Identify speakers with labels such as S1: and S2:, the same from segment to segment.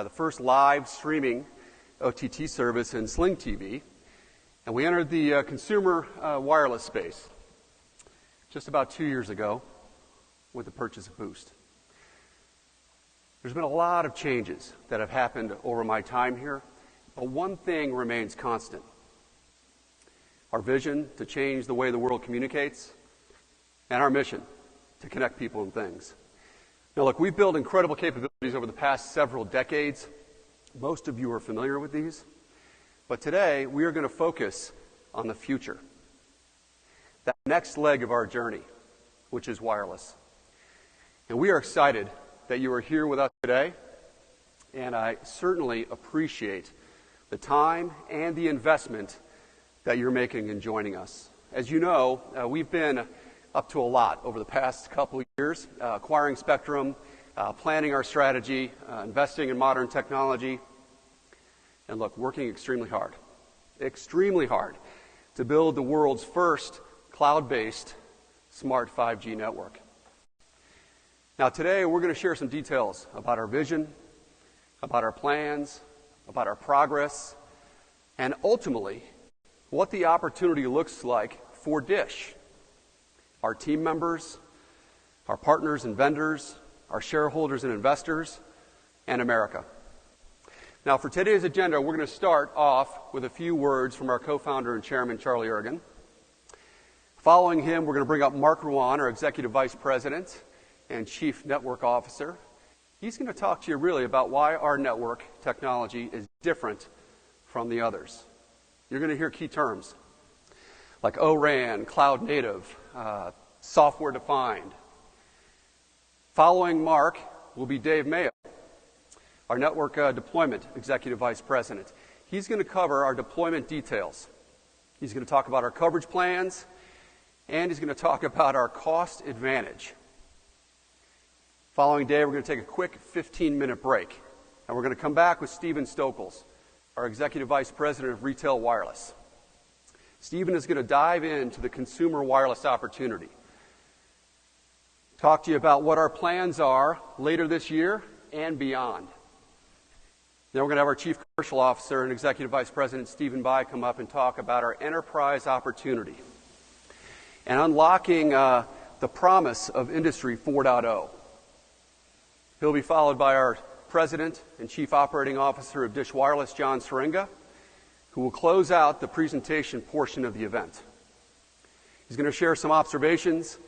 S1: the first live streaming OTT service in Sling TV, and we entered the consumer wireless space just about 2 years ago with the purchase of Boost. There's been a lot of changes that have happened over my time here, but one thing remains constant. Our vision to change the way the world communicates, and our mission to connect people and things. Now look, we've built incredible capabilities over the past several decades. Most of you are familiar with these. But today, we are going to focus on the future. That next leg of our journey, which is wireless. And we are excited that you are here with us today. And I certainly appreciate the time and the investment that you're making in joining us. As you know, we've been up to a lot over the past couple of years, acquiring spectrum, planning our strategy, investing in modern technology, and look, working extremely hard to build the world's first cloud-based smart 5G network. Now today we're going to share some details about our vision, about our plans, about our progress, and ultimately what the opportunity looks like for DISH, our team members, our partners and vendors, our shareholders and investors, and America. Now, for today's agenda, we're going to start off with a few words from our co-founder and chairman, Charlie Ergen. Following him, we're going to bring up Mark Ruan, our Executive Vice President and Chief Network Officer. He's going to talk to you really about why our network technology is different from the others. You're going to hear key terms like O-RAN, cloud native, software defined. Following Mark will be Dave Mayo, our Network Deployment Executive Vice President. He's going to cover our deployment details. He's going to talk about our coverage plans, and he's going to talk about our cost advantage. Following Dave, we're going to take a quick 15-minute break, and we're going to come back with Stephen Stokels, our Executive Vice President of Retail Wireless. Stephen is going to dive into the consumer wireless opportunity, talk to you about what our plans are later this year and beyond. Then we're going to have our Chief Commercial Officer and Executive Vice President Stephen Bai come up and talk about our enterprise opportunity and unlocking the promise of Industry 4.0. He'll be followed by our President and Chief Operating Officer of DISH Wireless, John Seringa, who will close out the presentation portion of the event. He's going to share some observations,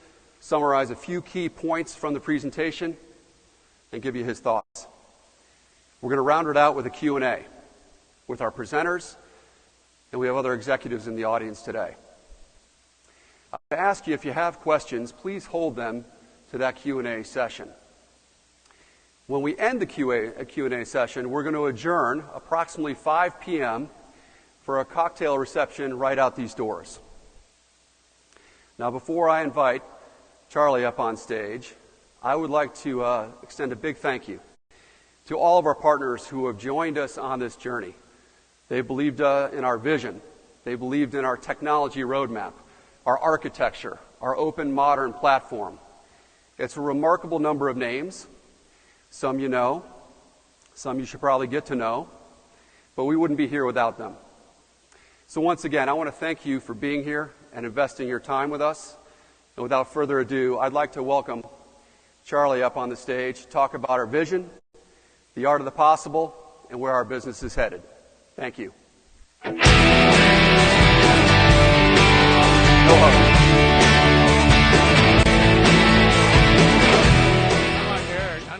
S1: summarize a few key points from the presentation, and give you his thoughts. We're going to round it out with a Q&A with our presenters, and we have other executives in the audience today. I ask you, if you have questions, please hold them to that Q&A session. When we end the Q&A session, we're going to adjourn approximately 5 p.m. for a cocktail reception right out these doors. Now, before I invite Charlie up on stage, I would like to extend a big thank you to all of our partners who have joined us on this journey. They believed in our vision. They believed in our technology roadmap, our architecture, our open modern platform. It's a remarkable number of names. Some you know, some you should probably get to know, but we wouldn't be here without them. So once again, I want to thank you for being here and investing your time with us. And without further ado, I'd like to welcome Charlie up on the stage to talk about our vision, the art of the possible, and where our business is headed. Thank you.
S2: I'm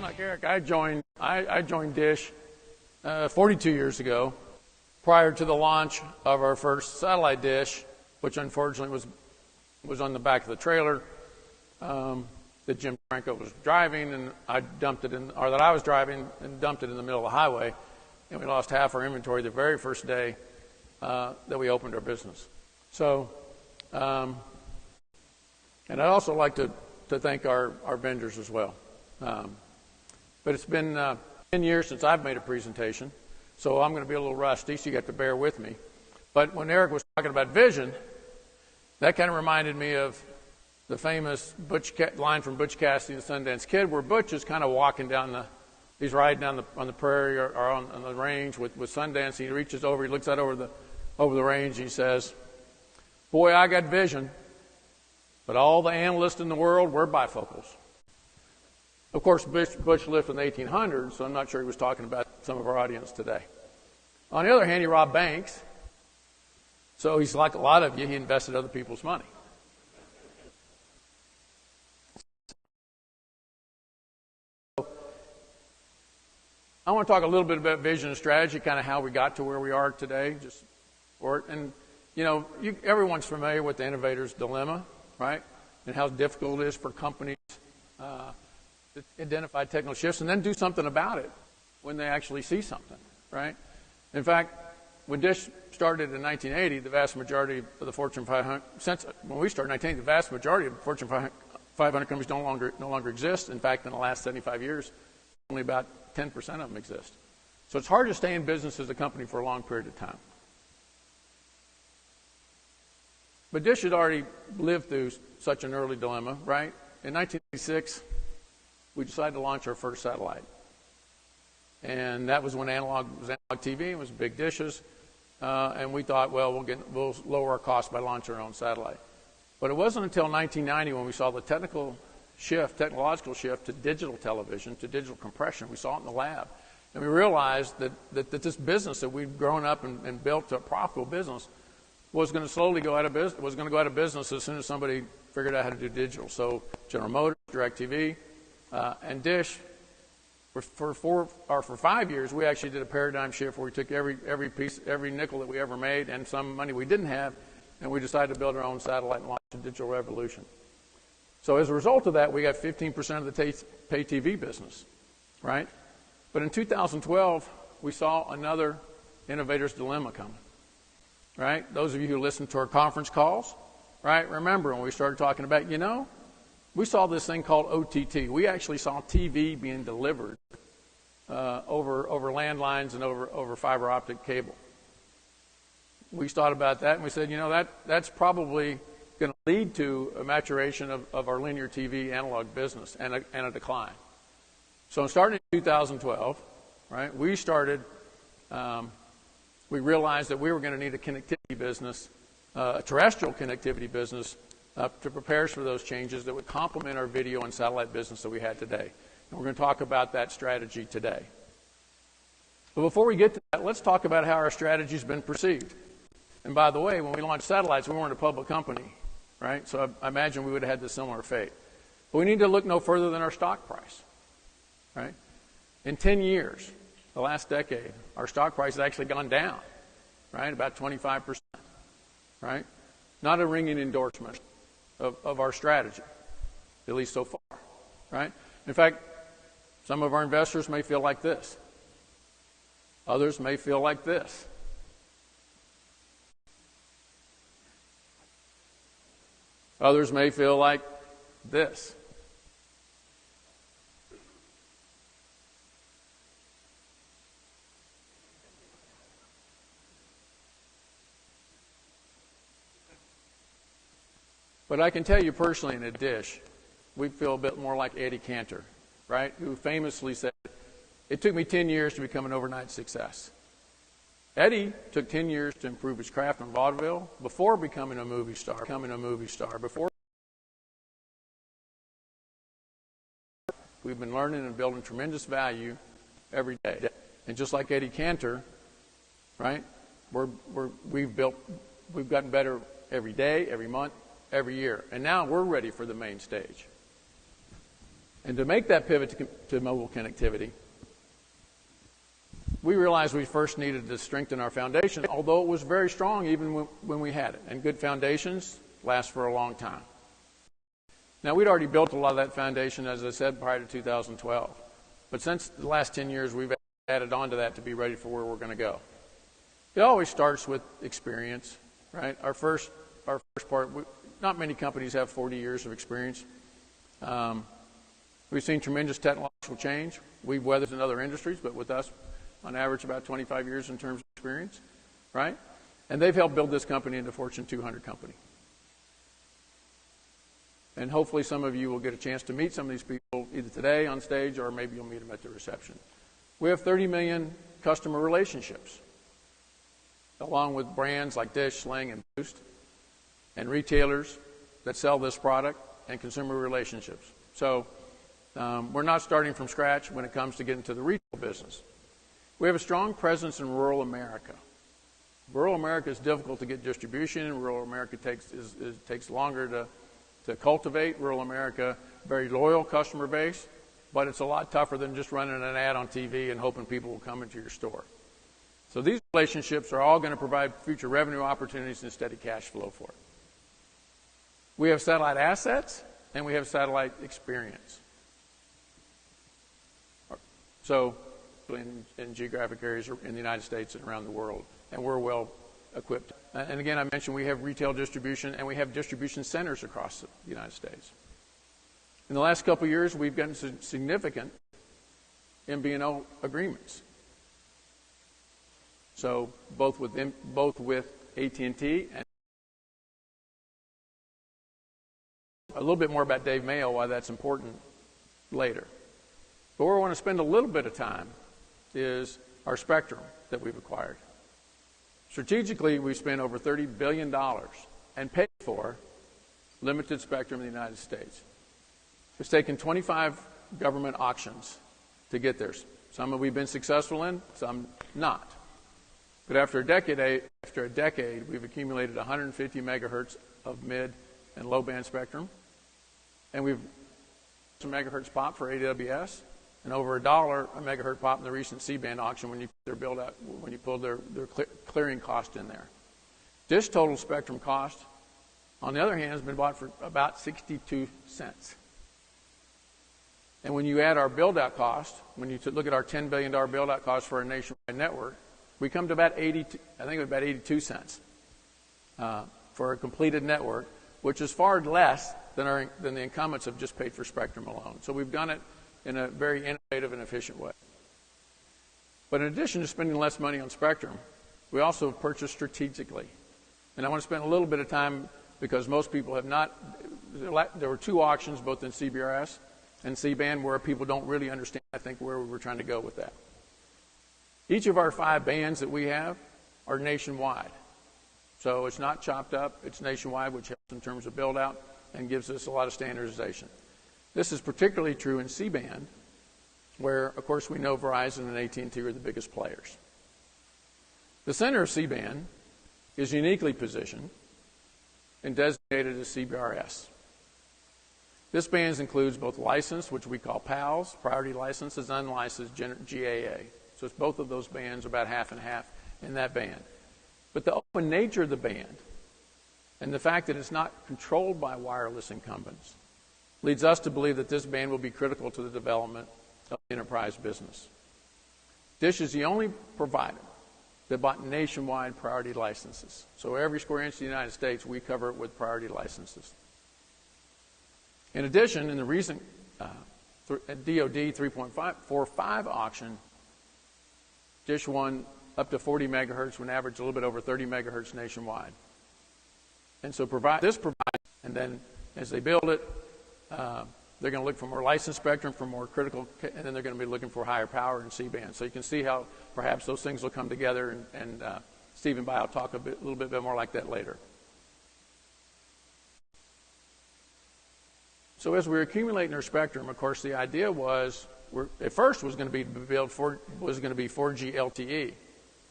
S2: like Eric. I joined DISH 42 years ago, prior to the launch of our first satellite dish, which unfortunately was on the back of the trailer that Jim Franco was driving, and I was driving and dumped it in the middle of the highway, and we lost half our inventory the very first day that we opened our business. So, and I'd also like to thank our vendors as well. But it's been 10 years since I've made a presentation, so I'm going to be a little rusty, so you got to bear with me. But when Eric was talking about vision, that kind of reminded me of the famous line from Butch Cassidy and the Sundance Kid, where Butch is kind of walking down He's riding on the prairie or on the range with Sundance. He reaches over, he looks out over the range, and he says, "Boy, I got vision, but all the analysts in the world wear bifocals." Of course, Bush lived in the 1800s, so I'm not sure he was talking about some of our audience today. On the other hand, he robbed banks. So he's like a lot of you, he invested other people's money. I want to talk a little bit about vision and strategy, kind of how we got to where we are today. Everyone's familiar with the innovator's dilemma, right? And how difficult it is for companies to identify technical shifts and then do something about it when they actually see something, right? In fact, when Dish started in 1980, the vast majority of the Fortune 500, when we started in 1980, the vast majority of the Fortune 500 companies no longer exist. In fact, in the last 75 years, only about 10% of them exist. So it's hard to stay in business as a company for a long period of time. But Dish had already lived through such an early dilemma, right? In 1986, we decided to launch our first satellite. And that was when analog TV, it was big dishes. And we thought, well, we'll lower our costs by launching our own satellite. But it wasn't until 1990 when we saw the technological shift to digital television, to digital compression. We saw it in the lab. And we realized that this business that we'd grown up and built a profitable business was going to slowly go out of business as soon as somebody figured out how to do digital. So General Motors, DirecTV, and Dish, for 5 years, we actually did a paradigm shift where we took every nickel that we ever made and some money we didn't have, and we decided to build our own satellite and launch a digital revolution. So as a result of that, we got 15% of the pay TV business, right? But in 2012, we saw another innovator's dilemma coming, right? Those of you who listened to our conference calls, right, remember when we started talking about, we saw this thing called OTT. We actually saw TV being delivered over landlines and over fiber optic cable. We thought about that and we said, that's probably going to lead to a maturation of our linear TV analog business and a decline. So starting in 2012, right, we realized that we were going to need a connectivity business, a terrestrial connectivity business, to prepare us for those changes that would complement our video and satellite business that we had today. And we're going to talk about that strategy today. But before we get to that, let's talk about how our strategy has been perceived. And by the way, when we launched satellites, we weren't a public company, right? So I imagine we would have had the similar fate. But we need to look no further than our stock price, right? In 10 years, the last decade, our stock price has actually gone down, right? About 25%, right? Not a ringing endorsement of our strategy, at least so far, right? In fact, some of our investors may feel like this. Others may feel like this. Others may feel like this. But I can tell you personally in a Dish, we feel a bit more like Eddie Cantor, right? Who famously said, "It took me 10 years to become an overnight success." Eddie took 10 years to improve his craft on vaudeville before becoming a movie star. We've been learning and building tremendous value every day. And just like Eddie Cantor, right? We've gotten better every day, every month, every year. And now we're ready for the main stage. And to make that pivot to mobile connectivity, we realized we first needed to strengthen our foundation, although it was very strong even when we had it. And good foundations last for a long time. Now, we'd already built a lot of that foundation, as I said, prior to 2012. But since the last 10 years, we've added on to that to be ready for where we're going to go. It always starts with experience, right? Our first part, not many companies have 40 years of experience. We've seen tremendous technological change. We've weathered in other industries, but with us, on average, about 25 years in terms of experience, right? And they've helped build this company into a Fortune 200 company. And hopefully some of you will get a chance to meet some of these people either today on stage or maybe you'll meet them at the reception. We have 30 million customer relationships, along with brands like Dish, Sling, and Boost, and retailers that sell this product, and consumer relationships. So we're not starting from scratch when it comes to getting to the retail business. We have a strong presence in rural America. Rural America is difficult to get distribution. Rural America takes longer to cultivate. Rural America, very loyal customer base, but it's a lot tougher than just running an ad on TV and hoping people will come into your store. So these relationships are all going to provide future revenue opportunities and steady cash flow for it. We have satellite assets, and we have satellite experience. So in geographic areas in the United States and around the world, and we're well equipped. And again, I mentioned we have retail distribution, and we have distribution centers across the United States. In the last couple of years, we've gotten significant MVNO agreements. So both with AT&T and a little bit more about Dave Mayo, why that's important later. But where I want to spend a little bit of time is our spectrum that we've acquired. Strategically, we've spent over $30 billion and paid for limited spectrum in the United States. It's taken 25 government auctions to get there. Some we've been successful in, some not. But after a decade, we've accumulated 150 megahertz of mid and low band spectrum, and we've some megahertz pop for AWS, and over $1 a megahertz pop in the recent C-band auction when you pulled their clearing cost in there. Dish total spectrum cost, on the other hand, has been bought for about 62 cents. And when you add our build-out cost, when you look at our $10 billion build-out cost for a nationwide network, we come to about 82 cents for a completed network, which is far less than the incumbents have just paid for spectrum alone. So we've done it in a very innovative and efficient way. But in addition to spending less money on spectrum, we also have purchased strategically. And I want to spend a little bit of time because most people have not. There were two auctions, both in CBRS and C-band, where people don't really understand, I think, where we were trying to go with that. Each of our 5 bands that we have are nationwide. So it's not chopped up, it's nationwide, which helps in terms of build-out and gives us a lot of standardization. This is particularly true in C-band, where, of course, we know Verizon and AT&T are the biggest players. The center of C-band is uniquely positioned and designated as CBRS. This band includes both licensed, which we call PALs, priority licenses, unlicensed, GAA. So it's both of those bands, about half and half in that band. But the open nature of the band and the fact that it's not controlled by wireless incumbents leads us to believe that this band will be critical to the development of the enterprise business. Dish is the only provider that bought nationwide priority licenses. So every square inch of the United States, we cover it with priority licenses. In addition, in the recent DoD 3.45 auction, Dish won up to 40 megahertz, when average a little bit over 30 megahertz nationwide. And so and then as they build it, they're going to look for more licensed spectrum, for more critical, and then they're going to be looking for higher power in C-band. So you can see how perhaps those things will come together, and Stephen By will talk a little bit more like that later. So as we were accumulating our spectrum, of course, the idea was, at first was going to be 4G LTE.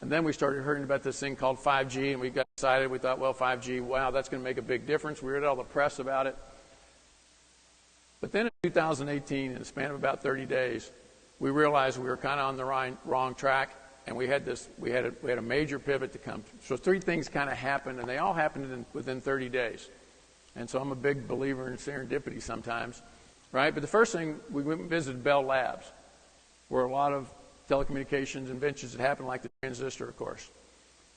S2: And then we started hearing about this thing called 5G, and we got excited. We thought, well, 5G, wow, that's going to make a big difference. We read all the press about it. But then in 2018, in the span of about 30 days, we realized we were kind of on the wrong track, and we had a major pivot to come. So 3 things kind of happened, and they all happened within 30 days. And so I'm a big believer in serendipity sometimes, right? But the first thing, we went and visited Bell Labs, where a lot of telecommunications inventions had happened, like the transistor, of course.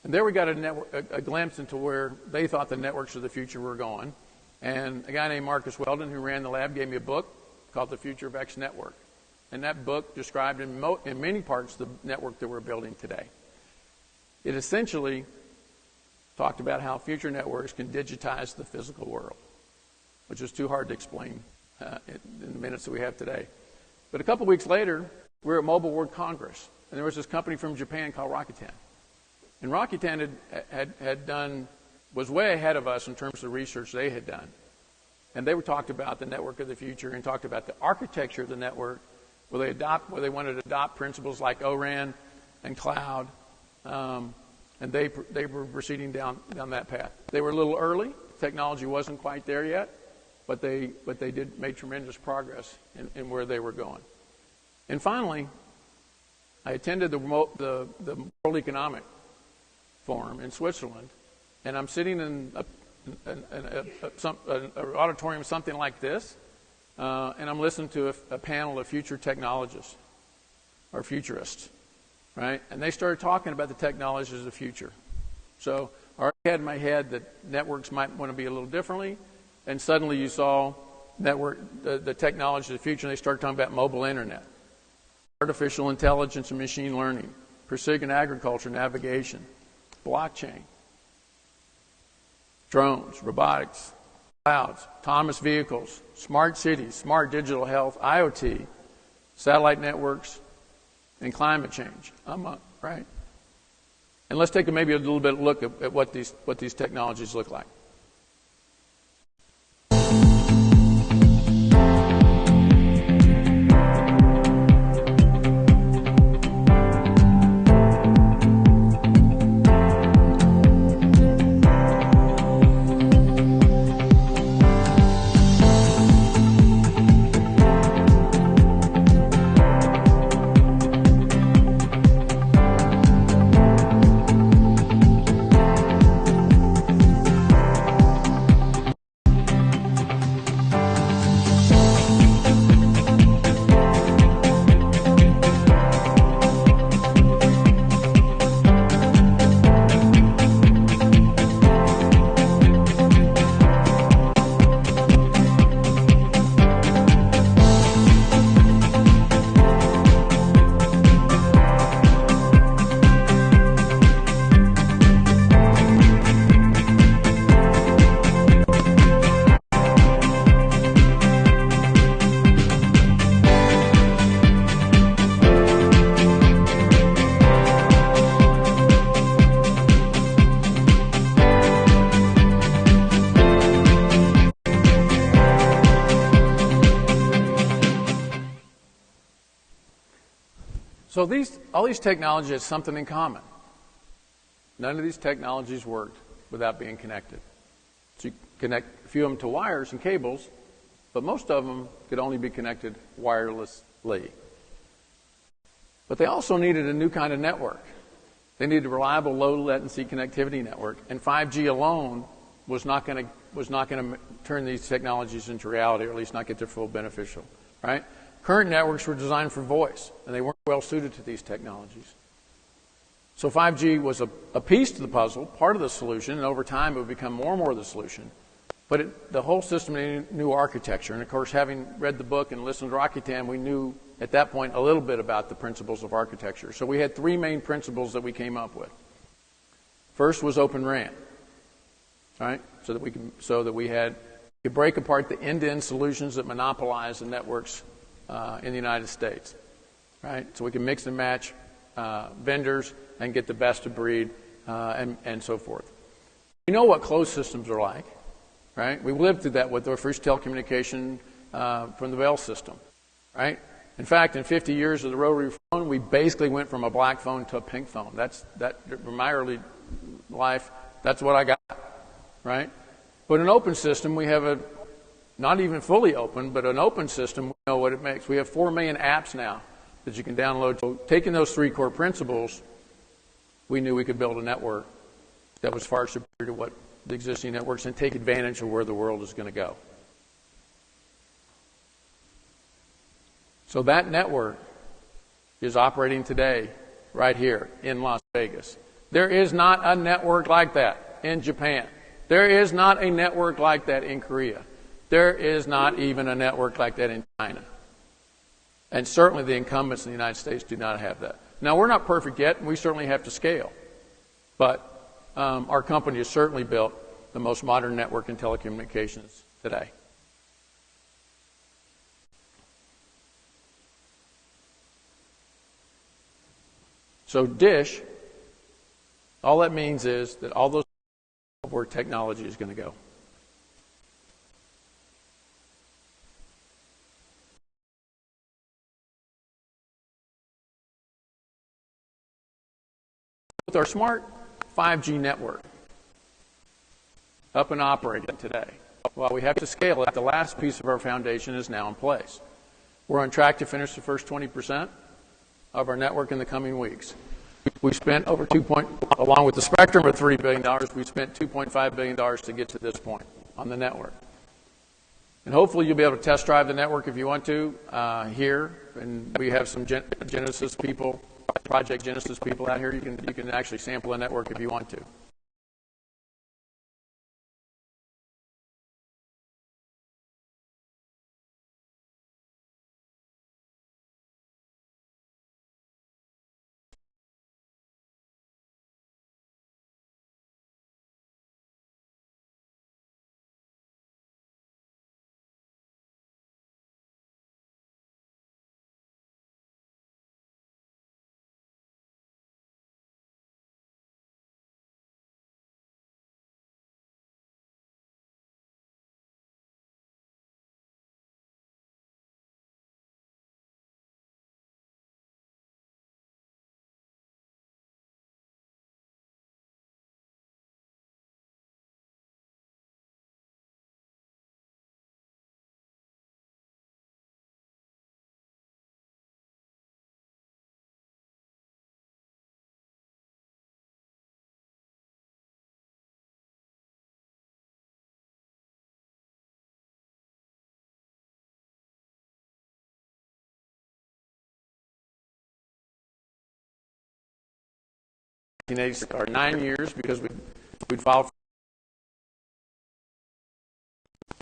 S2: And there we got a glimpse into where they thought the networks of the future were going. And a guy named Marcus Weldon, who ran the lab, gave me a book called The Future of X Network. And that book described in many parts the network that we're building today. It essentially talked about how future networks can digitize the physical world, which is too hard to explain in the minutes that we have today. But a couple weeks later, we were at Mobile World Congress, and there was this company from Japan called Rakuten. And Rakuten was way ahead of us in terms of the research they had done. And they talked about the network of the future and talked about the architecture of the network, where they wanted to adopt principles like ORAN and cloud, and they were proceeding down that path. They were a little early; technology wasn't quite there yet, but they did make tremendous progress in where they were going. And finally, I attended the World Economic Forum in Switzerland, and I'm sitting in an auditorium something like this, and I'm listening to a panel of future technologists or futurists, right? And they started talking about the technologies of the future. So I already had in my head that networks might want to be a little differently, and suddenly you saw the technology of the future, and they started talking about mobile internet, artificial intelligence and machine learning, precision agriculture, navigation, blockchain, drones, robotics, clouds, autonomous vehicles, smart cities, smart digital health, IoT, satellite networks, and climate change, right? And let's take maybe a little bit look at what these technologies look like. So all these technologies have something in common. None of these technologies worked without being connected. So you connect a few of them to wires and cables, but most of them could only be connected wirelessly. But they also needed a new kind of network. They needed a reliable, low-latency connectivity network, and 5G alone was not going to turn these technologies into reality, or at least not get their full beneficial, right? Current networks were designed for voice, and they weren't well suited to these technologies. So 5G was a piece to the puzzle, part of the solution, and over time it would become more and more of the solution. But the whole system needed new architecture. And of course, having read the book and listened to Rakuten, we knew at that point a little bit about the principles of architecture. So we had three main principles that we came up with. First was Open RAN, right? So that we could break apart the end-to-end solutions that monopolize the networks in the United States, right? So we can mix and match vendors and get the best of breed and so forth. We know what closed systems are like, right? We lived through that with our first telecommunication from the Bell system, right? In fact, in 50 years of the rotary phone, we basically went from a black phone to a pink phone. From my early life, that's what I got, right? But an open system, we have not even fully open, but an open system, we know what it makes. We have 4 million apps now that you can download. So taking those three core principles, we knew we could build a network that was far superior to what the existing networks and take advantage of where the world is going to go. So that network is operating today right here in Las Vegas. There is not a network like that in Japan. There is not a network like that in Korea. There is not even a network like that in China. And certainly the incumbents in the United States do not have that. Now, we're not perfect yet, and we certainly have to scale. But our company has certainly built the most modern network in telecommunications today. So Dish, all that means is that all those where technology is going to go. With our smart 5G network up and operating today, while we have to scale it, the last piece of our foundation is now in place. We're on track to finish the first 20% of our network in the coming weeks. We spent over along with the spectrum of $3 billion, we spent $2.5 billion to get to this point on the network. And hopefully you'll be able to test drive the network if you want to here. And we have some Genesis people, Project Genesis people out here. You can actually sample the network if you want to. Or 9 years because we'd filed,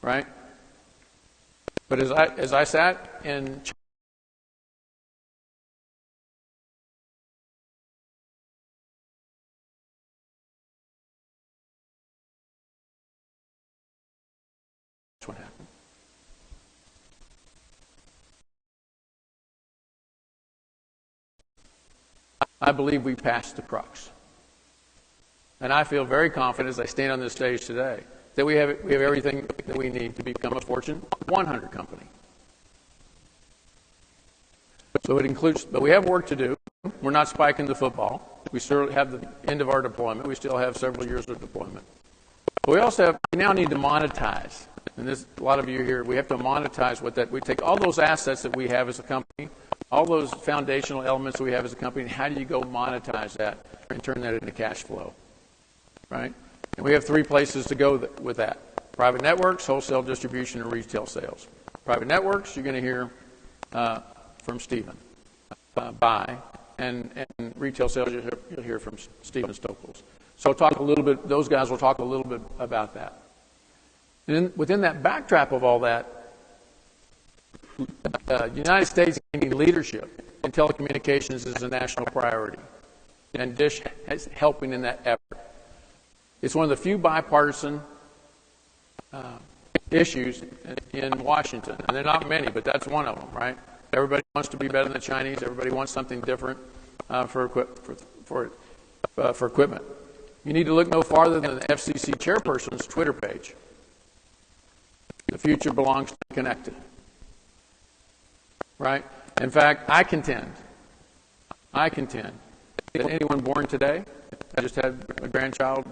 S2: right? But as I sat in what happened. I believe we passed the crux. And I feel very confident as I stand on this stage today that we have everything that we need to become a Fortune 100 company. So it includes, but we have work to do. We're not spiking the football. We still have the end of our deployment. We still have several years of deployment. But we now need to monetize. And a lot of you here, we have to monetize we take all those assets that we have as a company, all those foundational elements we have as a company, and how do you go monetize that and turn that into cash flow? Right? And we have 3 places to go with that. Private networks, wholesale distribution, and retail sales. Private networks, you're going to hear from Stephen By, and retail sales, you'll hear from Stephen Stokels. So those guys will talk a little bit about that. And within that backdrop of all that, the United States gaining leadership in telecommunications is a national priority. And Dish is helping in that effort. It's one of the few bipartisan issues in Washington. And there are not many, but that's one of them, right? Everybody wants to be better than the Chinese. Everybody wants something different for equipment. You need to look no farther than the FCC chairperson's Twitter page. The future belongs to the connected. Right? In fact, I contend that anyone born today, I just had a grandchild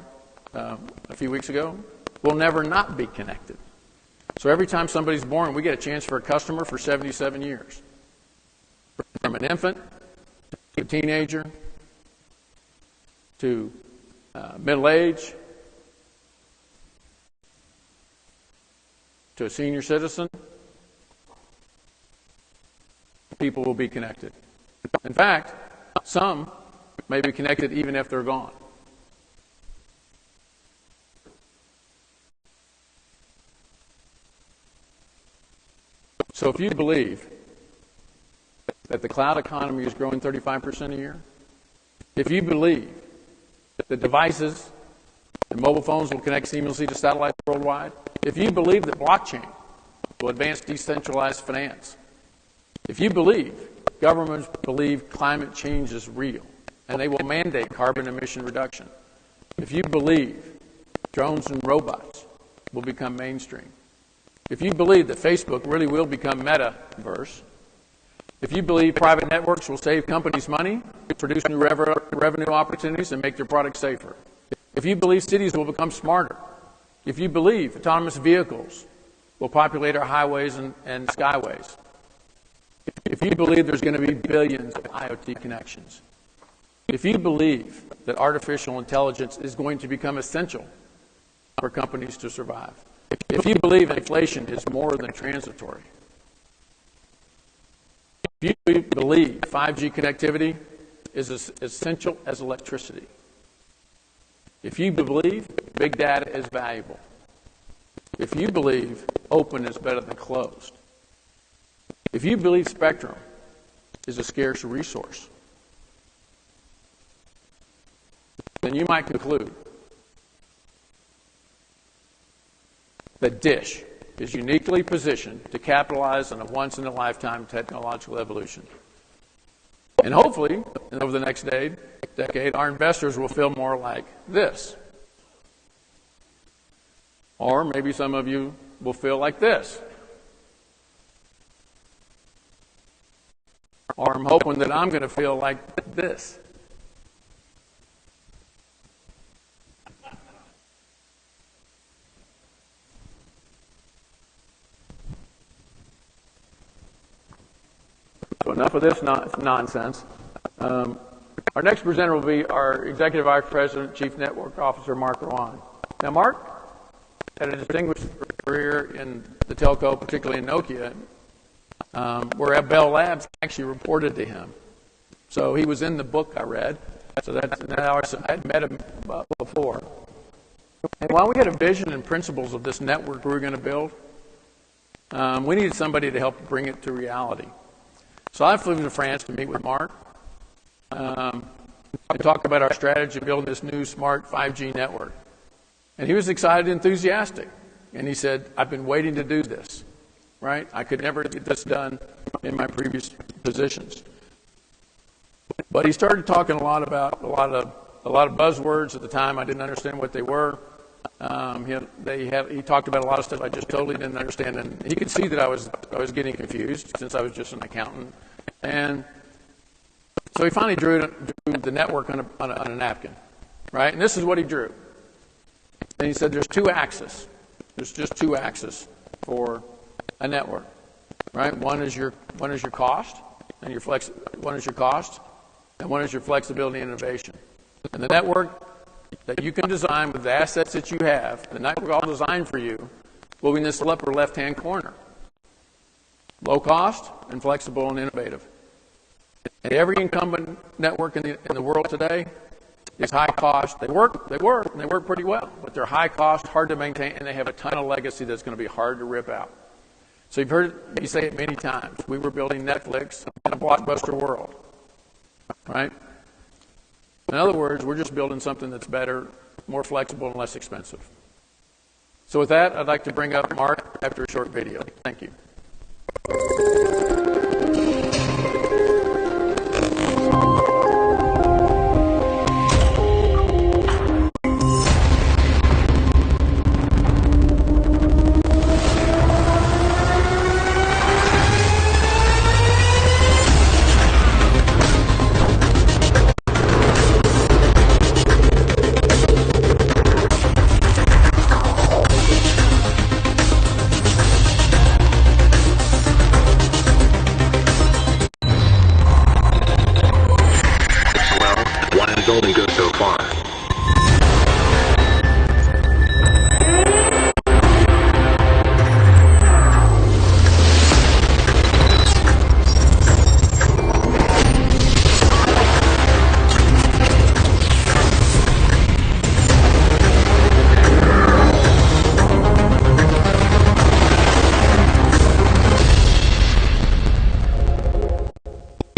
S2: a few weeks ago, will never not be connected. So every time somebody's born, we get a chance for a customer for 77 years. From an infant to a teenager to middle age to a senior citizen, people will be connected. In fact, some may be connected even if they're gone. So if you believe that the cloud economy is growing 35% a year, if you believe that devices and mobile phones will connect seamlessly to satellites worldwide, if you believe that blockchain will advance decentralized finance, if you believe governments believe climate change is real, and they will mandate carbon emission reduction. If you believe drones and robots will become mainstream, if you believe that Facebook really will become metaverse, if you believe private networks will save companies money, produce new revenue opportunities, and make their products safer, if you believe cities will become smarter, if you believe autonomous vehicles will populate our highways and skyways, if you believe there's going to be billions of IoT connections, if you believe that artificial intelligence is going to become essential for companies to survive, if you believe inflation is more than transitory, if you believe 5G connectivity is as essential as electricity, if you believe big data is valuable, if you believe open is better than closed, if you believe spectrum is a scarce resource, then you might conclude that DISH is uniquely positioned to capitalize on a once-in-a-lifetime technological evolution. And hopefully, over the next decade, our investors will feel more like this. Or maybe some of you will feel like this. Or I'm hoping that I'm going to feel like this. So enough of this nonsense. Our next presenter will be our Executive Vice President, Chief Network Officer, Mark Rowan. Now, Mark had a distinguished career in the telco, particularly in Nokia, where Bell Labs actually reported to him. So he was in the book I read. So that's now I'd met him before. And while we had a vision and principles of this network we were going to build, we needed somebody to help bring it to reality. So I flew to France to meet with Mark to talk about our strategy of building this new smart 5G network. And he was excited and enthusiastic. And he said, I've been waiting to do this, right? I could never get this done in my previous positions. But he started talking a lot about a lot of buzzwords at the time. I didn't understand what they were. He talked about a lot of stuff I just totally didn't understand, and he could see that I was getting confused since I was just an accountant. And so he finally drew the network on a napkin, right? And this is what he drew. And he said, "There's two axes. There's just two axes for a network, right? One is your cost, and one is your cost, and one is your flexibility and innovation. And the network that you can design with the assets that you have, the network all designed for you, will be in this upper left-hand corner. Low cost and flexible and innovative. And every incumbent network in the world today is high cost. They work pretty well, but they're high cost, hard to maintain, and they have a ton of legacy that's going to be hard to rip out. So you've heard me say it many times. We were building Netflix in a blockbuster world, right? In other words, we're just building something that's better, more flexible, and less expensive. So with that, I'd like to bring up Mark after a short video. Thank you.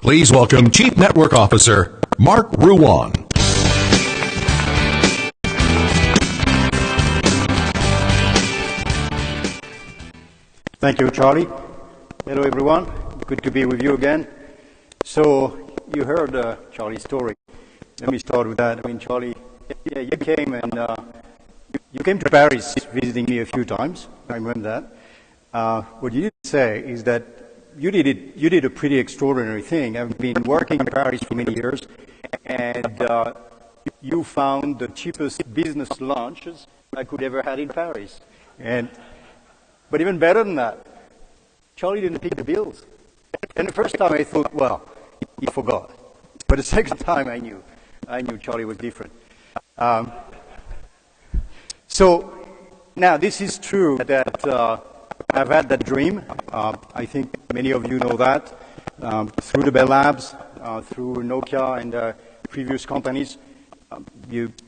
S3: Please welcome Chief Network Officer, Mark Rowan.
S4: Thank you, Charlie. Hello, everyone. Good to be with you again. So you heard Charlie's story. let me start with that. I mean, Charlie, yeah, you came and you came to Paris visiting me a few times. I remember that. What you didn't say is that you did a pretty extraordinary thing. I've been working in Paris for many years, and you found the cheapest business lunches I could ever had in Paris. But even better than that, Charlie didn't pay the bills. And the first time I thought, well, he forgot. But the second time I knew Charlie was different. So now this is true that I've had that dream. I think many of you know that through the Bell Labs, through Nokia and previous companies.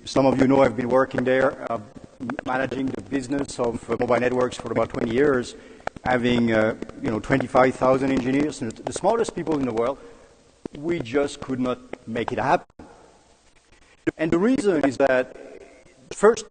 S4: Some of you know I've been working there, managing the business of mobile networks for about 20 years, having 25,000 engineers, the smartest people in the world. We just could not make it happen. And the reason is that first,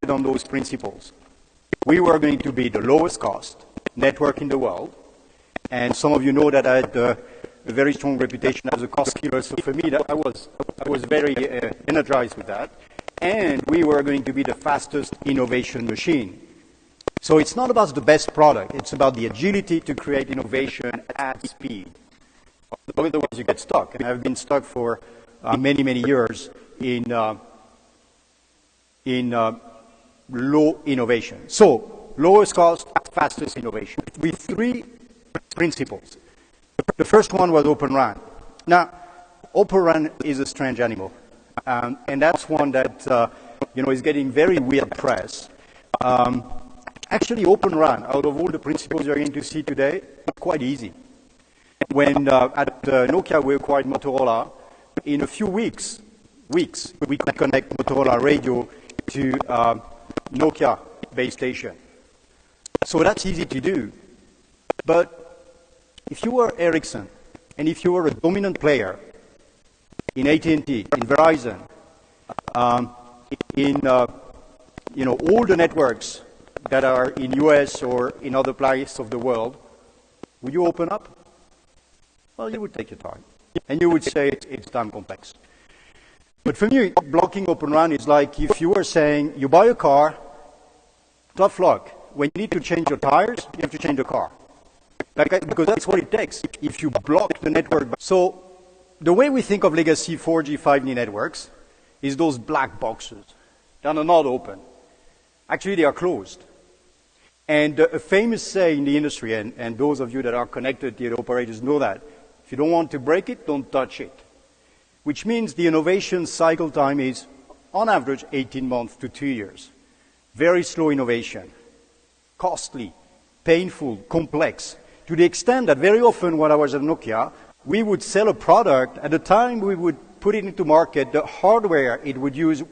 S4: on those principles. We were going to be the lowest cost network in the world, and some of you know that I had a very strong reputation as a cost killer, so for me I was very energized with that, and we were going to be the fastest innovation machine. So it's not about the best product, it's about the agility to create innovation at speed. Otherwise you get stuck, and I've been stuck for many years in low innovation. So, lowest cost, fastest innovation, with three principles. The first one was Open RAN. Now, Open RAN is a strange animal, and that's one that is getting very weird press. Actually, Open RAN, out of all the principles you're going to see today, it's quite easy. When at Nokia we acquired Motorola, in a few weeks, we could connect Motorola radio to Nokia base station. So that's easy to do. But if you were Ericsson, and if you were a dominant player in AT&T, in Verizon, in all the networks that are in US or in other places of the world, would you open up? Well, you would take your time. And you would say it's damn complex. But for me, blocking Open RAN is like if you were saying, you buy a car, tough luck. When you need to change your tires, you have to change the car. Because that's what it takes if you block the network. So the way we think of legacy 4G, 5G networks is those black boxes. They are not open. Actually, they are closed. And a famous saying in the industry, and those of you that are connected to the operators know that, if you don't want to break it, don't touch it. Which means the innovation cycle time is, on average, 18 months to 2 years. Very slow innovation, costly, painful, complex, to the extent that very often when I was at Nokia, we would sell a product, at the time we would put it into market, the hardware it would use,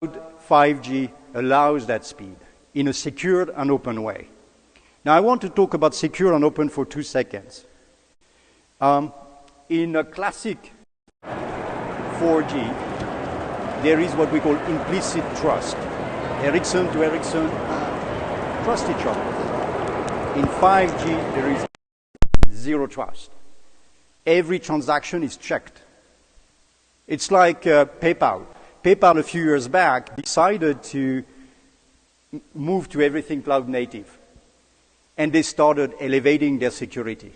S4: 5G allows that speed in a secured and open way. Now I want to talk about secure and open for 2 seconds. In a classic 4G, there is what we call implicit trust. Ericsson to Ericsson trust each other. In 5G, there is zero trust. Every transaction is checked. It's like PayPal. PayPal a few years back decided to move to everything cloud native. And they started elevating their security.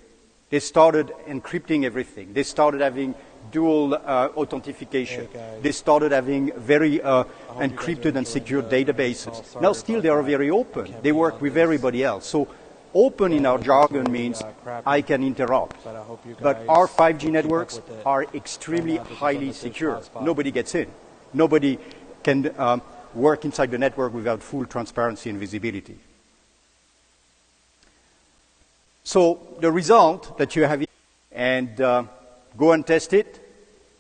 S4: They started encrypting everything. They started having dual authentication. They started having very encrypted and secure databases. Now still they are very open. They work with everybody else. So open in our jargon means I can interrupt. But our 5G networks are extremely highly secure. Nobody gets in. Nobody can work inside the network without full transparency and visibility. So the result that you have, and go and test it,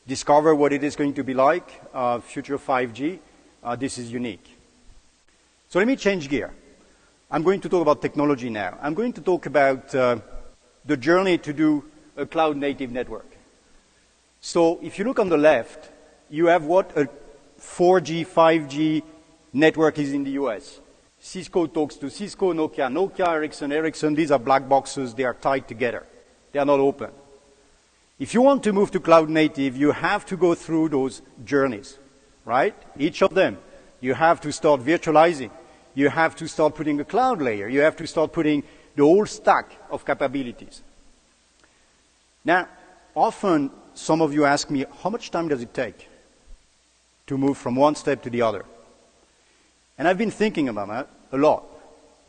S4: discover what it is going to be like, future 5G. This is unique. So let me change gear. I'm going to talk about technology now. I'm going to talk about the journey to do a cloud-native network. So if you look on the left, you have what a 4G, 5G network is in the US. Cisco talks to Cisco, Nokia, Nokia, Ericsson, Ericsson. These are black boxes. They are tied together. They are not open. If you want to move to cloud-native, you have to go through those journeys, right? Each of them. You have to start virtualizing. You have to start putting a cloud layer. You have to start putting the whole stack of capabilities. Now, often some of you ask me, how much time does it take to move from one step to the other? And I've been thinking about that a lot.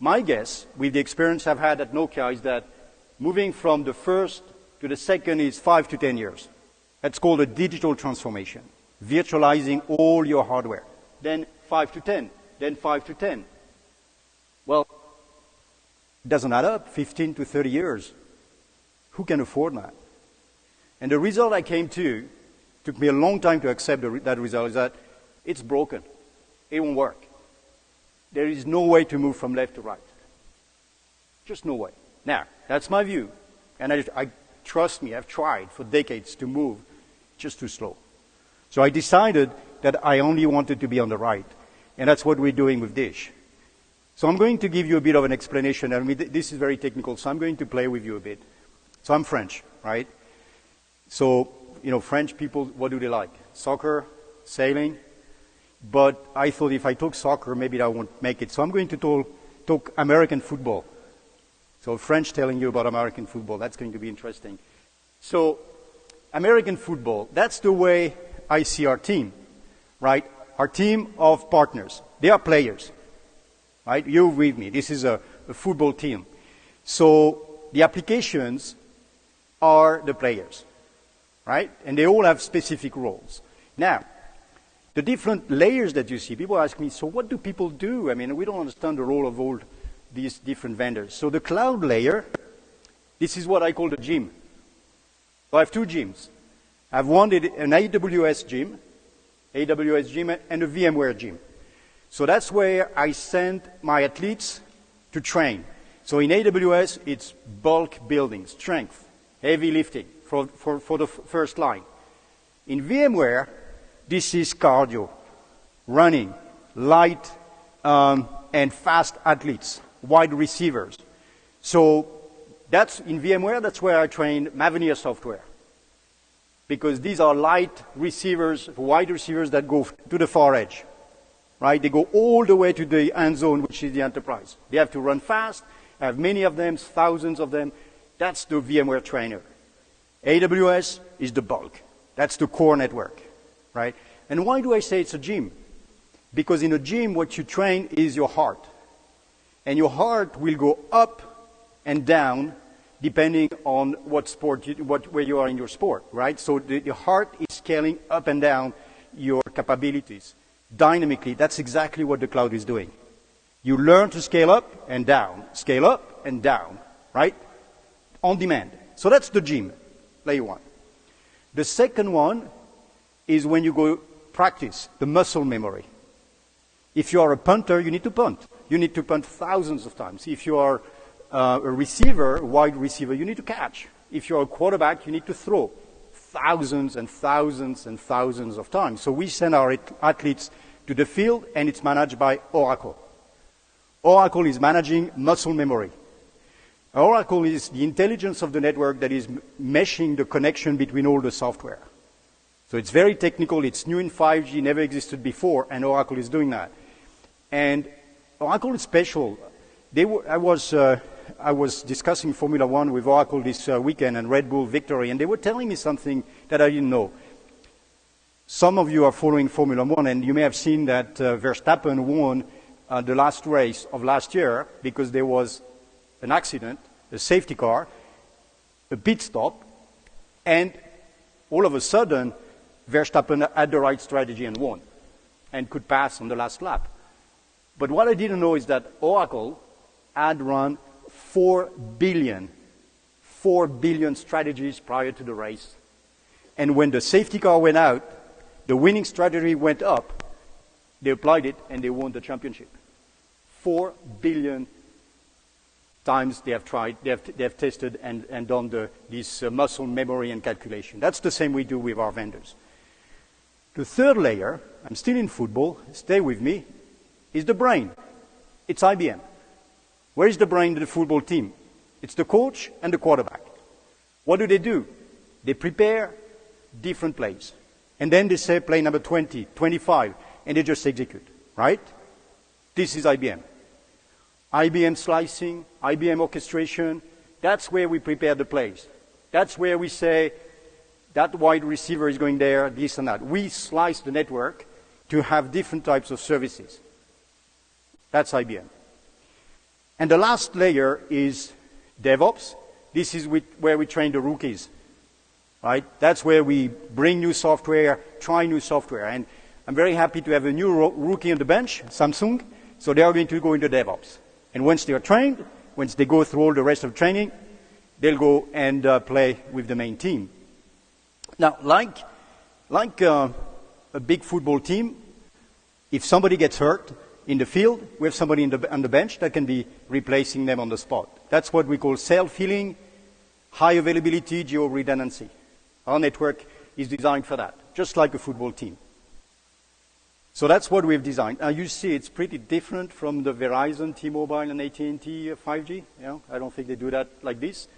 S4: My guess, with the experience I've had at Nokia, is that moving from the first to the second is 5 to 10 years. That's called a digital transformation, virtualizing all your hardware. Then 5 to 10, then 5 to 10. Well, it doesn't add up, 15 to 30 years. Who can afford that? And the result I came to, took me a long time to accept that result, is that it's broken. It won't work. There is no way to move from left to right. Just no way. Now, that's my view. And I trust me, I've tried for decades to move, just too slow. So I decided that I only wanted to be on the right. And that's what we're doing with Dish. So I'm going to give you a bit of an explanation. I mean, this is very technical, so I'm going to play with you a bit. So I'm French, right? So, you know, French people, what do they like? Soccer, sailing. But I thought if I talk soccer, maybe I won't make it. So I'm going to talk American football. So French telling you about American football, that's going to be interesting. So American football, that's the way I see our team, right? Our team of partners. They are players, right? You're with me. This is a football team. So the applications are the players, right? And they all have specific roles. Now, the different layers that you see, people ask me, so what do people do? I mean, we don't understand the role of all these different vendors. So the cloud layer, this is what I call the gym. So I have two gyms. I have one, an AWS gym, and a VMware gym. So that's where I send my athletes to train. So in AWS, it's bulk building, strength, heavy lifting for the first line. In VMware, this is cardio, running, light and fast athletes, wide receivers. So that's in VMware, that's where I train Mavenir software. Because these are light receivers, wide receivers that go to the far edge. Right? They go all the way to the end zone, which is the enterprise. They have to run fast, have many of them, thousands of them. That's the VMware trainer. AWS is the bulk. That's the core network. Right? And why do I say it's a gym? Because in a gym, what you train is your heart. And your heart will go up and down depending on what sport, where you are in your sport, right? So the heart is scaling up and down your capabilities dynamically. That's exactly what the cloud is doing. You learn to scale up and down, right? On demand. So that's the gym, layer one. The second one is when you go practice, the muscle memory. If you are a punter, you need to punt. You need to punt thousands of times. If you are a receiver, a wide receiver, you need to catch. If you're a quarterback, you need to throw thousands and thousands and thousands of times. So we send our athletes to the field, and it's managed by Oracle. Oracle is managing muscle memory. Oracle is the intelligence of the network that is meshing the connection between all the software. So it's very technical. It's new in 5G, never existed before, and Oracle is doing that. And Oracle is special. I was discussing Formula One with Oracle this weekend and Red Bull victory, and they were telling me something that I didn't know. Some of you are following Formula One, and you may have seen that Verstappen won the last race of last year because there was an accident, a safety car, a pit stop, and all of a sudden, Verstappen had the right strategy and won, and could pass on the last lap. But what I didn't know is that Oracle had run 4 billion 4 billion strategies prior to the race. And when the safety car went out, the winning strategy went up. They applied it and they won the championship. 4 billion times they have tried, they have tested and done this muscle memory and calculation. That's the same we do with our vendors. The third layer, I'm still in football, stay with me, is the brain. It's IBM. Where is the brain of the football team? It's the coach and the quarterback. What do? They prepare different plays. And then they say play number 20, 25, and they just execute, right? This is IBM. IBM slicing, IBM orchestration, that's where we prepare the plays. That's where we say that wide receiver is going there, this and that. We slice the network to have different types of services. That's IBM. And the last layer is DevOps. This is where we train the rookies, right? That's where we bring new software, try new software. And I'm very happy to have a new rookie on the bench, Samsung. So they are going to go into DevOps. And once they are trained, once they go through all the rest of training, they'll go and play with the main team. Now, like a big football team, if somebody gets hurt in the field, we have somebody on the bench that can be replacing them on the spot. That's what we call self-healing, high availability, geo-redundancy. Our network is designed for that, just like a football team. So that's what we've designed. Now you see it's pretty different from the Verizon, T-Mobile, and AT&T 5G. You know, I don't think they do that like this.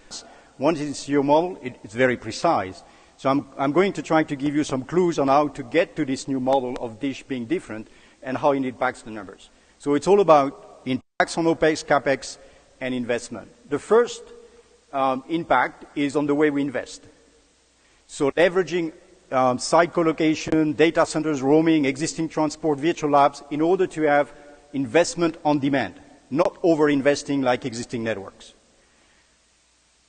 S4: Once it's your model, it's very precise. So I'm going to try to give you some clues on how to get to this new model of Dish being different and how it impacts the numbers. So it's all about impacts on OPEX, CAPEX, and investment. The first impact is on the way we invest. So leveraging site collocation, data centers, roaming, existing transport, virtual labs, in order to have investment on demand, not over-investing like existing networks.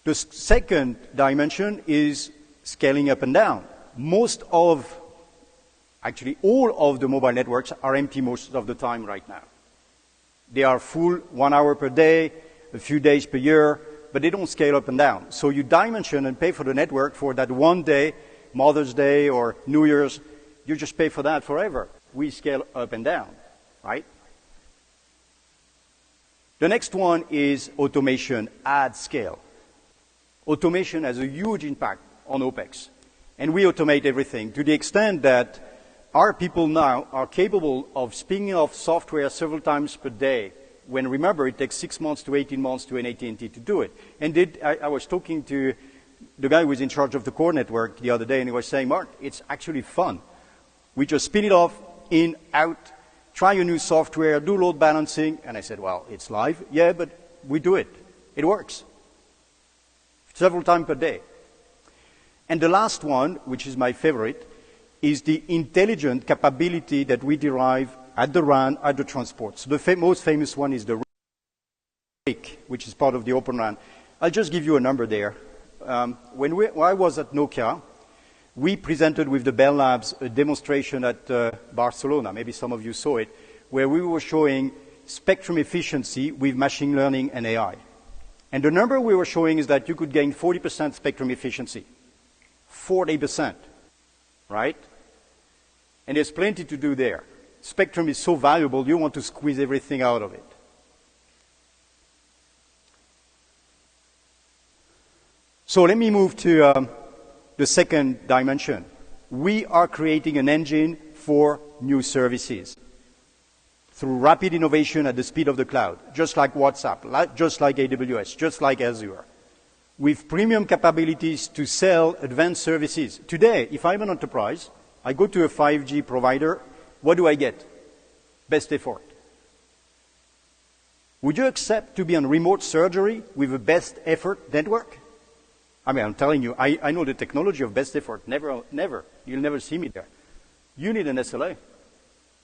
S4: The second dimension is scaling up and down. Actually all of the mobile networks are empty most of the time right now. They are full 1 hour per day, a few days per year, but they don't scale up and down. So you dimension and pay for the network for that one day, Mother's Day or New Year's, you just pay for that forever. We scale up and down, right? The next one is automation at scale. Automation has a huge impact on OPEX. And we automate everything to the extent that our people now are capable of spinning off software several times per day, when remember it takes 6 months to 18 months to an AT&T to do it. And I was talking to the guy who was in charge of the core network the other day, and he was saying, Mark, it's actually fun. We just spin it off, in, out, try a new software, do load balancing. And I said, well, it's live. Yeah, but we do it. It works. Several times per day. And the last one, which is my favorite, is the intelligent capability that we derive at the RAN, at the transport. So the most famous one is the RIC, which is part of the Open RAN. I'll just give you a number there. When I was at Nokia, we presented with the Bell Labs a demonstration at Barcelona, maybe some of you saw it, where we were showing spectrum efficiency with machine learning and AI. And the number we were showing is that you could gain 40% spectrum efficiency. 40%, right? And there's plenty to do there. Spectrum is so valuable, you want to squeeze everything out of it. So let me move to the second dimension. We are creating an engine for new services through rapid innovation at the speed of the cloud, just like WhatsApp, just like AWS, just like Azure, with premium capabilities to sell advanced services. Today, if I'm an enterprise, I go to a 5G provider, what do I get? Best effort. Would you accept to be on remote surgery with a best effort network? I mean, I'm telling you, I know the technology of best effort. Never. You'll never see me there. You need an SLA.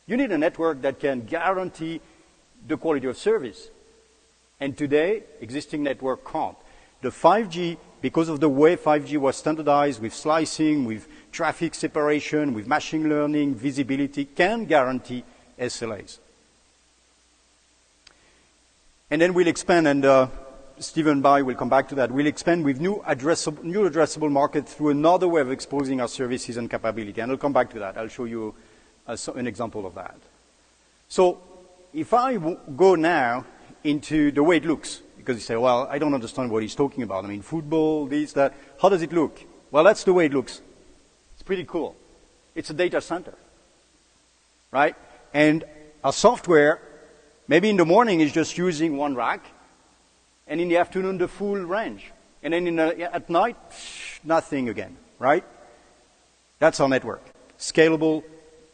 S4: You need a network that can guarantee the quality of service. And today, existing network can't. The 5G, because of the way 5G was standardized with slicing, with traffic separation, with machine learning, visibility, can guarantee SLAs. And then we'll expand and Stephen Bai will come back to that. We'll expand with new addressable market through another way of exposing our services and capability. And I'll come back to that. I'll show you an example of that. So if I go now into the way it looks, because you say, well, I don't understand what he's talking about. I mean, football, this, that. How does it look? Well, that's the way it looks. It's pretty cool. It's a data center, right? And our software, maybe in the morning, is just using one rack, and in the afternoon, the full range. And then at night, nothing again, right? That's our network. Scalable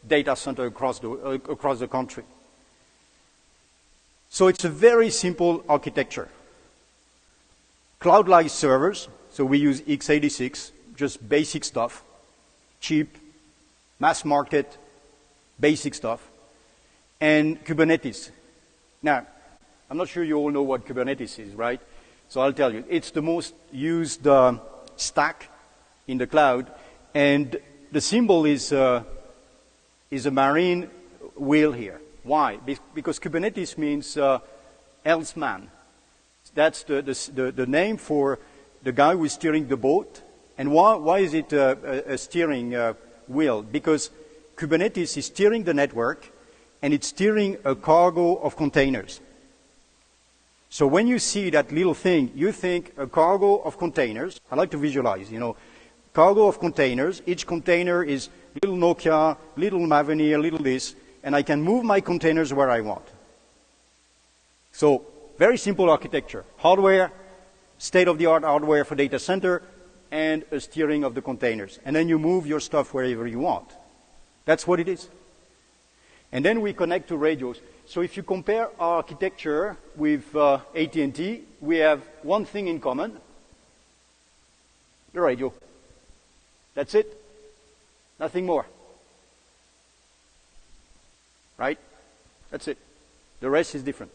S4: data center across the country. So it's a very simple architecture. Cloud-like servers, so we use x86, just basic stuff, cheap, mass market, basic stuff, and Kubernetes. Now, I'm not sure you all know what Kubernetes is, right? So I'll tell you. It's the most used stack in the cloud, and the symbol is a marine whale here. Why? Because Kubernetes means helmsman. That's the name for the guy who is steering the boat. And why is it a steering wheel? Because Kubernetes is steering the network, and it's steering a cargo of containers. So when you see that little thing, you think a cargo of containers. I like to visualize, cargo of containers. Each container is little Nokia, little Mavenir, little this, and I can move my containers where I want. So very simple architecture. Hardware, state-of-the-art hardware for data center, and a steering of the containers. And then you move your stuff wherever you want. That's what it is. And then we connect to radios. So if you compare our architecture with AT&T, we have one thing in common, the radio. That's it. Nothing more. Right? That's it. The rest is different.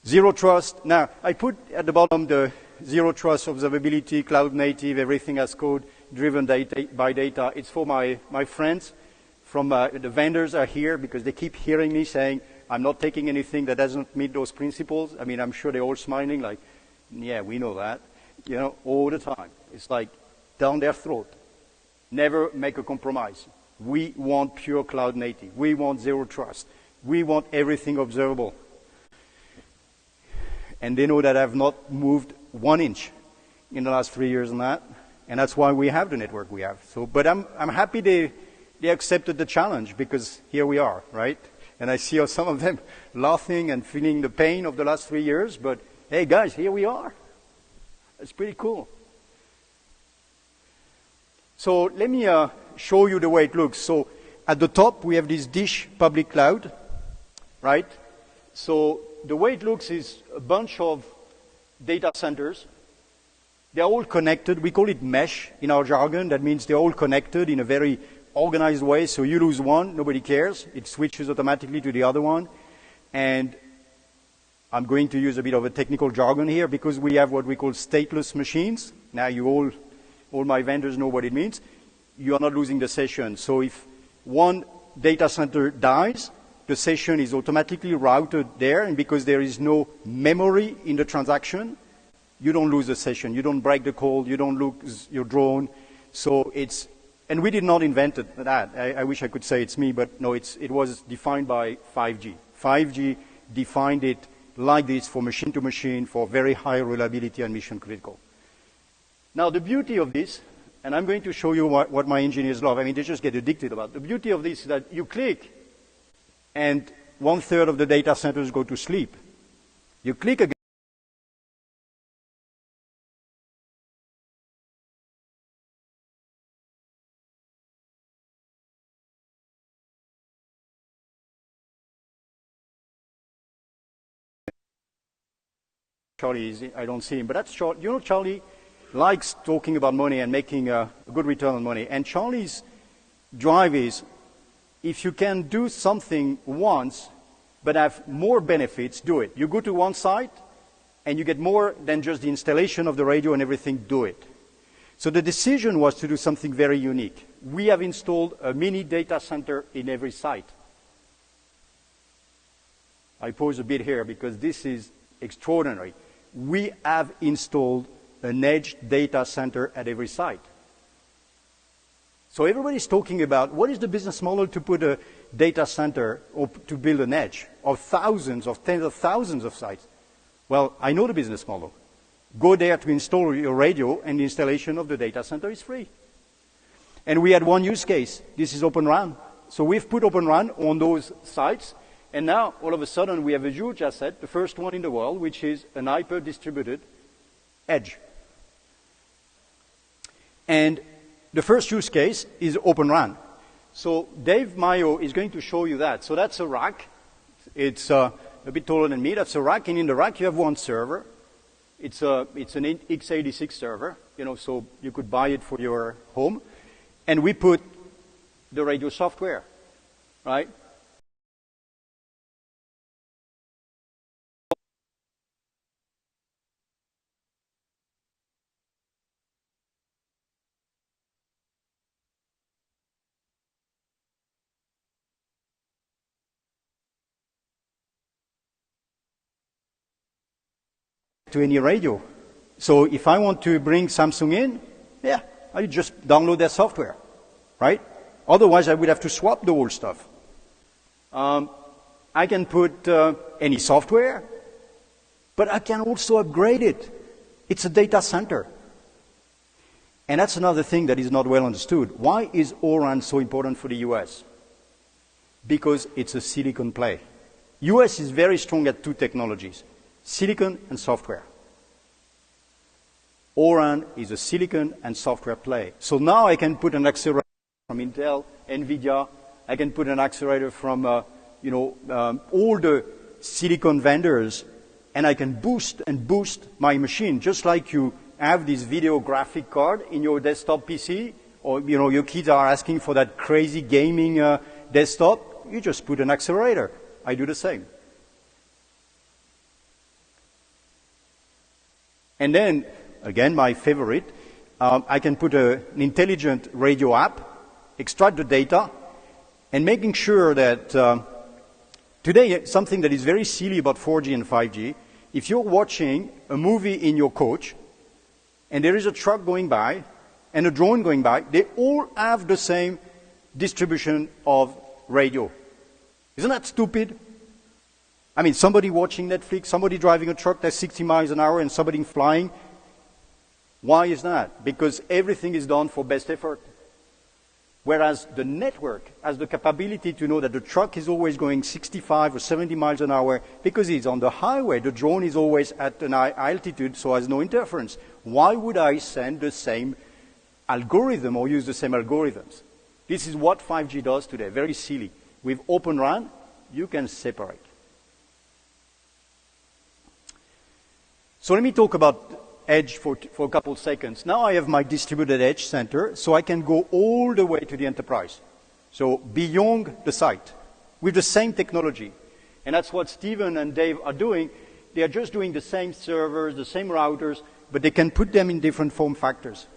S4: Zero trust. Now, I put at the bottom the zero trust, observability, cloud native, everything as code, driven by data. It's for my friends from the vendors are here because they keep hearing me saying, I'm not taking anything that doesn't meet those principles. I mean, I'm sure they're all smiling like, yeah, we know that, all the time. It's like down their throat. Never make a compromise. We want pure cloud native. We want zero trust. We want everything observable. And they know that I've not moved 1 inch in the last 3 years on that. And that's why we have the network we have. So, but I'm happy they accepted the challenge because here we are, right? And I see some of them laughing and feeling the pain of the last 3 years. But hey, guys, here we are. It's pretty cool. So let me show you the way it looks. So at the top, we have this Dish public cloud, right? So the way it looks is a bunch of data centers. They're all connected. We call it mesh in our jargon. That means they're all connected in a very organized way. So you lose one, nobody cares. It switches automatically to the other one. And I'm going to use a bit of a technical jargon here because we have what we call stateless machines. Now you all my vendors know what it means. You are not losing the session. So if one data center dies, the session is automatically routed there, and because there is no memory in the transaction, you don't lose the session. You don't break the code. You don't lose your drone. So it's, and we did not invent that. I wish I could say it's me, but no, it was defined by 5G. 5G defined it like this for machine to machine, for very high reliability and mission critical. Now, the beauty of this, and I'm going to show you what my engineers love. I mean, they just get addicted about it. The beauty of this is that you click, and 1/3 of the data centers go to sleep. You click again. Charlie, I don't see him, but that's Charlie. You know, Charlie likes talking about money and making a good return on money. And Charlie's drive is, if you can do something once, but have more benefits, do it. You go to one site, and you get more than just the installation of the radio and everything, do it. So the decision was to do something very unique. We have installed a mini data center in every site. I pause a bit here because this is extraordinary. we have installed an edge data center at every site. So everybody's talking about what is the business model to put a data center or to build an edge of thousands, of tens of thousands of sites. Well, I know the business model. Go there to install your radio, and the installation of the data center is free. And we had one use case. This is Open RAN. So we've put Open RAN on those sites, and now all of a sudden we have a huge asset, the first one in the world, which is an hyper-distributed edge. And the first use case is Open RAN. So Dave Mayo is going to show you that. So that's a rack. It's a bit taller than me. That's a rack, and in the rack you have one server. It's an x86 server, so you could buy it for your home. And we put the radio software, right? To any radio. So if I want to bring Samsung in, yeah, I just download their software, right? Otherwise, I would have to swap the whole stuff. I can put any software, but I can also upgrade it. It's a data center. And that's another thing that is not well understood. Why is O-RAN so important for the US? Because it's a silicon play. US is very strong at two technologies, silicon and software. O-RAN is a silicon and software play. So now I can put an accelerator from Intel, NVIDIA. I can put an accelerator from all the silicon vendors, and I can boost my machine, just like you have this video graphic card in your desktop PC, or your kids are asking for that crazy gaming desktop. You just put an accelerator. I do the same. And then, again, my favorite, I can put an intelligent radio app, extract the data, and making sure that today, something that is very silly about 4G and 5G, if you're watching a movie in your coach, and there is a truck going by, and a drone going by, they all have the same distribution of radio. Isn't that stupid? I mean, somebody watching Netflix, somebody driving a truck that's 60 miles an hour, and somebody flying. Why is that? Because everything is done for best effort. Whereas the network has the capability to know that the truck is always going 65 or 70 miles an hour because it's on the highway. The drone is always at an high altitude, so has no interference. Why would I send the same algorithm or use the same algorithms? This is what 5G does today, very silly. With Open RAN, you can separate. So let me talk about edge for a couple seconds. Now I have my distributed edge center, so I can go all the way to the enterprise. So beyond the site, with the same technology. And that's what Stephen and Dave are doing. They are just doing the same servers, the same routers, but they can put them in different form factors.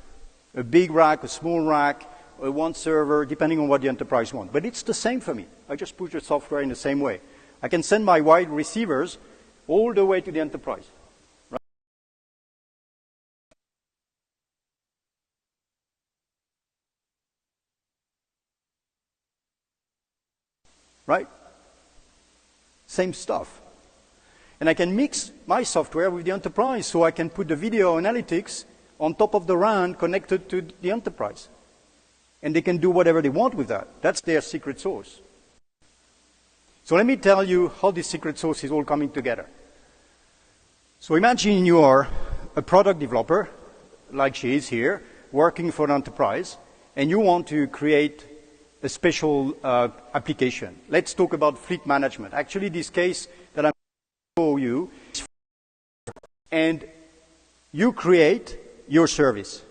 S4: A big rack, a small rack, one server, depending on what the enterprise wants. But it's the same for me. I just push the software in the same way. I can send my wide receivers all the way to the enterprise. Right? Same stuff. And I can mix my software with the enterprise, so I can put the video analytics on top of the RAN connected to the enterprise. And they can do whatever they want with that. That's their secret sauce. So let me tell you how this secret sauce is all coming together. So imagine you are a product developer, like she is here, working for an enterprise, and you want to create a special application. Let's talk about fleet management. Actually, this case that I'm going to show you, and you create your service.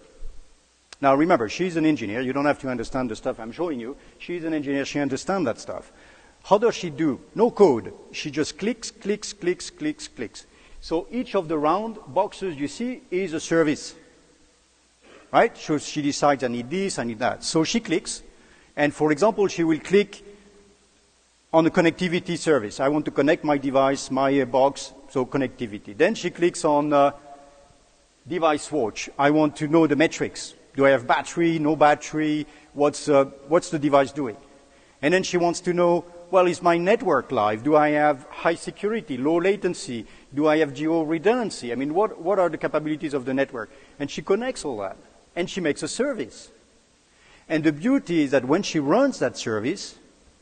S4: Now remember, she's an engineer. You don't have to understand the stuff I'm showing you. She's an engineer. She understands that stuff. How does she do? No code. She just clicks, clicks, clicks, clicks, clicks. So each of the round boxes you see is a service. Right? So she decides, I need this, I need that. So she clicks. And for example, she will click on the connectivity service. I want to connect my device, my box, so connectivity. Then she clicks on device watch. I want to know the metrics. Do I have battery, no battery? What's the device doing? And then she wants to know, well, is my network live? Do I have high security, low latency? Do I have geo-redundancy? I mean, what are the capabilities of the network? And she connects all that. And she makes a service. And the beauty is that when she runs that service,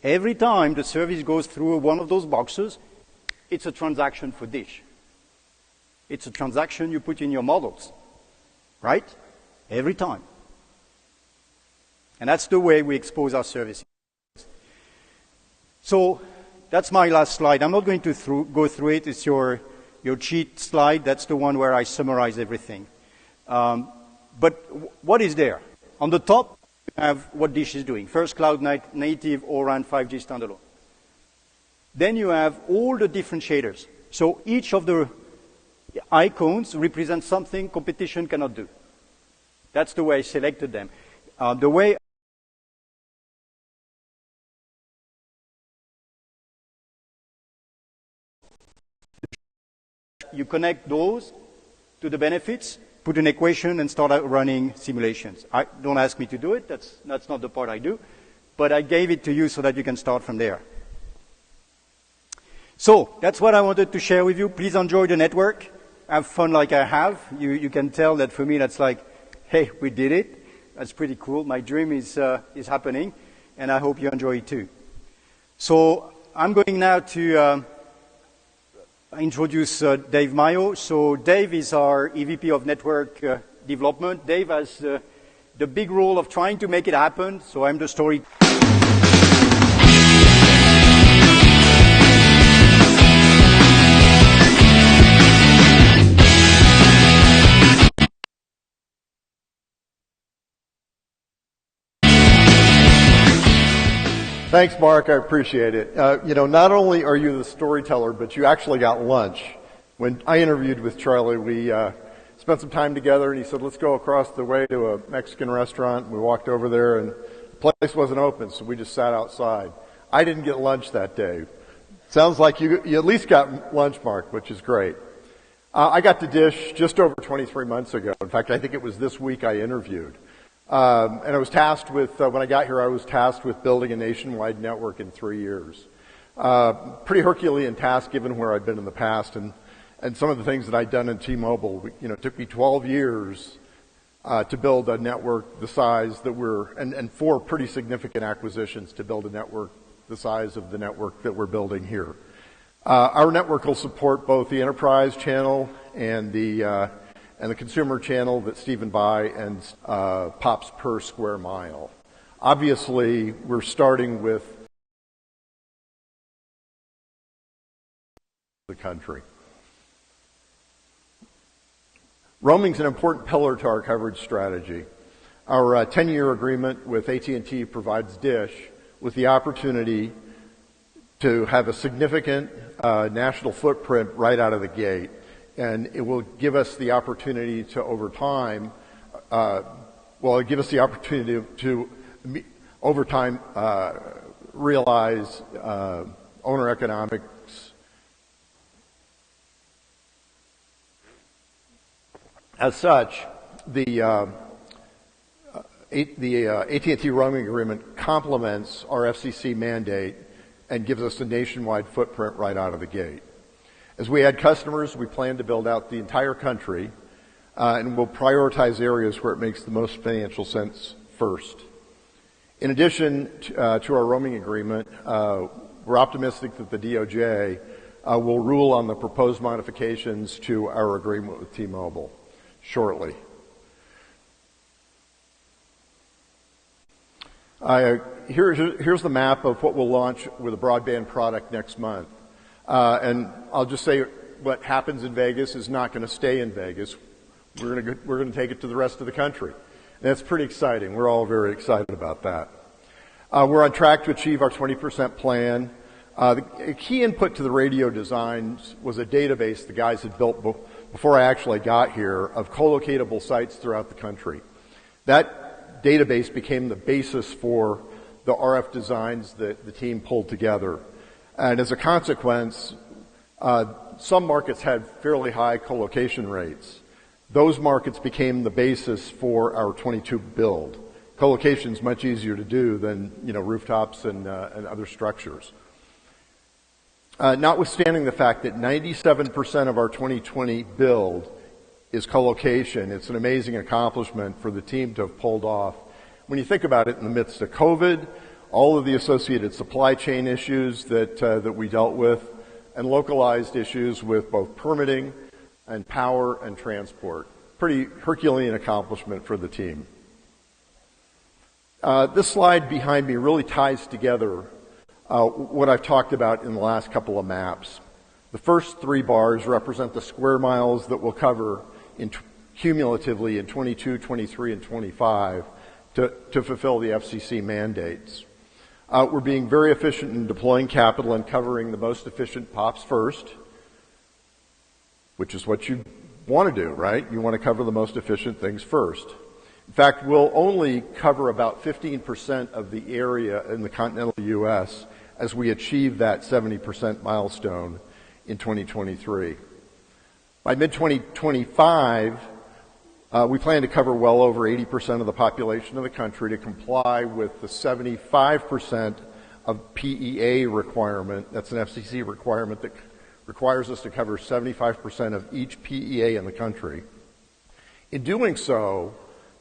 S4: every time the service goes through one of those boxes, it's a transaction for Dish. It's a transaction you put in your models, right? Every time. And that's the way we expose our services. So that's my last slide. I'm not going to go through it. It's your cheat slide. That's the one where I summarize everything. But what is there? On the top, you have what Dish is doing. First, cloud native O-RAN 5G standalone. Then you have all the different shaders. So each of the icons represents something competition cannot do. That's the way I selected them. The way you connect those to the benefits, put an equation, and start out running simulations. Don't ask me to do it. That's not the part I do. But I gave it to you so that you can start from there. So that's what I wanted to share with you. Please enjoy the network. Have fun like I have. You can tell that for me that's like, hey, we did it. That's pretty cool. My dream is happening, and I hope you enjoy it too. So I'm going now to introduce Dave Mayo. So Dave is our EVP of Network Development. Dave has the big role of trying to make it happen, so I'm the story.
S5: Thanks, Mark. I appreciate it. Not only are you the storyteller, but you actually got lunch. When I interviewed with Charlie, we spent some time together, and he said, let's go across the way to a Mexican restaurant. We walked over there, and the place wasn't open, so we just sat outside. I didn't get lunch that day. Sounds like you at least got lunch, Mark, which is great. I got to Dish just over 23 months ago. In fact, I think it was this week I interviewed. And I was tasked with, when I got here, I was tasked with building a nationwide network in 3 years. Pretty Herculean task given where I'd been in the past and some of the things that I'd done in T-Mobile. It took me 12 years to build a network the size that and 4 pretty significant acquisitions to build a network the size of the network that we're building here. Our network will support both the enterprise channel and the consumer channel that Stephen Bai and pops per square mile. Obviously, we're starting with the country. Roaming is an important pillar to our coverage strategy. Our 10-year agreement with AT&T provides Dish with the opportunity to have a significant national footprint right out of the gate. And it will give us the opportunity to, over time, realize owner economics. As such, the AT&T roaming agreement complements our FCC mandate and gives us a nationwide footprint right out of the gate. As we add customers, we plan to build out the entire country, and we'll prioritize areas where it makes the most financial sense first. In addition to our roaming agreement, we're optimistic that the DOJ will rule on the proposed modifications to our agreement with T-Mobile shortly. Here's the map of what we'll launch with a broadband product next month. And I'll just say what happens in Vegas is not going to stay in Vegas. We're going to take it to the rest of the country. And that's pretty exciting. We're all very excited about that. We're on track to achieve our 20% plan. The key input to the radio designs was a database the guys had built before I actually got here of co-locatable sites throughout the country. That database became the basis for the RF designs that the team pulled together. And as a consequence, some markets had fairly high co-location rates. Those markets became the basis for our 22 build. Co-location is much easier to do than rooftops and other structures. Notwithstanding the fact that 97% of our 2020 build is co-location, it's an amazing accomplishment for the team to have pulled off. When you think about it, in the midst of COVID, all of the associated supply chain issues that we dealt with, and localized issues with both permitting and power and transport. Pretty Herculean accomplishment for the team. This slide behind me really ties together what I've talked about in the last couple of maps. The first three bars represent the square miles that we'll cover cumulatively in 22, 23, and 25 to fulfill the FCC mandates. We're being very efficient in deploying capital and covering the most efficient POPs first, which is what you want to do, right? You want to cover the most efficient things first. In fact, we'll only cover about 15% of the area in the continental U.S. as we achieve that 70% milestone in 2023. By mid-2025, we plan to cover well over 80% of the population of the country to comply with the 75% of PEA requirement. That's an FCC requirement that requires us to cover 75% of each PEA in the country. In doing so,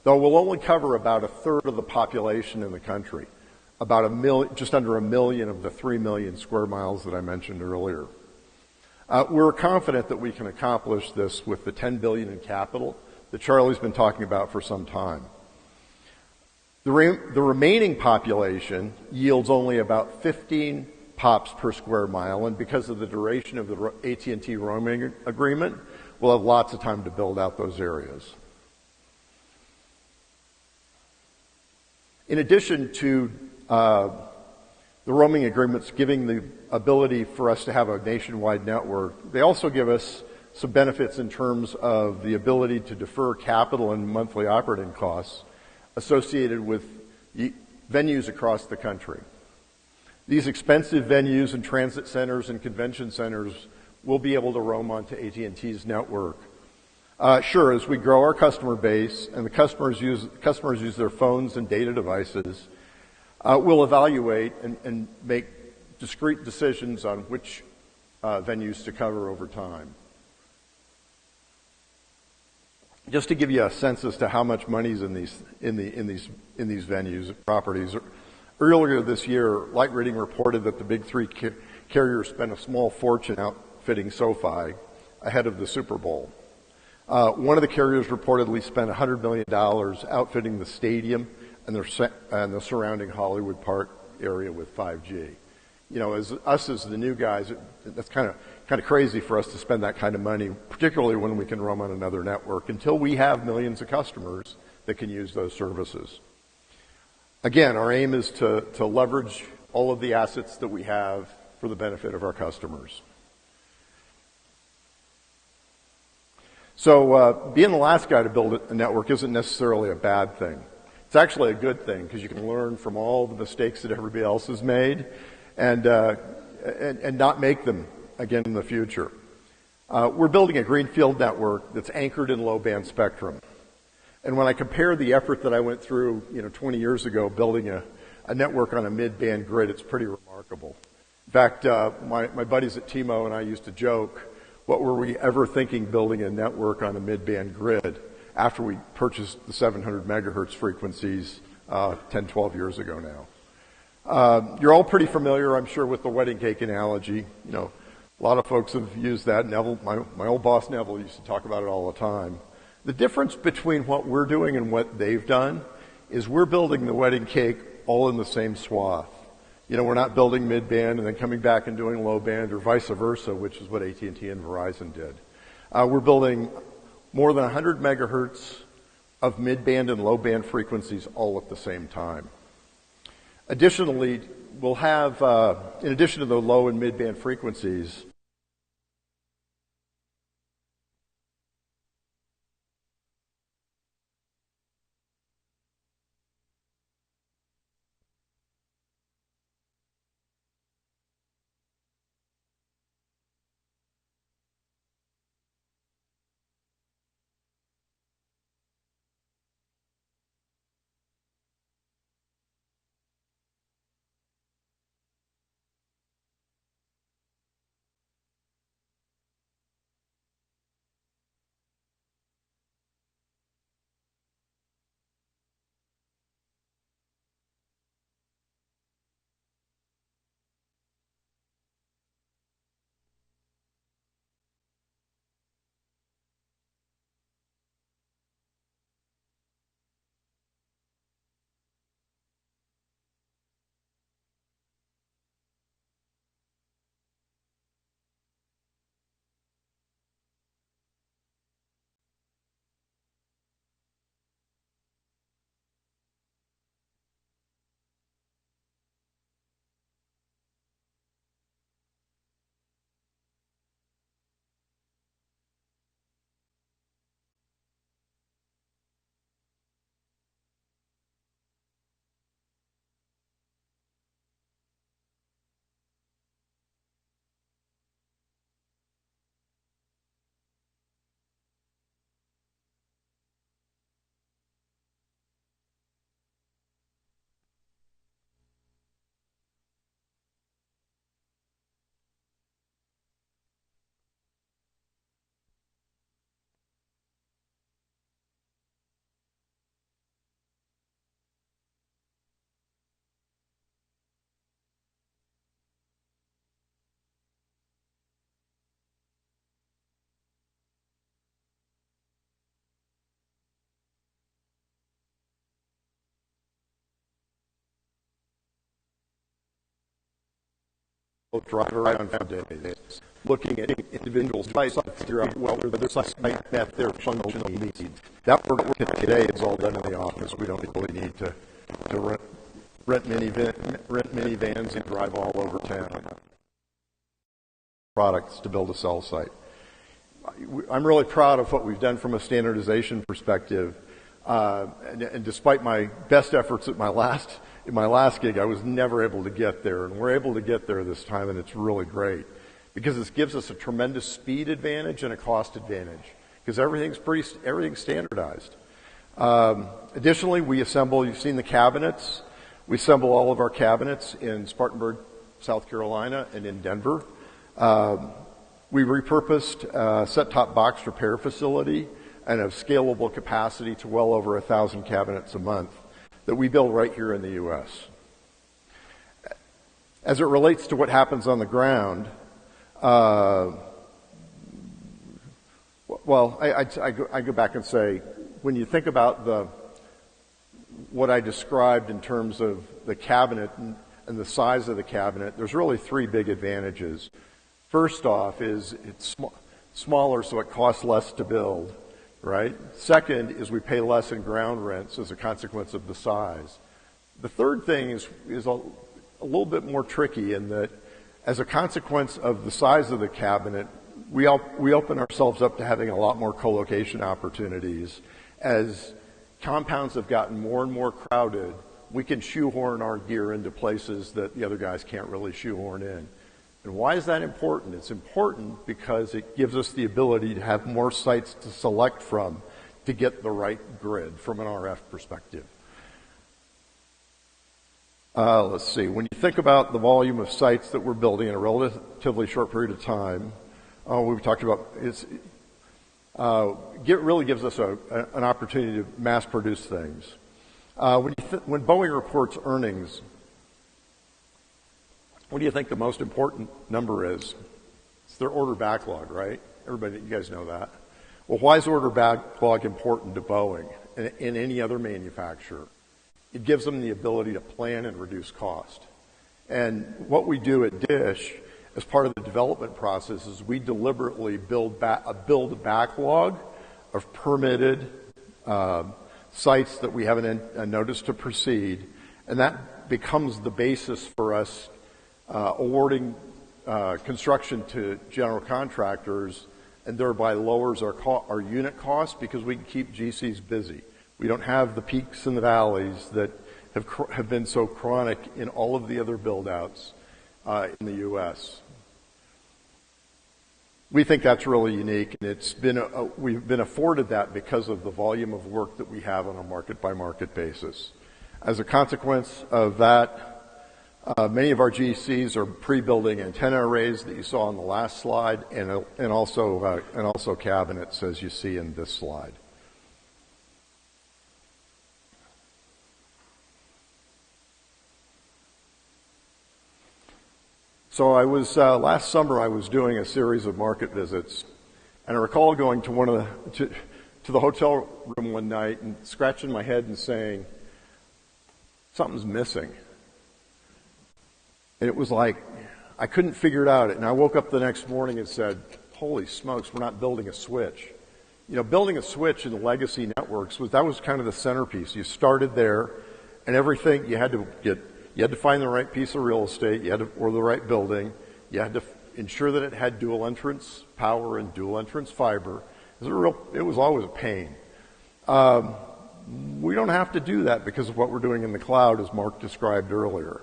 S5: though, we'll only cover about a third of the population in the country, about just under 1 million of the 3 million square miles that I mentioned earlier. We're confident that we can accomplish this with the $10 billion in capital that Charlie's been talking about for some time. The remaining population yields only about 15 POPs per square mile, and because of the duration of the AT&T roaming agreement, we'll have lots of time to build out those areas. In addition to the roaming agreements giving the ability for us to have a nationwide network, they also give us some benefits in terms of the ability to defer capital and monthly operating costs associated with venues across the country. These expensive venues and transit centers and convention centers will be able to roam onto AT&T's network. Sure, as we grow our customer base and the customers use their phones and data devices, we'll evaluate and make discrete decisions on which venues to cover over time. Just to give you a sense as to how much money's in these venues, properties. Earlier this year, Light Reading reported that the big three carriers spent a small fortune outfitting SoFi ahead of the Super Bowl. One of the carriers reportedly spent $100 million outfitting the stadium and the surrounding Hollywood Park area with 5G. As the new guys, that's kind of crazy for us to spend that kind of money, particularly when we can roam on another network, until we have millions of customers that can use those services. Again, our aim is to leverage all of the assets that we have for the benefit of our customers. So being the last guy to build a network isn't necessarily a bad thing. It's actually a good thing because you can learn from all the mistakes that everybody else has made and not make them again in the future. We're building a greenfield network that's anchored in low-band spectrum. And when I compare the effort that I went through 20 years ago building a network on a mid-band grid, it's pretty remarkable. In fact, my buddies at TMO and I used to joke, what were we ever thinking building a network on a mid-band grid after we purchased the 700 megahertz frequencies 10, 12 years ago now. You're all pretty familiar, I'm sure, with the wedding cake analogy. A lot of folks have used that. Neville, my old boss Neville used to talk about it all the time. The difference between what we're doing and what they've done is we're building the wedding cake all in the same swath. We're not building mid-band and then coming back and doing low-band or vice versa, which is what AT&T and Verizon did. We're building more than 100 megahertz of mid-band and low-band frequencies all at the same time. Additionally, we'll have, in addition to the low and mid-band frequencies, both drive around days, looking at individual sites to figure out whether the site met their functional needs. That work today is all done in the office. We don't really need to rent minivans and drive all over town. Products to build a cell site. I'm really proud of what we've done from a standardization perspective. And despite my best efforts in my last gig, I was never able to get there. And we're able to get there this time, and it's really great. Because this gives us a tremendous speed advantage and a cost advantage. Because everything's standardized. Additionally, you've seen the cabinets. We assemble all of our cabinets in Spartanburg, South Carolina, and in Denver. We repurposed a set-top box repair facility and have scalable capacity to well over 1,000 cabinets a month that we build right here in the U.S. As it relates to what happens on the ground, I go back and say, when you think about what I described in terms of the cabinet and the size of the cabinet, there's really three big advantages. First off is it's smaller, so it costs less to build, right? Second is we pay less in ground rents as a consequence of the size. The third thing is a little bit more tricky in that as a consequence of the size of the cabinet, we open ourselves up to having a lot more co-location opportunities. As compounds have gotten more and more crowded, we can shoehorn our gear into places that the other guys can't really shoehorn in. And why is that important? It's important because it gives us the ability to have more sites to select from to get the right grid from an RF perspective. Let's see. When you think about the volume of sites that we're building in a relatively short period of time, we've talked about really gives us an opportunity to mass produce things. When Boeing reports earnings, what do you think the most important number is? It's their order backlog, right? Everybody, you guys know that. Well, why is order backlog important to Boeing and any other manufacturer? It gives them the ability to plan and reduce cost. And what we do at DISH as part of the development process is we deliberately build a backlog of permitted sites that we have a notice to proceed, and that becomes the basis for us awarding construction to general contractors, and thereby lowers our unit cost because we can keep GCs busy. We don't have the peaks and the valleys that have been so chronic in all of the other build-outs in the U.S. We think that's really unique, and we've been afforded that because of the volume of work that we have on a market-by-market basis. As a consequence of that, many of our GCs are pre-building antenna arrays that you saw on the last slide, and also cabinets, as you see in this slide. So last summer I was doing a series of market visits, and I recall going to to the hotel room one night and scratching my head and saying, something's missing. And it was like, I couldn't figure it out. And I woke up the next morning and said, holy smokes, we're not building a switch. You know, building a switch in the legacy networks was kind of the centerpiece. You started there, and everything you had to find the right piece of real estate, or the right building. You had to ensure that it had dual entrance power and dual entrance fiber. It was always a pain. We don't have to do that because of what we're doing in the cloud, as Mark described earlier.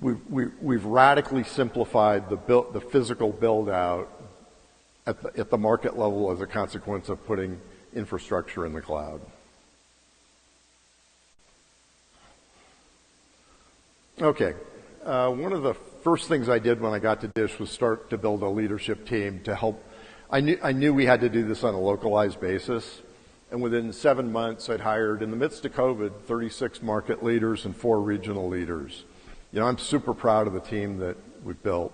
S5: We've radically simplified the physical build out at the market level as a consequence of putting infrastructure in the cloud. Okay, one of the first things I did when I got to DISH was start to build a leadership team to help. I knew we had to do this on a localized basis, and within 7 months I'd hired, in the midst of COVID, 36 market leaders and 4 regional leaders. You know, I'm super proud of the team that we've built.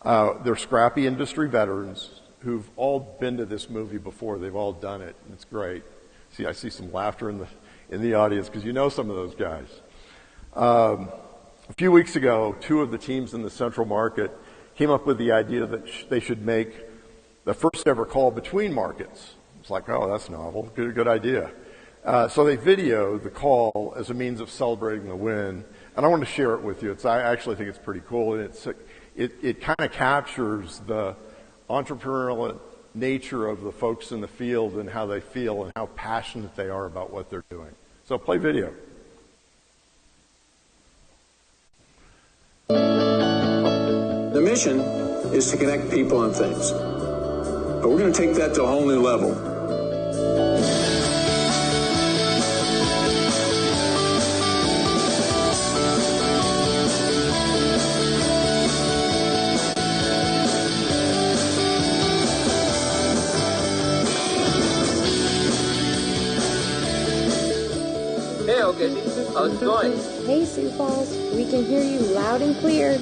S5: They're scrappy industry veterans who've all been to this movie before. They've all done it. It's great. I see some laughter in in the audience because you know some of those guys. A few weeks ago, two of the teams in the central market came up with the idea that they should make the first ever call between markets. It's like, oh, that's novel. Good idea. So they videoed the call as a means of celebrating the win. And I want to share it with you. I actually think it's pretty cool. And it kind of captures the entrepreneurial nature of the folks in the field and how they feel and how passionate they are about what they're doing. So play video.
S6: The mission is to connect people and things. But we're going to take that to a whole new level.
S7: Hey, Kazi. How's it going?
S8: Hey, Sioux Falls. We can hear you loud and clear.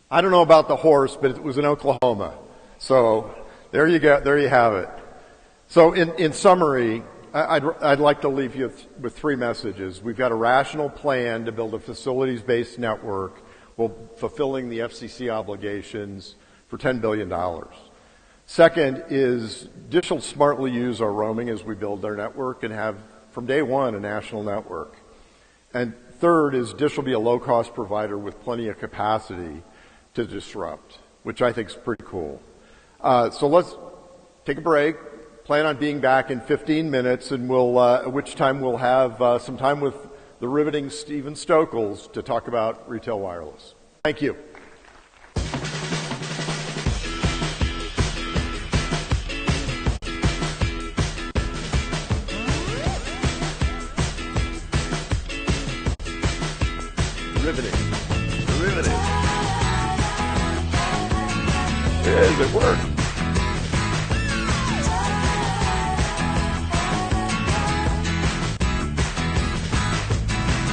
S5: I don't know about the horse, but it was in Oklahoma. So there you go. There you have it. So in summary, I'd like to leave you with three messages. We've got a rational plan to build a facilities-based network while fulfilling the FCC obligations for $10 billion. Second is Dish will smartly use our roaming as we build their network and have, from day one, a national network. And third is Dish will be a low-cost provider with plenty of capacity to disrupt, which I think is pretty cool. So let's take a break. Plan on being back in 15 minutes, and at which time we'll have some time with the riveting Stephen Stokels to talk about retail wireless. Thank you. Riveting. Yes, it worked.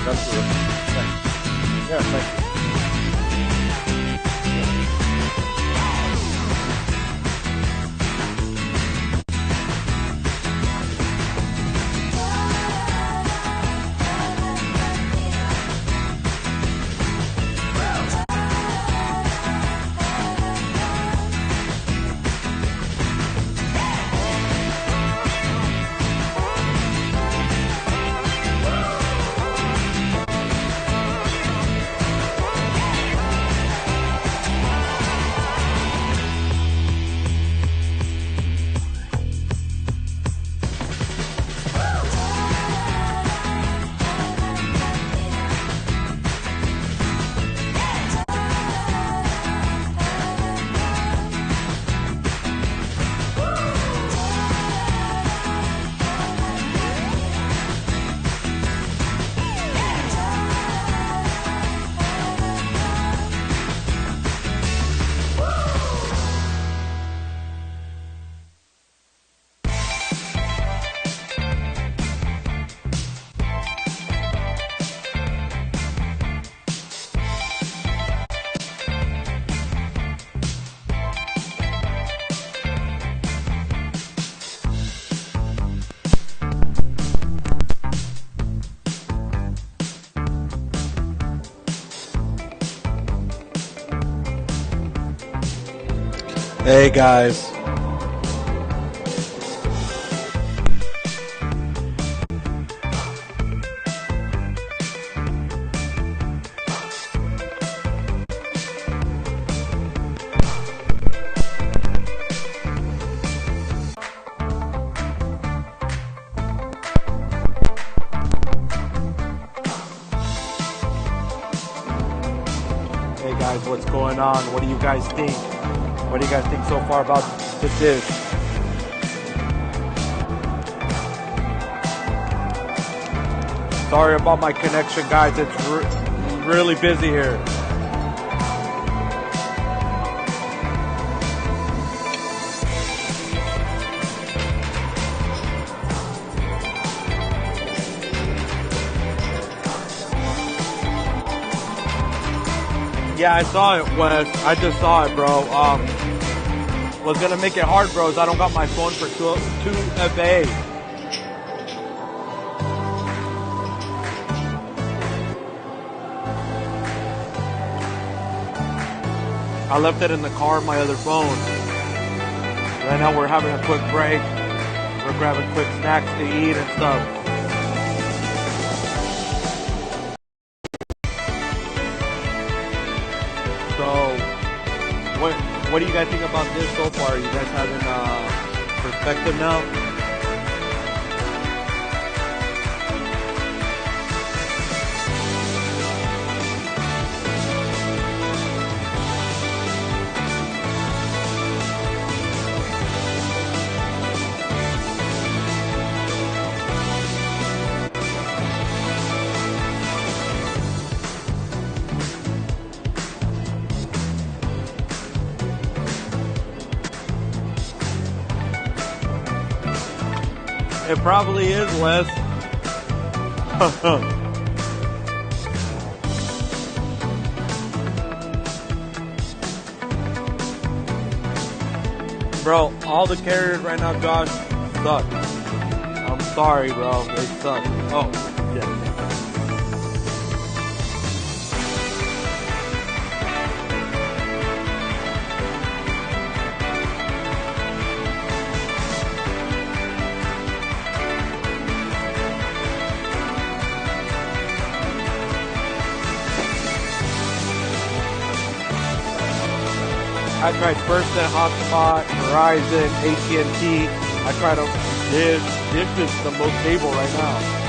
S5: That's good. Thanks. Yeah, thank you.
S9: Hey guys. Hey guys, what's going on? What do you guys think? What do you guys think so far about the dish? Sorry about my connection, guys. It's really busy here. Yeah, I saw it, Wes. I just saw it, bro. What's gonna make it hard, bro, is I don't got my phone for 2FA. I left it in the car, my other phone. Right now we're having a quick break. We're grabbing quick snacks to eat and stuff. So, what do you guys think about this so far? You guys having perspective now? It probably is, Wes. Bro, all the carriers right now, Josh, suck. I'm sorry, bro. They suck. Oh, yeah. I tried First Net Hotspot, Verizon, AT&T. I tried this. This is the most stable right now.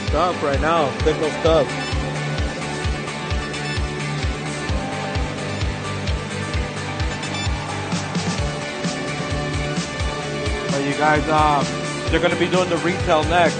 S9: Stuff right now, signal stuff. But you guys, they're gonna be doing the retail next.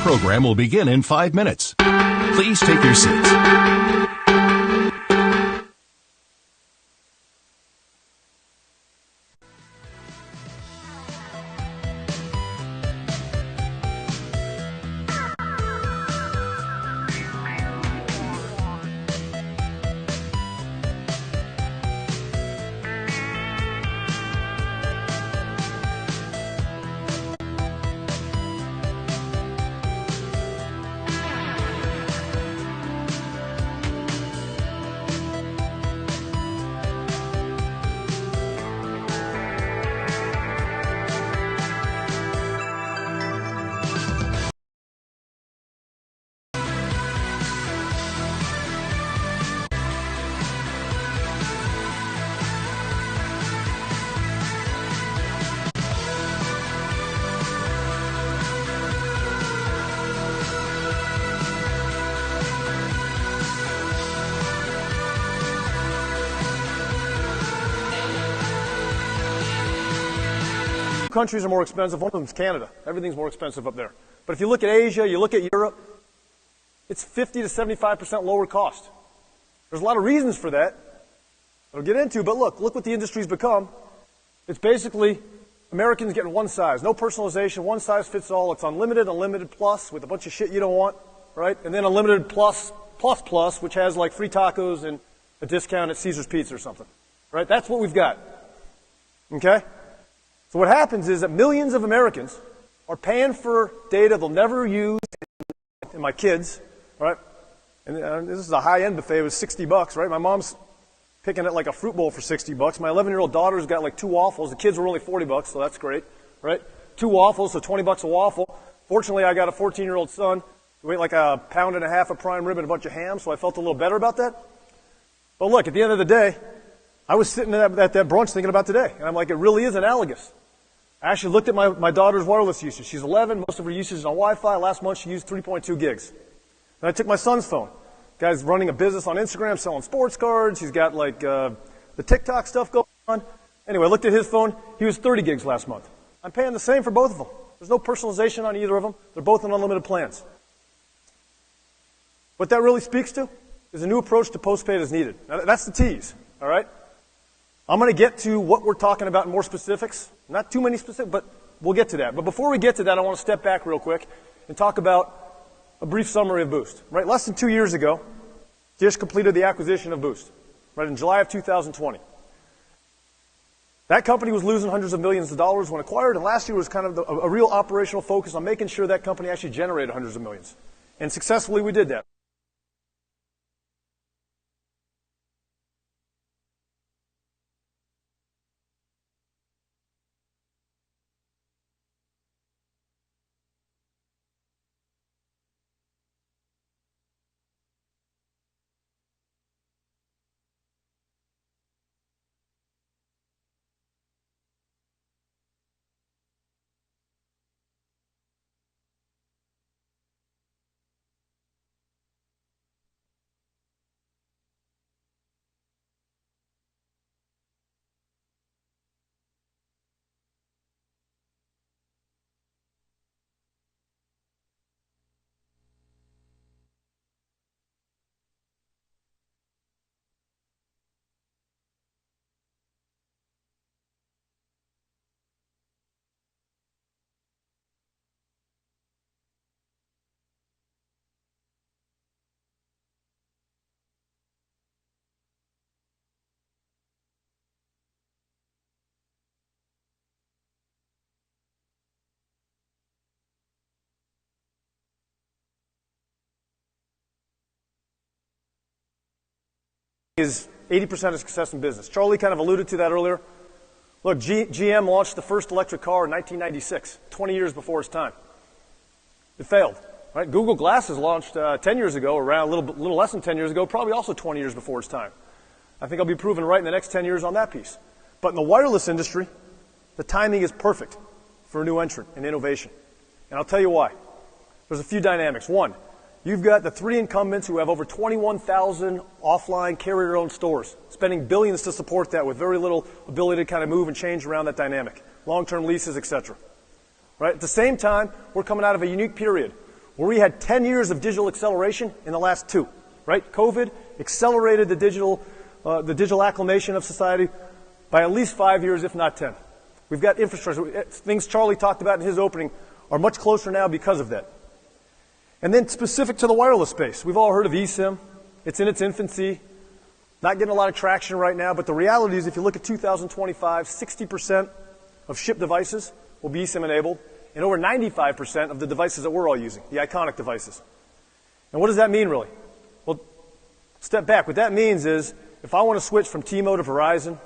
S3: program will begin in 5 minutes. Please take your seats.
S10: Countries are more expensive. One of them is Canada. Everything's more expensive up there. But if you look at Asia, you look at Europe, it's 50 to 75% lower cost. There's a lot of reasons for that I'll get into, but look what the industry's become. It's basically Americans getting one size. No personalization, one size fits all. It's unlimited, unlimited plus with a bunch of shit you don't want, right? And then unlimited plus, which has like free tacos and a discount at Caesar's Pizza or something, right? That's what we've got, okay? So what happens is that millions of Americans are paying for data they'll never use, and my kids, right? And this is a high-end buffet. It was $60, right? My mom's picking at like a fruit bowl for $60. My 11-year-old daughter's got like 2 waffles. The kids were only $40, so that's great, right? 2 waffles, so $20 a waffle. Fortunately, I got a 14-year-old son who ate like a pound and a half of prime rib and a bunch of ham, so I felt a little better about that. But look, at the end of the day, I was sitting at that brunch thinking about today, and I'm like, it really is analogous. I actually looked at my daughter's wireless usage. She's 11. Most of her usage is on Wi-Fi. Last month, she used 3.2 gigs. Then I took my son's phone. Guy's running a business on Instagram, selling sports cards. He's got like the TikTok stuff going on. Anyway, I looked at his phone. He was 30 gigs last month. I'm paying the same for both of them. There's no personalization on either of them. They're both on unlimited plans. What that really speaks to is a new approach to postpaid is needed. Now, that's the tease, all right? I'm going to get to what we're talking about in more specifics. Not too many specifics, but we'll get to that. But before we get to that, I want to step back real quick and talk about a brief summary of Boost. Right, less than 2 years ago, Dish completed the acquisition of Boost, right, in July of 2020. That company was losing hundreds of millions of dollars when acquired, and last year was kind of a real operational focus on making sure that company actually generated hundreds of millions. And successfully we did that. Is 80% of success in business. Charlie kind of alluded to that earlier. Look, GM launched the first electric car in 1996, 20 years before its time. It failed. Right? Google Glasses launched 10 years ago, around a little less than 10 years ago, probably also 20 years before its time. I think I'll be proven right in the next 10 years on that piece. But in the wireless industry, the timing is perfect for a new entrant and innovation. And I'll tell you why. There's a few dynamics. One, you've got the 3 incumbents who have over 21,000 offline carrier-owned stores, spending billions to support that with very little ability to kind of move and change around that dynamic, long-term leases, etc. Right? At the same time, we're coming out of a unique period where we had 10 years of digital acceleration in the last 2, right? COVID accelerated the digital acclimation of society by at least 5 years, if not 10. We've got infrastructure. Things Charlie talked about in his opening are much closer now because of that. And then specific to the wireless space, we've all heard of eSIM. It's in its infancy, not getting a lot of traction right now, but the reality is if you look at 2025, 60% of shipped devices will be eSIM enabled, and over 95% of the devices that we're all using, the iconic devices. And what does that mean, really? Well, step back. What that means is if I want to switch from T-Mo to Verizon,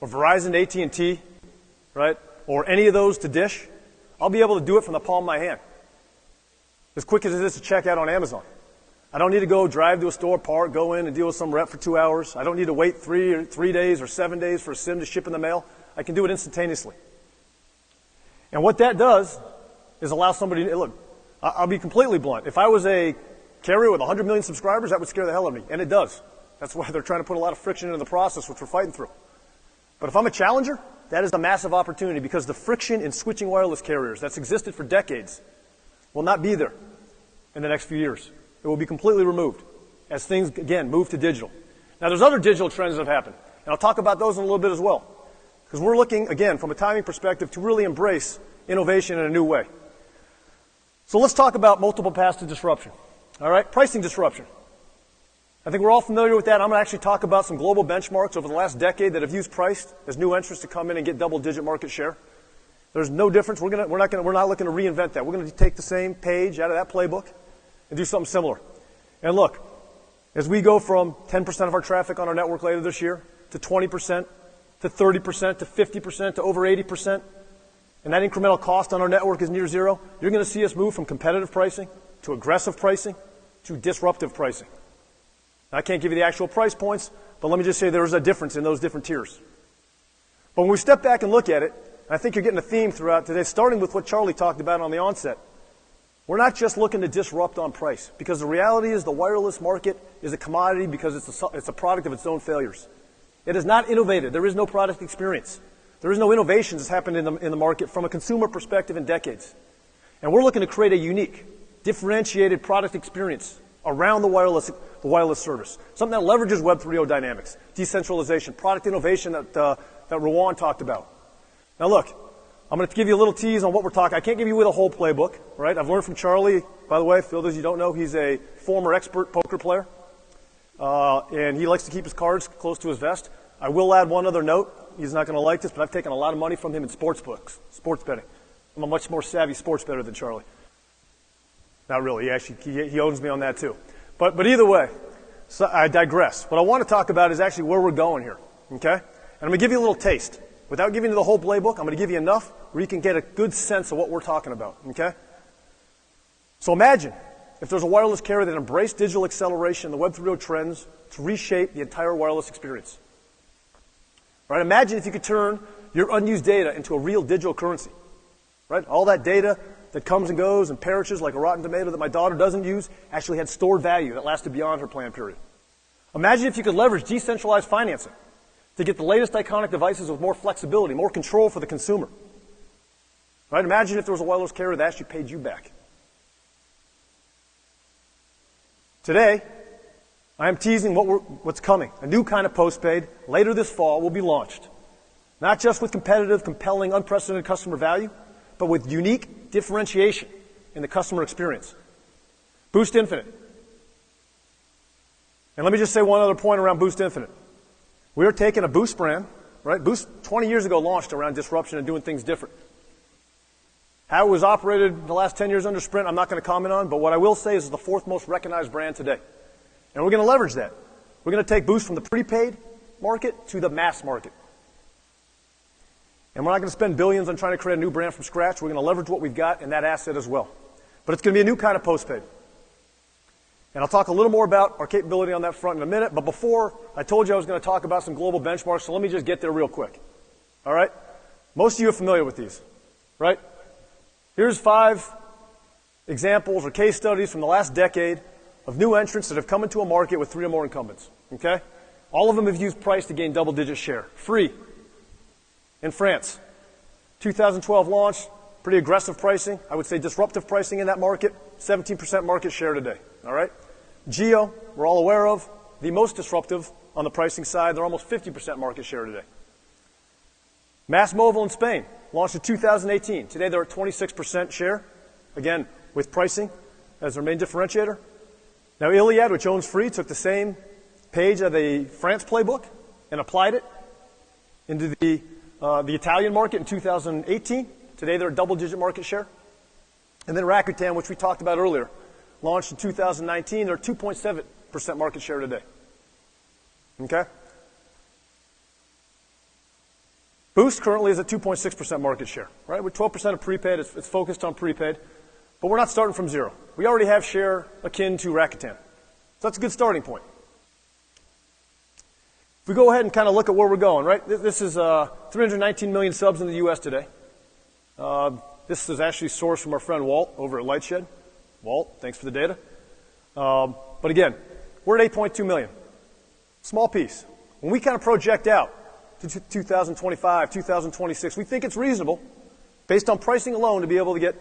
S10: or Verizon to AT&T, right, or any of those to Dish, I'll be able to do it from the palm of my hand. As quick as it is to check out on Amazon. I don't need to go drive to a store, park, go in and deal with some rep for 2 hours. I don't need to wait 3 days or 7 days for a SIM to ship in the mail. I can do it instantaneously. And what that does is allow somebody to, look, I'll be completely blunt. If I was a carrier with 100 million subscribers, that would scare the hell out of me. And it does. That's why they're trying to put a lot of friction into the process, which we're fighting through. But if I'm a challenger, that is a massive opportunity because the friction in switching wireless carriers that's existed for decades will not be there in the next few years. It will be completely removed as things, again, move to digital. Now, there's other digital trends that have happened, and I'll talk about those in a little bit as well. Because we're looking, again, from a timing perspective, to really embrace innovation in a new way. So let's talk about multiple paths to disruption. All right, pricing disruption. I think we're all familiar with that. I'm going to actually talk about some global benchmarks over the last decade that have used price as new entrants to come in and get double-digit market share. There's no difference. We're not looking to reinvent that. We're going to take the same page out of that playbook and do something similar. And look, as we go from 10% of our traffic on our network later this year to 20%, to 30%, to 50%, to over 80%, and that incremental cost on our network is near zero, you're going to see us move from competitive pricing to aggressive pricing to disruptive pricing. Now, I can't give you the actual price points, but let me just say there is a difference in those different tiers. But when we step back and look at it, I think you're getting a theme throughout today, starting with what Charlie talked about on the onset. We're not just looking to disrupt on price, because the reality is the wireless market is a commodity because it's a product of its own failures. It is not innovated. There is no product experience. There is no innovations that's happened in the market from a consumer perspective in decades. And we're looking to create a unique, differentiated product experience around the wireless service. Something that leverages Web 3.0 dynamics, decentralization, product innovation that Rowan talked about. Now look, I'm going to give you a little tease on what we're talking. I can't give you the whole playbook, right? I've learned from Charlie, by the way, for those of you who don't know, he's a former expert poker player. And he likes to keep his cards close to his vest. I will add one other note. He's not going to like this, but I've taken a lot of money from him in sports books, sports betting. I'm a much more savvy sports bettor than Charlie. Not really. He owns me on that too. But either way, so I digress. What I want to talk about is actually where we're going here, okay? And I'm going to give you a little taste. Without giving you the whole playbook, I'm going to give you enough where you can get a good sense of what we're talking about, okay? So imagine if there's a wireless carrier that embraced digital acceleration, the Web 3.0 trends to reshape the entire wireless experience. Right? Imagine if you could turn your unused data into a real digital currency. Right? All that data that comes and goes and perishes like a rotten tomato that my daughter doesn't use actually had stored value that lasted beyond her plan period. Imagine if you could leverage decentralized financing to get the latest iconic devices with more flexibility, more control for the consumer. Right? Imagine if there was a wireless carrier that actually paid you back. Today, I am teasing what's coming. A new kind of postpaid later this fall will be launched. Not just with competitive, compelling, unprecedented customer value, but with unique differentiation in the customer experience. Boost Infinite. And let me just say one other point around Boost Infinite. We are taking a Boost brand, right? Boost 20 years ago launched around disruption and doing things different. How it was operated in the last 10 years under Sprint, I'm not going to comment on, but what I will say is it's the fourth most recognized brand today. And we're going to leverage that. We're going to take Boost from the prepaid market to the mass market. And we're not going to spend billions on trying to create a new brand from scratch. We're going to leverage what we've got in that asset as well. But it's going to be a new kind of postpaid. And I'll talk a little more about our capability on that front in a minute. But before, I told you I was going to talk about some global benchmarks, so let me just get there real quick. All right? Most of you are familiar with these, right? Here's 5 examples or case studies from the last decade of new entrants that have come into a market with 3 or more incumbents, okay? All of them have used price to gain double-digit share. Free in France. 2012 launch, pretty aggressive pricing. I would say disruptive pricing in that market. 17% market share today. All right? Geo, we're all aware of, the most disruptive on the pricing side. They're almost 50% market share today. Mass Mobile in Spain, launched in 2018. Today they're at 26% share, again, with pricing as their main differentiator. Now Iliad, which owns Free, took the same page of the France playbook and applied it into the Italian market in 2018. Today they're a double-digit market share. And then Rakuten, which we talked about earlier, launched in 2019. They're 2.7% market share today. Okay? Boost currently is at 2.6% market share, right? With 12% of prepaid, it's focused on prepaid. But we're not starting from zero. We already have share akin to Rakuten. So that's a good starting point. If we go ahead and kind of look at where we're going, right? This is 319 million subs in the U.S. today. This is actually sourced from our friend Walt over at Lightshed. Walt, thanks for the data. But again, we're at 8.2 million. Small piece. When we kind of project out to 2025, 2026, we think it's reasonable, based on pricing alone, to be able to get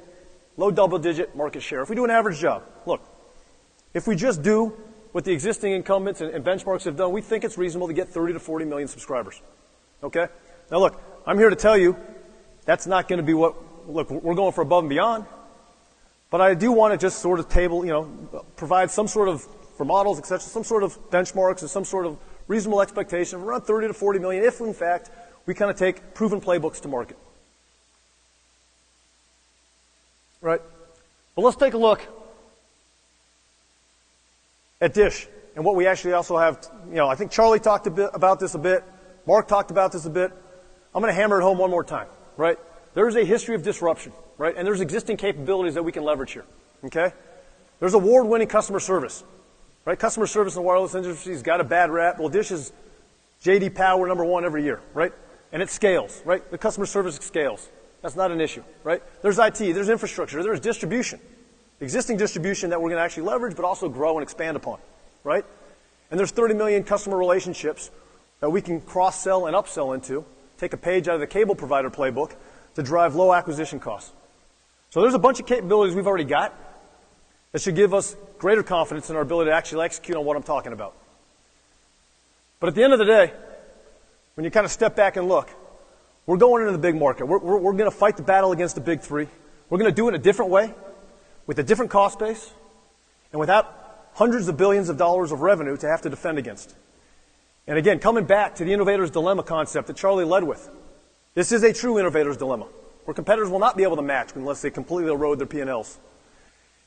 S10: low double-digit market share. If we do an average job, look, if we just do what the existing incumbents and benchmarks have done, we think it's reasonable to get 30 to 40 million subscribers. Okay? Now look, I'm here to tell you that's not going to be what, look, we're going for above and beyond, but I do want to just sort of provide some sort of, for models, etc., some sort of benchmarks and some sort of reasonable expectation of around 30 to 40 million if, in fact, we kind of take proven playbooks to market. Right? But let's take a look at Dish and what we actually also have. I think Charlie talked about this a bit. Mark talked about this a bit. I'm going to hammer it home one more time. Right? There is a history of disruption. Right? And there's existing capabilities that we can leverage here. Okay? There's award-winning customer service. Right? Customer service in the wireless industry has got a bad rap. Well, Dish is J.D. Power #1 every year. Right? And it scales. Right? The customer service scales. That's not an issue, right? There's IT, there's infrastructure, there's distribution. Existing distribution that we're going to actually leverage, but also grow and expand upon, right? And there's 30 million customer relationships that we can cross-sell and upsell into, take a page out of the cable provider playbook to drive low acquisition costs. So there's a bunch of capabilities we've already got that should give us greater confidence in our ability to actually execute on what I'm talking about. But at the end of the day, when you kind of step back and look, we're going into the big market. We're going to fight the battle against the big three. We're going to do it in a different way, with a different cost base, and without hundreds of billions of dollars of revenue to have to defend against. And again, coming back to the innovator's dilemma concept that Charlie led with, this is a true innovator's dilemma, where competitors will not be able to match unless they completely erode their P&Ls.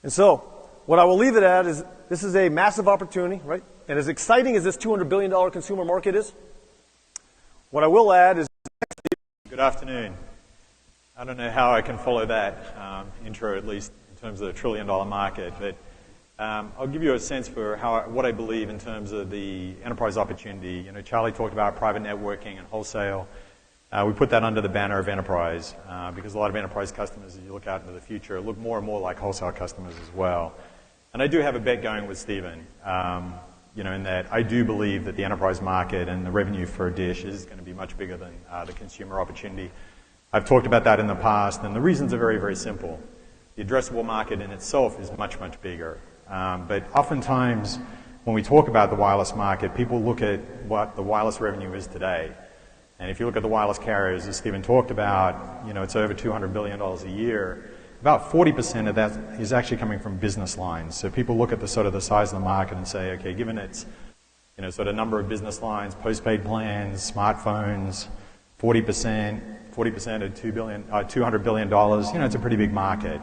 S10: And so, what I will leave it at is this is a massive opportunity, right? And as exciting as this $200 billion consumer market is, what I will add is
S11: Good afternoon. I don't know how I can follow that intro, at least in terms of the $1 trillion market, but I'll give you a sense for what I believe in terms of the enterprise opportunity. Charlie talked about private networking and wholesale. We put that under the banner of enterprise because a lot of enterprise customers, as you look out into the future, look more and more like wholesale customers as well. And I do have a bet going with Stephen. In that I do believe that the enterprise market and the revenue for a Dish is going to be much bigger than the consumer opportunity. I've talked about that in the past, and the reasons are very, very simple. The addressable market in itself is much, much bigger. But oftentimes, when we talk about the wireless market, people look at what the wireless revenue is today. And if you look at the wireless carriers, as Stephen talked about, it's over $200 billion a year. About 40% of that is actually coming from business lines. So people look at the sort of the size of the market and say, okay, given its sort of number of business lines, postpaid plans, smartphones, 40% of $200 billion, it's a pretty big market.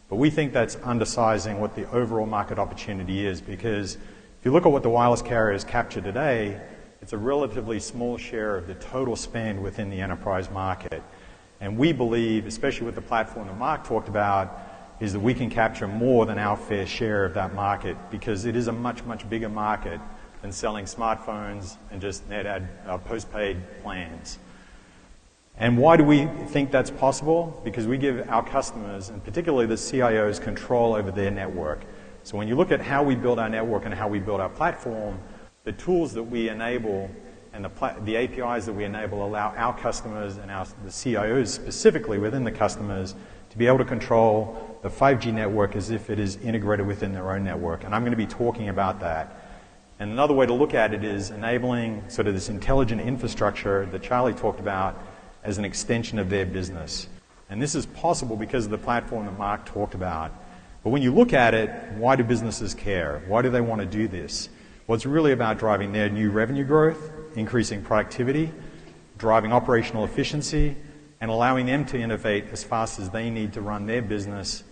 S11: But we think that's undersizing what the overall market opportunity is, because if you look at what the wireless carriers capture today, it's a relatively small share of the total spend within the enterprise market. And we believe, especially with the platform that Mark talked about, is that we can capture more than our fair share of that market, because it is a much, much bigger market than selling smartphones and just net add postpaid plans. And why do we think that's possible? Because we give our customers, and particularly the CIOs, control over their network. So when you look at how we build our network and how we build our platform, the tools that we enable and the APIs that we enable allow our customers and the CIOs specifically within the customers to be able to control the 5G network as if it is integrated within their own network. And I'm going to be talking about that. And another way to look at it is enabling sort of this intelligent infrastructure that Charlie talked about as an extension of their business. And this is possible because of the platform that Mark talked about. But when you look at it, why do businesses care? Why do they want to do this? Well, it's really about driving their new revenue growth, increasing productivity, driving operational efficiency, and allowing them to innovate as fast as they need to run their business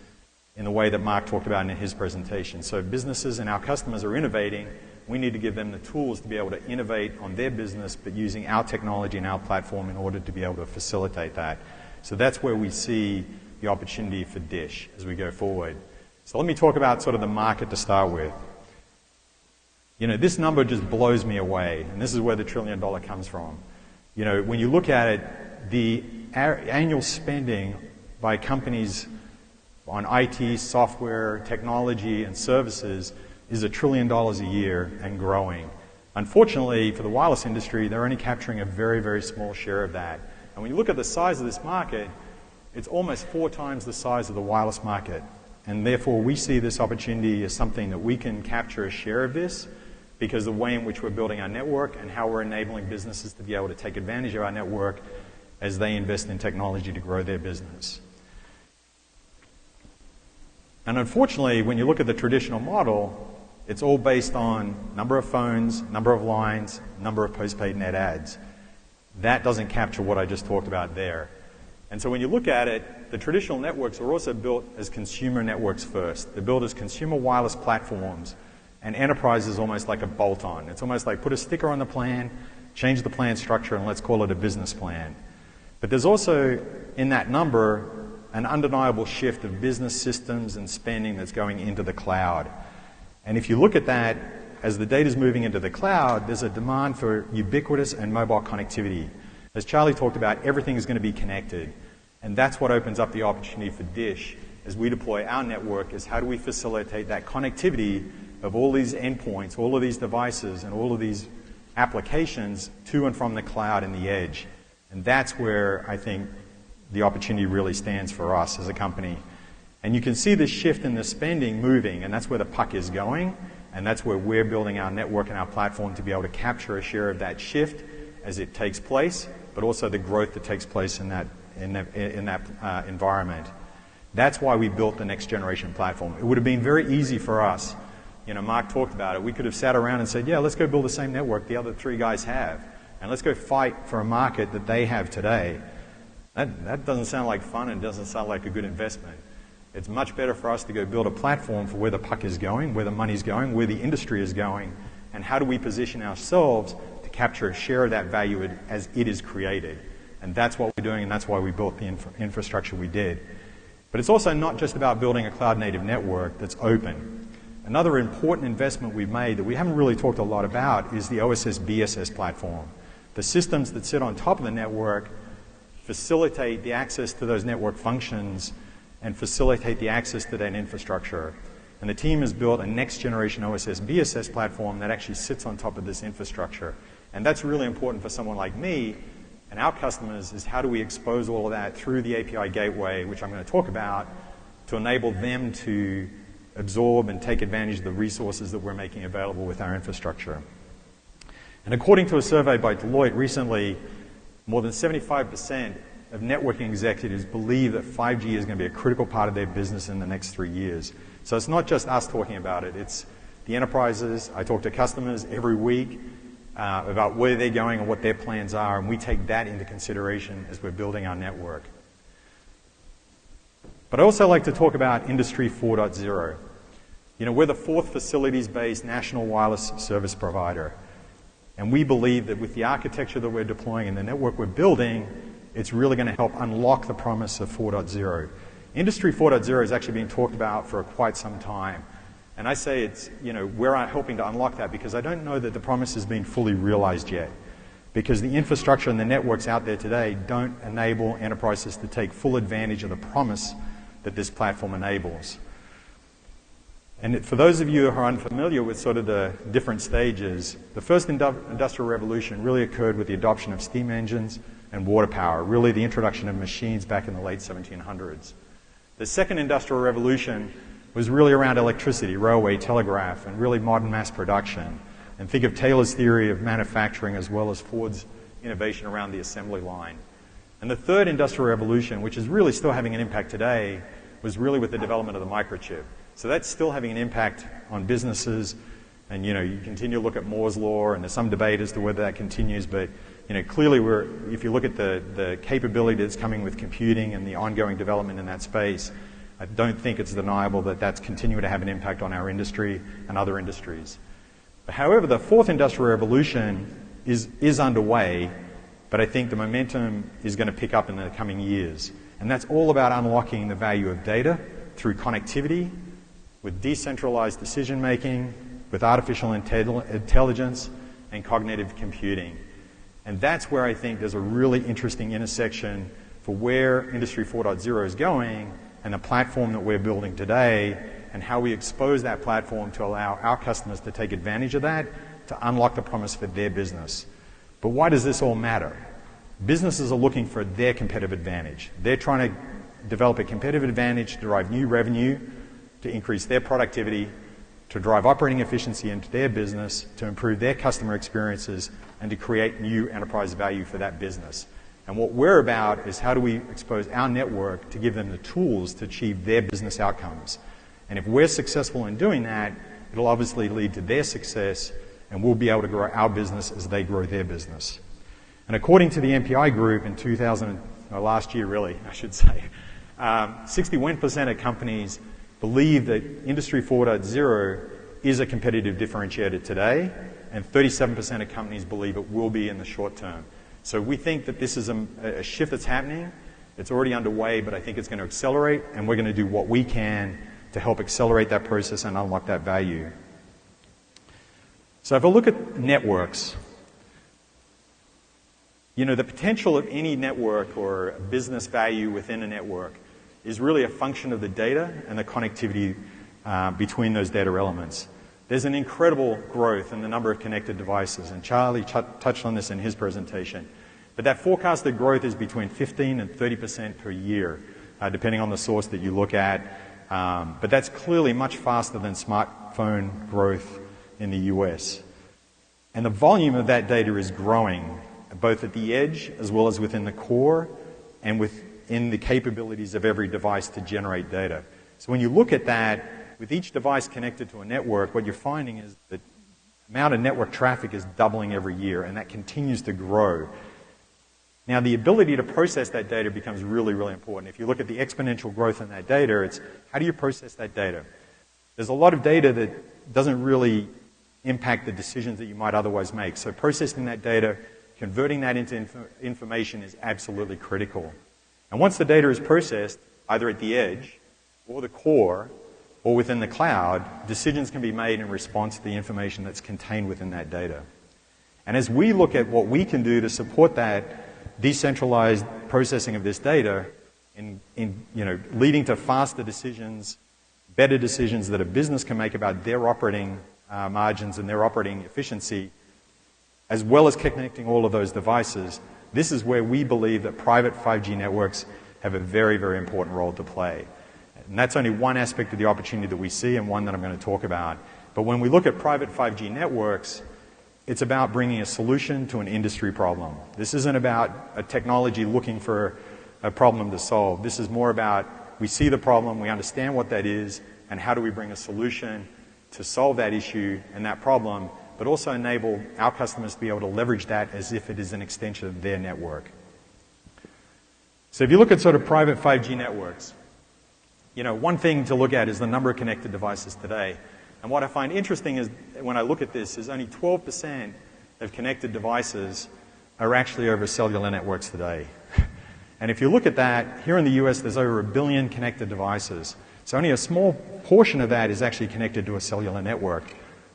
S11: in the way that Mark talked about in his presentation. So businesses and our customers are innovating. We need to give them the tools to be able to innovate on their business, but using our technology and our platform in order to be able to facilitate that. So that's where we see the opportunity for Dish as we go forward. So let me talk about sort of the market to start with. You know, this number just blows me away, and this is where the $1 trillion comes from. You know, when you look at it, the annual spending by companies on IT, software, technology, and services is $1 trillion a year and growing. Unfortunately, for the wireless industry, they're only capturing a very, very small share of that. And when you look at the size of this market, it's almost 4 times the size of the wireless market. And therefore, we see this opportunity as something that we can capture a share of this because of the way in which we're building our network and how we're enabling businesses to be able to take advantage of our network as they invest in technology to grow their business. And unfortunately, when you look at the traditional model, it's all based on number of phones, number of lines, number of postpaid net adds. That doesn't capture what I just talked about there. And so when you look at it, the traditional networks are also built as consumer networks first. They're built as consumer wireless platforms, and enterprise is almost like a bolt-on. It's almost like put a sticker on the plan, change the plan structure, and let's call it a business plan. But there's also, in that number, an undeniable shift of business systems and spending that's going into the cloud. And if you look at that, as the data is moving into the cloud, there's a demand for ubiquitous and mobile connectivity. As Charlie talked about, everything is going to be connected. And that's what opens up the opportunity for Dish as we deploy our network, is how do we facilitate that connectivity of all these endpoints, all of these devices, and all of these applications to and from the cloud and the edge. And that's where I think the opportunity really stands for us as a company. And you can see this shift in the spending moving, and that's where the puck is going, and that's where we're building our network and our platform to be able to capture a share of that shift as it takes place, but also the growth that takes place in that environment. That's why we built the next generation platform. It would have been very easy for us. You know, Mark talked about it. We could have sat around and said, yeah, let's go build the same network the other 3 guys have, and let's go fight for a market that they have today. That doesn't sound like fun, and doesn't sound like a good investment. It's much better for us to go build a platform for where the puck is going, where the money's going, where the industry is going, and how do we position ourselves to capture a share of that value as it is created. And that's what we're doing, and that's why we built the infrastructure we did. But it's also not just about building a cloud-native network that's open. Another important investment we've made that we haven't really talked a lot about is the OSS/BSS platform. The systems that sit on top of the network facilitate the access to those network functions and facilitate the access to that infrastructure. And the team has built a next-generation OSS/BSS platform that actually sits on top of this infrastructure. And that's really important for someone like me and our customers, is how do we expose all of that through the API gateway, which I'm going to talk about, to enable them to absorb and take advantage of the resources that we're making available with our infrastructure. And according to a survey by Deloitte recently, more than 75% of networking executives believe that 5G is going to be a critical part of their business in the next 3 years. So it's not just us talking about it, it's the enterprises. I talk to customers every week about where they're going and what their plans are, and we take that into consideration as we're building our network. But I also like to talk about Industry 4.0. You know, we're the 4th facilities-based national wireless service provider. And we believe that with the architecture that we're deploying and the network we're building, it's really going to help unlock the promise of 4.0. Industry 4.0 is actually being talked about for quite some time. And I say it's, you know, we're helping to unlock that because I don't know that the promise has been fully realized yet. Because the infrastructure and the networks out there today don't enable enterprises to take full advantage of the promise that this platform enables. And for those of you who are unfamiliar with sort of the different stages, the first industrial revolution really occurred with the adoption of steam engines and water power, really the introduction of machines back in the late 1700s. The second industrial revolution was really around electricity, railway, telegraph, and really modern mass production. And think of Taylor's theory of manufacturing as well as Ford's innovation around the assembly line. And the third industrial revolution, which is really still having an impact today, was really with the development of the microchip. So that's still having an impact on businesses. And, you continue to look at Moore's Law, and there's some debate as to whether that continues. But, clearly if you look at the capability that's coming with computing and the ongoing development in that space, I don't think it's deniable that that's continuing to have an impact on our industry and other industries. However, the fourth industrial revolution is underway, but I think the momentum is going to pick up in the coming years. And that's all about unlocking the value of data through connectivity, with decentralized decision making, with artificial intelligence and cognitive computing. And that's where I think there's a really interesting intersection for where Industry 4.0 is going and the platform that we're building today, and how we expose that platform to allow our customers to take advantage of that, to unlock the promise for their business. But why does this all matter? Businesses are looking for their competitive advantage. They're trying to develop a competitive advantage to derive new revenue, to increase their productivity, to drive operating efficiency into their business, to improve their customer experiences, and to create new enterprise value for that business. And what we're about is how do we expose our network to give them the tools to achieve their business outcomes. And if we're successful in doing that, it'll obviously lead to their success, and we'll be able to grow our business as they grow their business. And according to the MPI Group in last year really, I should say, 61% of companies believe that Industry 4.0 is a competitive differentiator today, and 37% of companies believe it will be in the short term. So we think that this is a shift that's happening. It's already underway, but I think it's going to accelerate, and we're going to do what we can to help accelerate that process and unlock that value. So if I look at networks, the potential of any network or business value within a network is really a function of the data and the connectivity between those data elements. There's an incredible growth in the number of connected devices, and Charlie touched on this in his presentation. But that forecasted growth is between 15 and 30% per year, depending on the source that you look at. But that's clearly much faster than smartphone growth in the US. And the volume of that data is growing, both at the edge as well as within the core and within the capabilities of every device to generate data. So when you look at that, with each device connected to a network, what you're finding is that the amount of network traffic is doubling every year, and that continues to grow. Now, the ability to process that data becomes really, really important. If you look at the exponential growth in that data, it's how do you process that data? There's a lot of data that doesn't really impact the decisions that you might otherwise make. So processing that data, converting that into information is absolutely critical. And once the data is processed, either at the edge or the core or within the cloud, decisions can be made in response to the information that's contained within that data. And as we look at what we can do to support that decentralized processing of this data in leading to faster decisions, better decisions that a business can make about their operating margins and their operating efficiency, as well as connecting all of those devices, this is where we believe that private 5G networks have a very, very important role to play. And that's only one aspect of the opportunity that we see, and one that I'm going to talk about. But when we look at private 5G networks, it's about bringing a solution to an industry problem. This isn't about a technology looking for a problem to solve. This is more about we see the problem, we understand what that is, and how do we bring a solution to solve that issue and that problem, but also enable our customers to be able to leverage that as if it is an extension of their network. So if you look at sort of private 5G networks, one thing to look at is the number of connected devices today. And what I find interesting is when I look at this is only 12% of connected devices are actually over cellular networks today. And if you look at that, here in the US there's over 1 billion connected devices. So only a small portion of that is actually connected to a cellular network.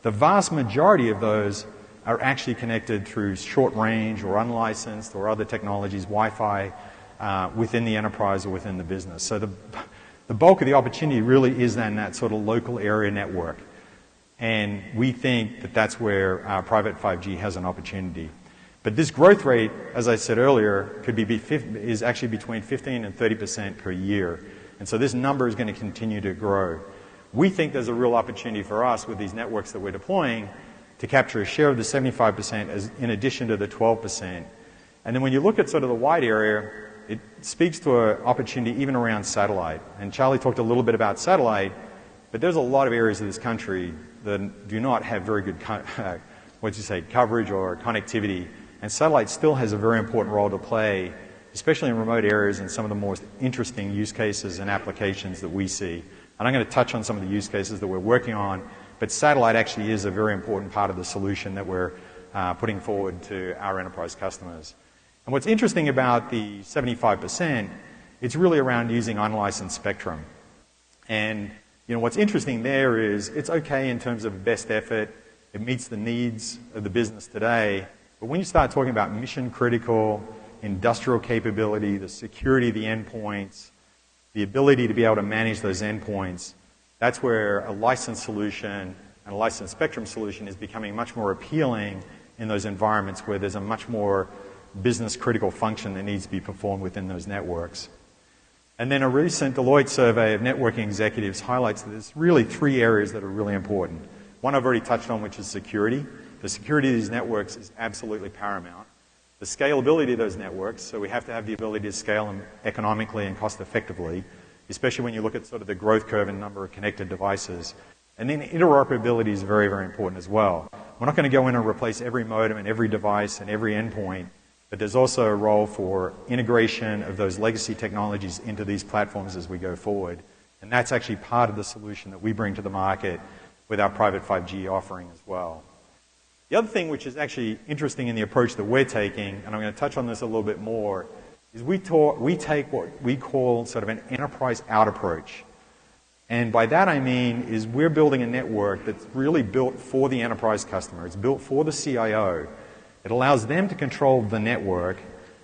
S11: The vast majority of those are actually connected through short range or unlicensed or other technologies, Wi-Fi, within the enterprise or within the business. So the bulk of the opportunity really is then that sort of local area network. And we think that that's where private 5G has an opportunity. But this growth rate, as I said earlier, is actually between 15 and 30% per year. And so this number is going to continue to grow. We think there's a real opportunity for us with these networks that we're deploying to capture a share of the 75% as in addition to the 12%. And then when you look at sort of the wide area, it speaks to an opportunity even around satellite. And Charlie talked a little bit about satellite, but there's a lot of areas of this country that do not have very good coverage or connectivity. And satellite still has a very important role to play, especially in remote areas and some of the most interesting use cases and applications that we see. And I'm going to touch on some of the use cases that we're working on, but satellite actually is a very important part of the solution that we're putting forward to our enterprise customers. And what's interesting about the 75%, it's really around using unlicensed spectrum. And what's interesting there is it's okay in terms of best effort. It meets the needs of the business today. But when you start talking about mission critical, industrial capability, the security of the endpoints, the ability to be able to manage those endpoints, that's where a licensed solution and a licensed spectrum solution is becoming much more appealing in those environments where there's a much more business critical function that needs to be performed within those networks. And then a recent Deloitte survey of networking executives highlights that there's really 3 areas that are really important. One I've already touched on, which is security. The security of these networks is absolutely paramount. The scalability of those networks, so we have to have the ability to scale them economically and cost effectively, especially when you look at sort of the growth curve and number of connected devices. And then interoperability is very, very important as well. We're not going to go in and replace every modem and every device and every endpoint, but there's also a role for integration of those legacy technologies into these platforms as we go forward. And that's actually part of the solution that we bring to the market with our private 5G offering as well. The other thing which is actually interesting in the approach that we're taking, and I'm going to touch on this a little bit more, is we take what we call sort of an enterprise out approach. And by that I mean is we're building a network that's really built for the enterprise customer. It's built for the CIO. It allows them to control the network.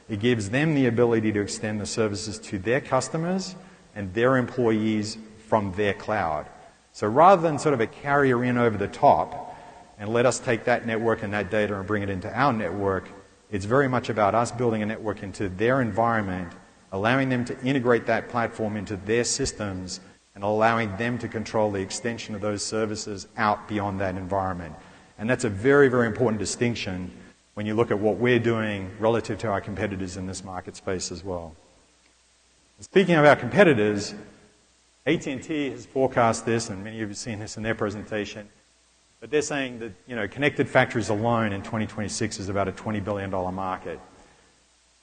S11: It gives them the ability to extend the services to their customers and their employees from their cloud. So rather than sort of a carrier in over the top and let us take that network and that data and bring it into our network, it's very much about us building a network into their environment, allowing them to integrate that platform into their systems, and allowing them to control the extension of those services out beyond that environment. And that's a very, very important distinction when you look at what we're doing relative to our competitors in this market space as well. Speaking of our competitors, AT&T has forecast this, and many of you have seen this in their presentation, but they're saying that connected factories alone in 2026 is about a $20 billion market.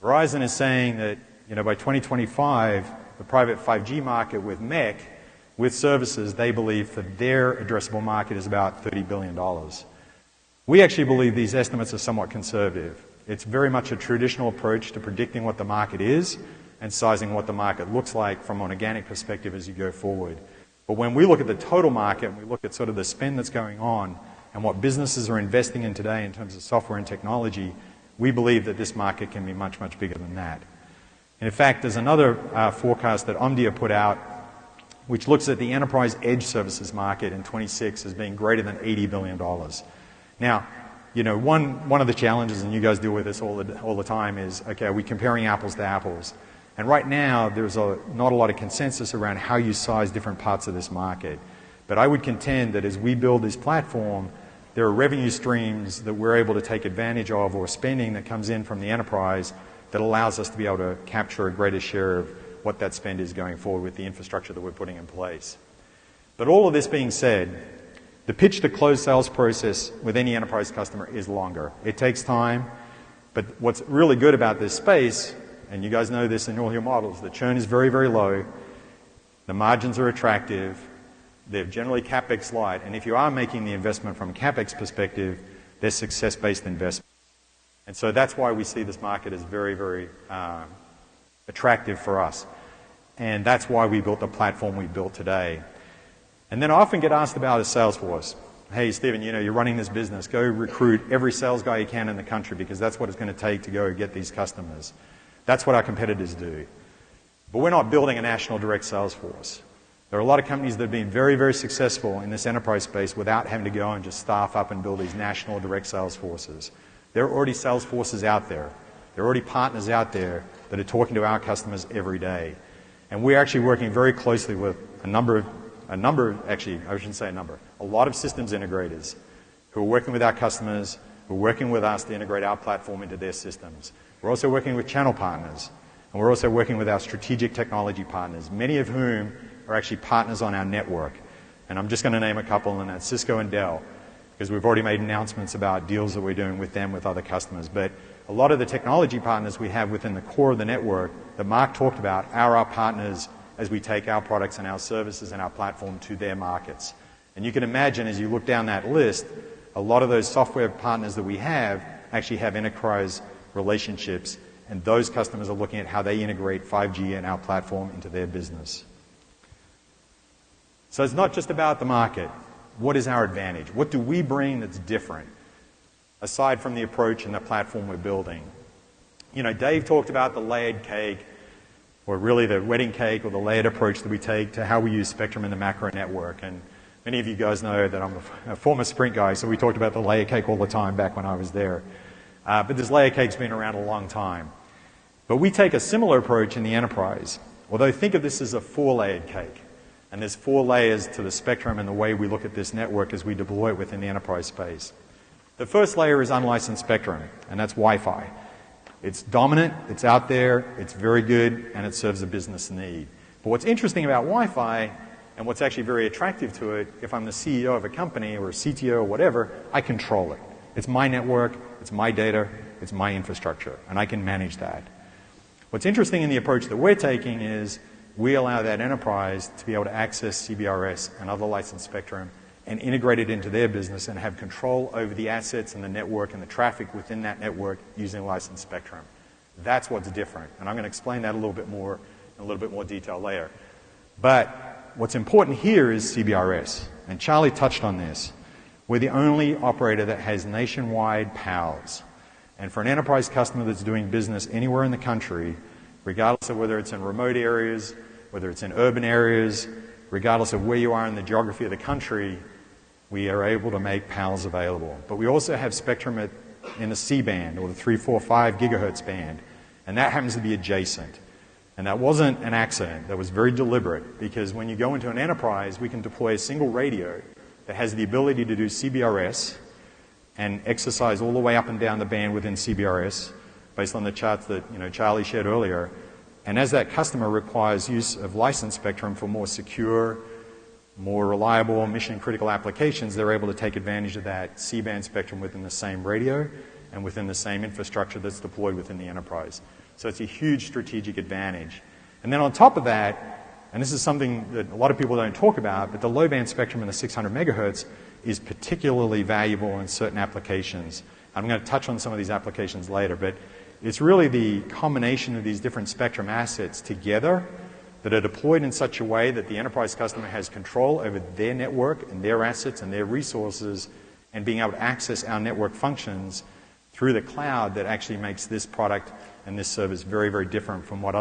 S11: Verizon is saying that by 2025, the private 5G market with MEC, with services, they believe that their addressable market is about $30 billion. We actually believe these estimates are somewhat conservative. It's very much a traditional approach to predicting what the market is and sizing what the market looks like from an organic perspective as you go forward. But when we look at the total market and we look at sort of the spend that's going on and what businesses are investing in today in terms of software and technology, we believe that this market can be much, much bigger than that. And in fact, there's another forecast that Omdia put out which looks at the enterprise edge services market in 26 as being greater than $80 billion. Now, one of the challenges, and you guys deal with this all the time, is, okay, are we comparing apples to apples? And right now, there's not a lot of consensus around how you size different parts of this market. But I would contend that as we build this platform, there are revenue streams that we're able to take advantage of or spending that comes in from the enterprise that allows us to be able to capture a greater share of what that spend is going forward with the infrastructure that we're putting in place. But all of this being said, the pitch to close sales process with any enterprise customer is longer. It takes time, but what's really good about this space, and you guys know this in all your models, the churn is very, very low, the margins are attractive, they're generally CapEx light, and if you are making the investment from a CapEx perspective, they're success-based investment. And so that's why we see this market as very, very attractive for us. And that's why we built the platform we built today. And then I often get asked about a sales force. Hey, Stephen, you're running this business. Go recruit every sales guy you can in the country because that's what it's going to take to go get these customers. That's what our competitors do. But we're not building a national direct sales force. There are a lot of companies that have been very, very successful in this enterprise space without having to go and just staff up and build these national direct sales forces. There are already sales forces out there. There are already partners out there that are talking to our customers every day. And we're actually working very closely with a lot of systems integrators who are working with our customers, who are working with us to integrate our platform into their systems. We're also working with channel partners, and we're also working with our strategic technology partners, many of whom are actually partners on our network. And I'm just going to name a couple, and that's Cisco and Dell, because we've already made announcements about deals that we're doing with them, with other customers. But a lot of the technology partners we have within the core of the network that Mark talked about are our partners as we take our products and our services and our platform to their markets. And you can imagine as you look down that list, a lot of those software partners that we have actually have enterprise relationships, and those customers are looking at how they integrate 5G and our platform into their business. So it's not just about the market. What is our advantage? What do we bring that's different, aside from the approach and the platform we're building? You know, Dave talked about the layered cake, or really the wedding cake, or the layered approach that we take to how we use Spectrum in the macro network. And many of you guys know that I'm a former Sprint guy, so we talked about the layer cake all the time back when I was there. But this layer cake's been around a long time. But we take a similar approach in the enterprise, although think of this as a 4-layered cake. And there's 4 layers to the Spectrum and the way we look at this network as we deploy it within the enterprise space. The first layer is unlicensed Spectrum, and that's Wi-Fi. It's dominant, it's out there, it's very good, and it serves a business need. But what's interesting about Wi-Fi, and what's actually very attractive to it, if I'm the CEO of a company or a CTO or whatever, I control it. It's my network, it's my data, it's my infrastructure, and I can manage that. What's interesting in the approach that we're taking is we allow that enterprise to be able to access CBRS and other licensed Spectrum and integrate it into their business and have control over the assets and the network and the traffic within that network using licensed Spectrum. That's what's different, and I'm going to explain that a little bit more in a little bit more detail later. But what's important here is CBRS, and Charlie touched on this. We're the only operator that has nationwide PALs. And for an enterprise customer that's doing business anywhere in the country, regardless of whether it's in remote areas, whether it's in urban areas, regardless of where you are in the geography of the country, we are able to make PALs available. But we also have Spectrum in the C-band, or the 345 gigahertz band, and that happens to be adjacent. And that wasn't an accident. That was very deliberate, because when you go into an enterprise, we can deploy a single radio that has the ability to do CBRS and exercise all the way up and down the band within CBRS, based on the charts that Charlie shared earlier. And as that customer requires use of licensed Spectrum for more secure, more reliable, mission-critical applications, they're able to take advantage of that C-band Spectrum within the same radio and within the same infrastructure that's deployed within the enterprise. So it's a huge strategic advantage. And then on top of that, and this is something that a lot of people don't talk about, but the low-band Spectrum in the 600 megahertz is particularly valuable in certain applications. I'm going to touch on some of these applications later, but it's really the combination of these different Spectrum assets together that are deployed in such a way that the enterprise customer has control over their network and their assets and their resources, and being able to access our network functions through the cloud that actually makes this product and this service very, very different from what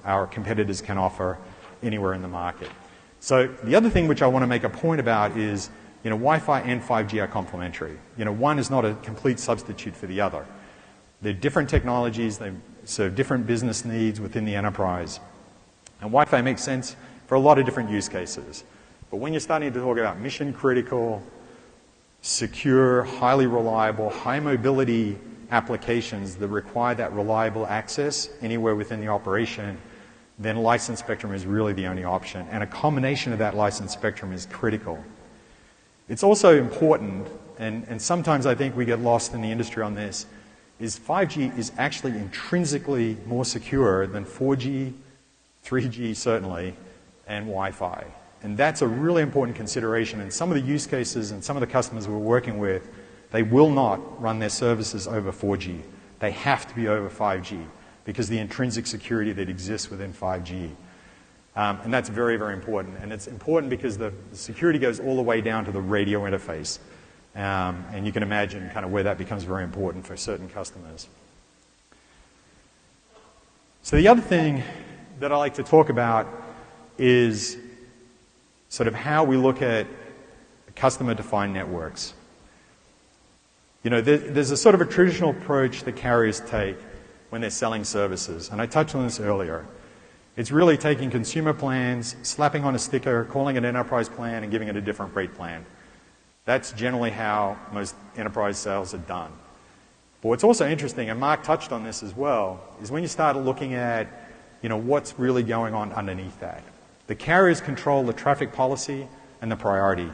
S11: our competitors can offer anywhere in the market. So the other thing which I want to make a point about is, Wi-Fi and 5G are complementary. One is not a complete substitute for the other. They're different technologies, they serve different business needs within the enterprise. And Wi-Fi makes sense for a lot of different use cases. But when you're starting to talk about mission-critical, secure, highly reliable, high-mobility applications that require that reliable access anywhere within the operation, then licensed Spectrum is really the only option. And a combination of that licensed Spectrum is critical. It's also important, and sometimes I think we get lost in the industry on this, is 5G is actually intrinsically more secure than 4G, 3G certainly, and Wi-Fi. And that's a really important consideration. And some of the use cases and some of the customers we're working with, they will not run their services over 4G. They have to be over 5G because of the intrinsic security that exists within 5G. And that's very, very important. And it's important because the security goes all the way down to the radio interface. And you can imagine kind of where that becomes very important for certain customers. So the other thing that I like to talk about is sort of how we look at customer-defined networks. There's a sort of a traditional approach that carriers take when they're selling services, and I touched on this earlier. It's really taking consumer plans, slapping on a sticker, calling it an enterprise plan, and giving it a different rate plan. That's generally how most enterprise sales are done. But what's also interesting, and Mark touched on this as well, is when you start looking at, what's really going on underneath that. The carriers control the traffic policy and the priority.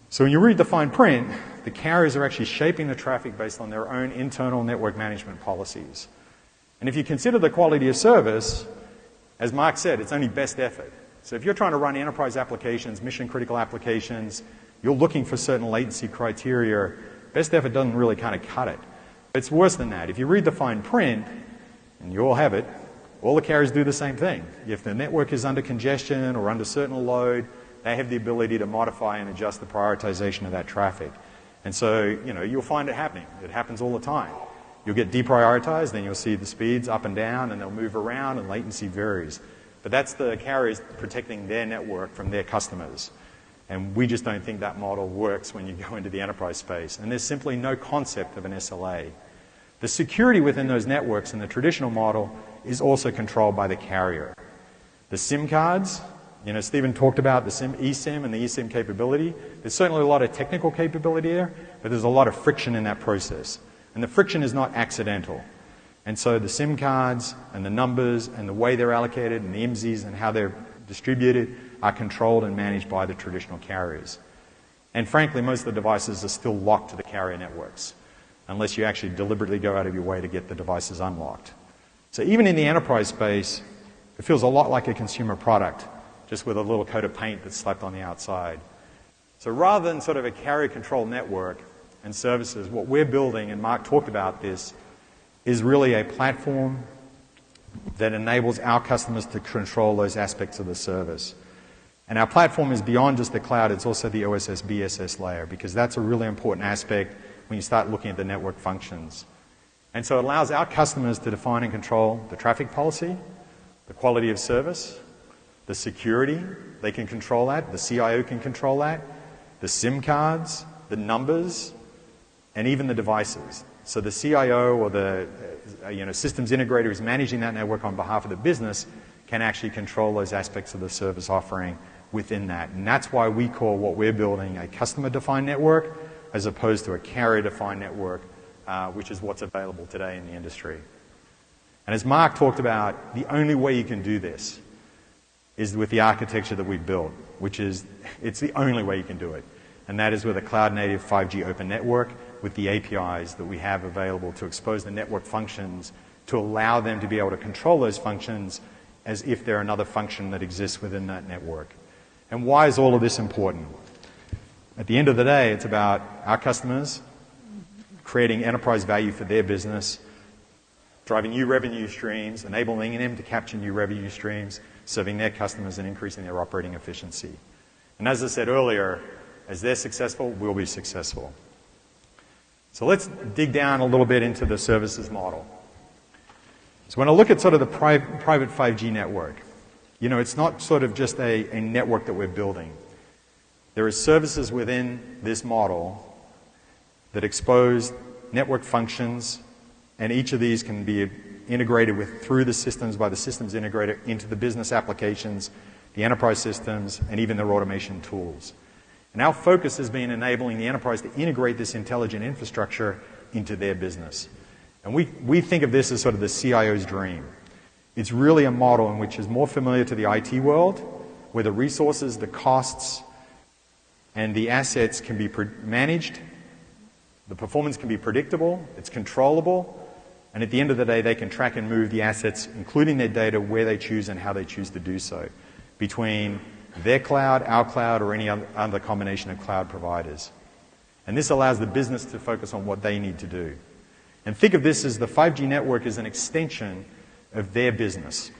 S11: So when you read the fine print, the carriers are actually shaping the traffic based on their own internal network management policies. And if you consider the quality of service, as Mark said, it's only best effort. So if you're trying to run enterprise applications, mission-critical applications, you're looking for certain latency criteria, best effort doesn't really kind of cut it. It's worse than that. If you read the fine print, and you all have it, all the carriers do the same thing. If the network is under congestion or under certain load, they have the ability to modify and adjust the prioritization of that traffic. And so, you'll find it happening. It happens all the time. You'll get deprioritized, then you'll see the speeds up and down, and they'll move around, and latency varies. But that's the carriers protecting their network from their customers. And we just don't think that model works when you go into the enterprise space. And there's simply no concept of an SLA. The security within those networks in the traditional model is also controlled by the carrier. The SIM cards, Stephen talked about the eSIM and the eSIM capability. There's certainly a lot of technical capability there, but there's a lot of friction in that process. And the friction is not accidental. And so the SIM cards and the numbers and the way they're allocated and the IMSIs and how they're distributed are controlled and managed by the traditional carriers. And frankly, most of the devices are still locked to the carrier networks, unless you actually deliberately go out of your way to get the devices unlocked. So even in the enterprise space, it feels a lot like a consumer product, just with a little coat of paint that's slapped on the outside. So rather than sort of a carrier-controlled network and services, what we're building, and Mark talked about this, is really a platform that enables our customers to control those aspects of the service. And our platform is beyond just the cloud, it's also the OSS BSS layer, because that's a really important aspect when you start looking at the network functions. And so it allows our customers to define and control the traffic policy, the quality of service, the security, they can control that, the CIO can control that, the SIM cards, the numbers, and even the devices. So the CIO or the systems integrator who's managing that network on behalf of the business can actually control those aspects of the service offering within that. And that's why we call what we're building a customer-defined network as opposed to a carrier-defined network, which is what's available today in the industry. And as Mark talked about, the only way you can do this is with the architecture that we've built, which is, it's the only way you can do it. And that is with a cloud-native 5G open network with the APIs that we have available to expose the network functions to allow them to be able to control those functions as if they're another function that exists within that network. And why is all of this important? At the end of the day, it's about our customers creating enterprise value for their business, driving new revenue streams, enabling them to capture new revenue streams, serving their customers and increasing their operating efficiency. And as I said earlier, as they're successful, we'll be successful. So let's dig down a little bit into the services model. So when I look at sort of the private 5G network, it's not sort of just a network that we're building. There are services within this model that expose network functions, and each of these can be integrated through the systems by the systems integrator into the business applications, the enterprise systems, and even their automation tools. And our focus has been enabling the enterprise to integrate this intelligent infrastructure into their business. And we think of this as sort of the CIO's dream. It's really a model in which is more familiar to the IT world, where the resources, the costs, and the assets can be managed, the performance can be predictable, it's controllable, and at the end of the day, they can track and move the assets, including their data, where they choose and how they choose to do so, between their cloud, our cloud, or any other combination of cloud providers. And this allows the business to focus on what they need to do. And think of this as the 5G network as an extension of their business,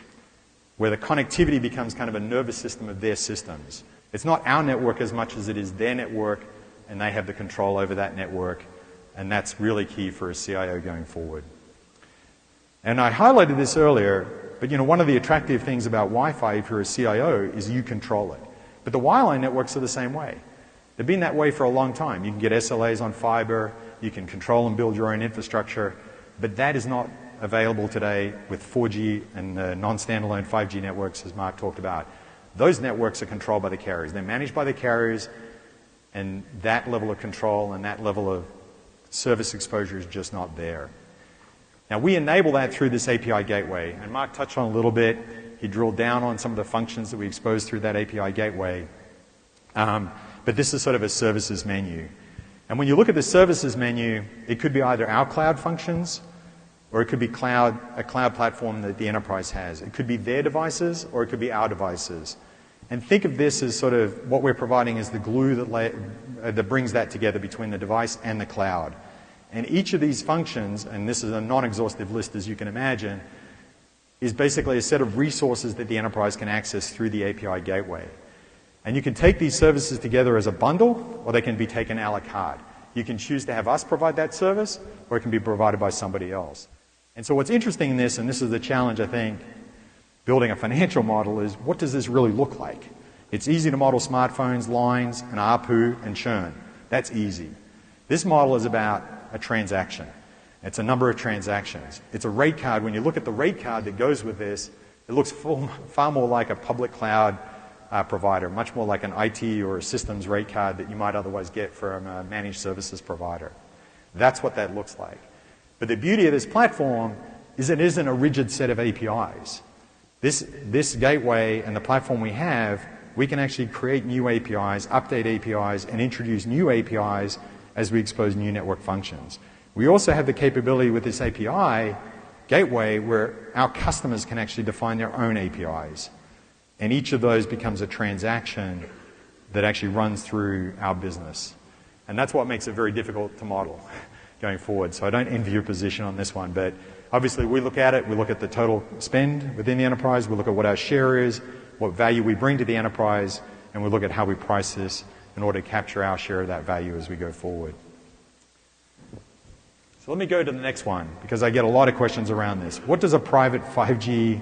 S11: where the connectivity becomes kind of a nervous system of their systems. It's not our network as much as it is their network, and they have the control over that network, and that's really key for a CIO going forward. And I highlighted this earlier, but one of the attractive things about Wi-Fi if you're a CIO is you control it. But the wireline networks are the same way. They've been that way for a long time. You can get SLAs on fiber, you can control and build your own infrastructure, but that is not available today with 4G and non-standalone 5G networks, as Mark talked about, those networks are controlled by the carriers. They're managed by the carriers, and that level of control and that level of service exposure is just not there. Now, we enable that through this API gateway, and Mark touched on it a little bit. He drilled down on some of the functions that we expose through that API gateway. But this is sort of a services menu. And when you look at the services menu, it could be either our cloud functions, or it could be a cloud platform that the enterprise has. It could be their devices, or it could be our devices. And think of this as sort of what we're providing as the glue that brings that together between the device and the cloud. And each of these functions, and this is a non-exhaustive list as you can imagine, is basically a set of resources that the enterprise can access through the API gateway. And you can take these services together as a bundle, or they can be taken a la carte. You can choose to have us provide that service, or it can be provided by somebody else. And so what's interesting in this, and this is the challenge, I think, building a financial model, is what does this really look like? It's easy to model smartphones, lines, and ARPU, and churn. That's easy. This model is about a transaction. It's a number of transactions. It's a rate card. When you look at the rate card that goes with this, it looks far more like a public cloud provider, much more like an IT or a systems rate card that you might otherwise get from a managed services provider. That's what that looks like. But the beauty of this platform is it isn't a rigid set of APIs. This gateway and the platform we have, we can actually create new APIs, update APIs, and introduce new APIs as we expose new network functions. We also have the capability with this API gateway where our customers can actually define their own APIs. And each of those becomes a transaction that actually runs through our business. And that's what makes it very difficult to model going forward. So I don't envy your position on this one, but obviously we look at it, we look at the total spend within the enterprise, we look at what our share is, what value we bring to the enterprise, and we look at how we price this in order to capture our share of that value as we go forward. So let me go to the next one, because I get a lot of questions around this. What does a private 5G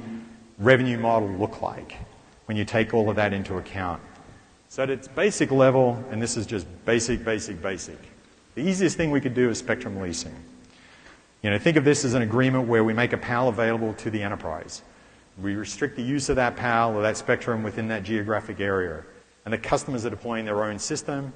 S11: revenue model look like when you take all of that into account? So at its basic level, and this is just basic, the easiest thing we could do is spectrum leasing. You know, think of this as an agreement where we make a PAL available to the enterprise. We restrict the use of that PAL or that spectrum within that geographic area. And the customers are deploying their own system,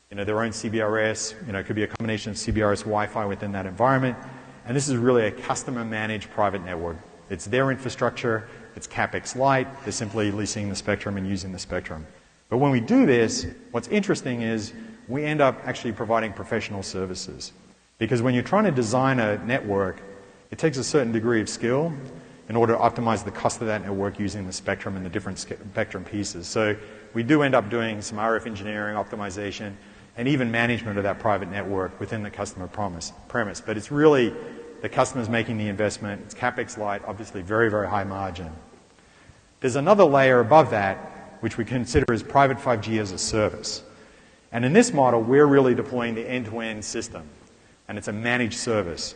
S11: you know, their own CBRS. You know, it could be a combination of CBRS Wi-Fi within that environment. And this is really a customer-managed private network. It's their infrastructure. It's CapEx light. They're simply leasing the spectrum and using the spectrum. But when we do this, what's interesting is we end up actually providing professional services. Because when you're trying to design a network, it takes a certain degree of skill in order to optimize the cost of that network using the spectrum and the different spectrum pieces. So we do end up doing some RF engineering, optimization, and even management of that private network within the customer premise. But it's really the customer's making the investment. It's CapEx light, obviously very, very high margin. There's another layer above that, which we consider as private 5G as a service. And in this model, we're really deploying the end-to-end system. And it's a managed service.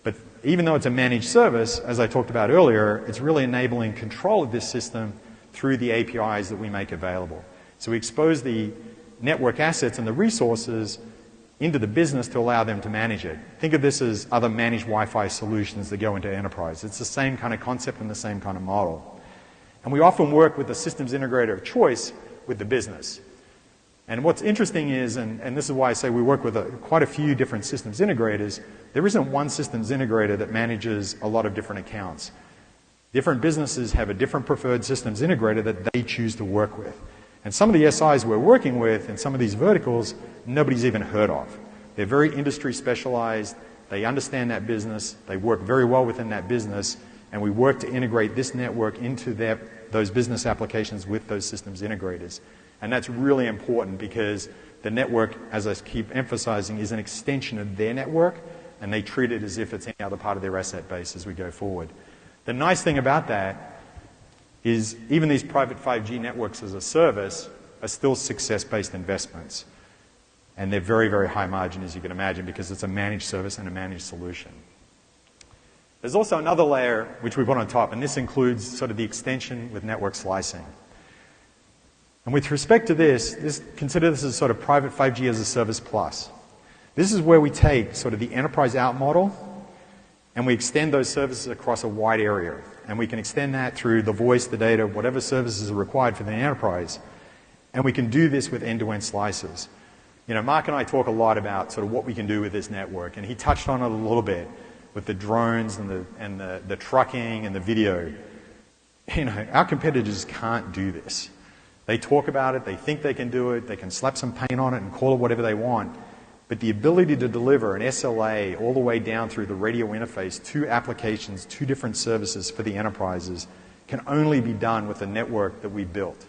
S11: But even though it's a managed service, as I talked about earlier, it's really enabling control of this system through the APIs that we make available. So we expose the network assets and the resources into the business to allow them to manage it. Think of this as other managed Wi-Fi solutions that go into enterprise. It's the same kind of concept and the same kind of model. And we often work with the systems integrator of choice with the business. And what's interesting is, and this is why I say we work with quite a few different systems integrators, there isn't one systems integrator that manages a lot of different accounts. Different businesses have a different preferred systems integrator that they choose to work with. And some of the SIs we're working with in some of these verticals, nobody's even heard of. They're very industry specialized, they understand that business, they work very well within that business, and we work to integrate this network into those business applications with those systems integrators. And that's really important because the network, as I keep emphasizing, is an extension of their network, and they treat it as if it's any other part of their asset base as we go forward. The nice thing about that is even these private 5G networks as a service are still success-based investments. And they're very, very high margin, as you can imagine, because it's a managed service and a managed solution. There's also another layer which we put on top, and this includes sort of the extension with network slicing. And with respect to this, consider this as sort of private 5G as a service plus. This is where we take sort of the enterprise out model
S12: And we extend those services across a wide area. And we can extend that through the voice, the data, whatever services are required for the enterprise. And we can do this with end-to-end slices. You know, Mark and I talk a lot about sort of what we can do with this network, and he touched on it a little bit with the drones and the trucking and the video. You know, our competitors can't do this. They talk about it, they think they can do it, they can slap some paint on it and call it whatever they want. But the ability to deliver an SLA all the way down through the radio interface, 2 applications, 2 different services for the enterprises can only be done with the network that we built.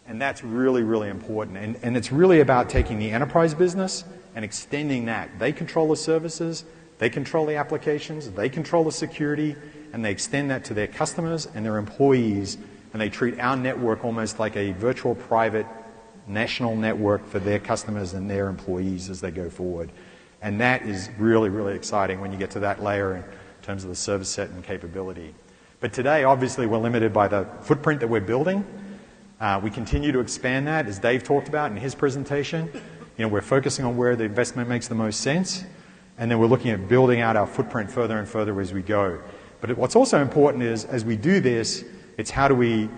S12: And that's really, really important. And it's really about taking the enterprise business and extending that. They control the services, they control the applications, they control the security, and they extend that to their customers and their employees, and they treat our network almost like a virtual private national network for their customers and their employees as they go forward. And that is really, really exciting when you get to that layer in terms of the service set and capability. But today, obviously, we're limited by the footprint that we're building. We continue to expand that, as Dave talked about in his presentation. You know, we're focusing on where the investment makes the most sense, and then we're looking at building out our footprint further and further as we go. But what's also important is, as we do this, it's how do we,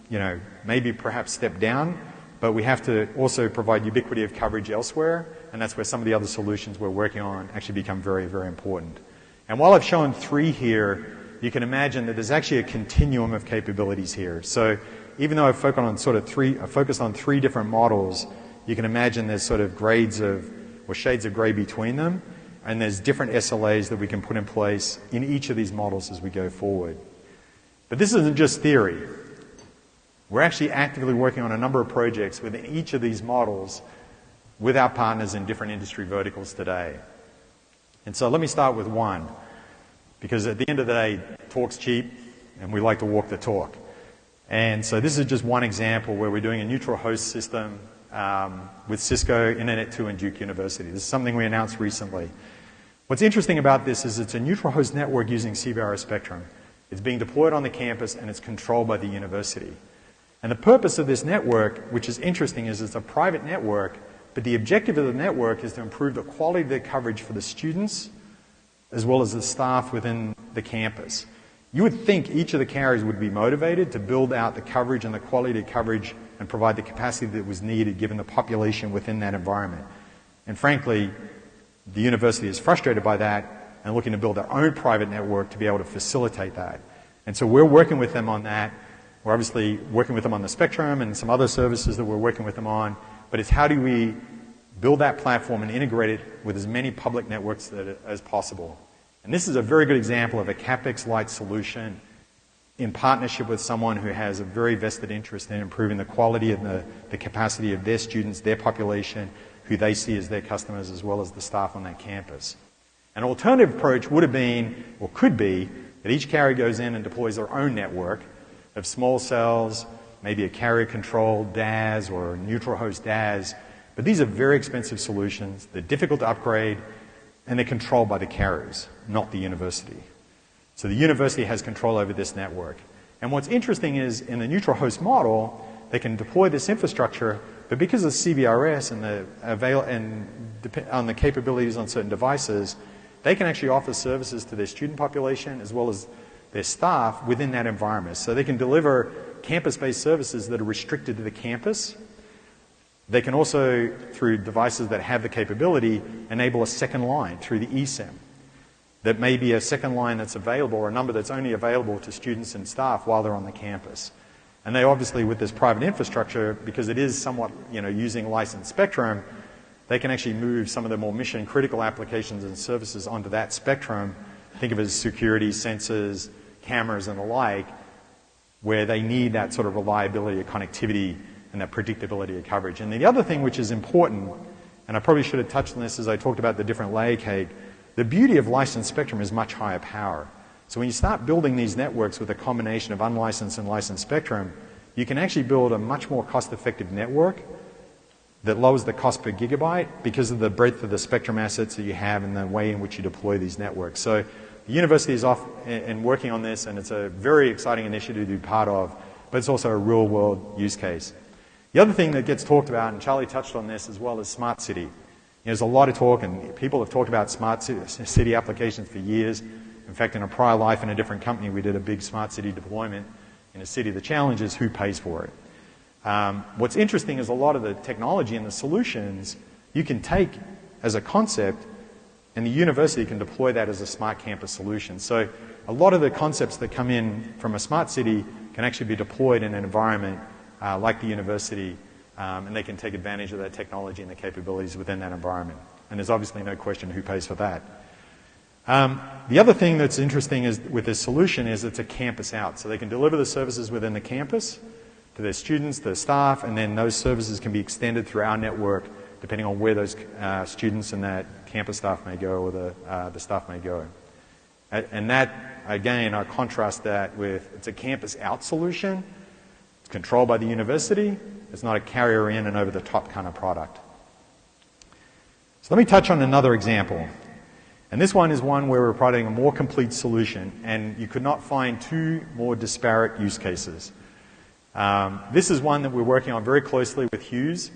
S12: you know, maybe perhaps step down, but we have to also provide ubiquity of coverage elsewhere, and that's where some of the other solutions we're working on actually become very, very important. And while I've shown 3 here, you can imagine that there's actually a continuum of capabilities here. So even though I've focused on 3 different models, you can imagine there's sort of grades of, or shades of gray between them, and there's different SLAs that we can put in place in each of these models as we go forward. But this isn't just theory. We're actually actively working on a number of projects within each of these models with our partners in different industry verticals today. And so let me start with one, because at the end of the day, talk's cheap, and we like to walk the talk. And so this is just one example where we're doing a neutral host system with Cisco, Internet 2, and Duke University. This is something we announced recently. What's interesting about this is it's a neutral host network using CBRS spectrum. It's being deployed on the campus, and it's controlled by the university. And the purpose of this network, which is interesting, is it's a private network, but the objective of the network is to improve the quality of the coverage for the students as well as the staff within the campus. You would think each of the carriers would be motivated to build out the coverage and the quality of coverage and provide the capacity that was needed given the population within that environment. And frankly, the university is frustrated by that and looking to build their own private network to be able to facilitate that. And so we're working with them on that. We're obviously working with them on the spectrum and some other services that we're working with them on, but it's how do we build that platform and integrate it with as many public networks as possible. And this is a very good example of a CapEx-light solution in partnership with someone who has a very vested interest in improving the quality and the capacity of their students, their population, who they see as their customers, as well as the staff on that campus. An alternative approach would have been, or could be, that each carrier goes in and deploys their own network of small cells, maybe a carrier-controlled DAS or a neutral host DAS. But these are very expensive solutions. They're difficult to upgrade, and they're controlled by the carriers, not the university. So the university has control over this network. And what's interesting is in the neutral host model, they can deploy this infrastructure, but because of CBRS and on the capabilities on certain devices, they can actually offer services to their student population as well as their staff within that environment. So they can deliver campus-based services that are restricted to the campus. They can also, through devices that have the capability, enable a second line through the eSIM. That may be a second line that's available or a number that's only available to students and staff while they're on the campus. And they obviously, with this private infrastructure, because it is somewhat, using licensed spectrum, they can actually move some of the more mission-critical applications and services onto that spectrum. Think of it as security, sensors, cameras, and the like, where they need that sort of reliability of connectivity and that predictability of coverage. And the other thing which is important, and I probably should have touched on this as I talked about the different layer cake, the beauty of licensed spectrum is much higher power. So when you start building these networks with a combination of unlicensed and licensed spectrum, you can actually build a much more cost-effective network that lowers the cost per gigabyte because of the breadth of the spectrum assets that you have and the way in which you deploy these networks. So the university is off and working on this, and it's a very exciting initiative to be part of, but it's also a real-world use case. The other thing that gets talked about, and Charlie touched on this as well, is smart city. There's a lot of talk, and people have talked about smart city applications for years. In fact, in a prior life in a different company, we did a big smart city deployment in a city. The challenge is who pays for it. What's interesting is a lot of the technology and the solutions you can take as a concept, and the university can deploy that as a smart campus solution. So a lot of the concepts that come in from a smart city can actually be deployed in an environment like the university, and they can take advantage of that technology and the capabilities within that environment. And there's obviously no question who pays for that. The other thing that's interesting is with this solution is it's a campus out. So they can deliver the services within the campus to their students, their staff, and then those services can be extended through our network depending on where those students and that campus staff may go or the staff may go. And that, again, I contrast that with it's a campus out solution. It's controlled by the university. It's not a carrier in and over the top kind of product. So let me touch on another example. And this one is one where we're providing a more complete solution, and you could not find two more disparate use cases. This is one that we're working on very closely with Hughes,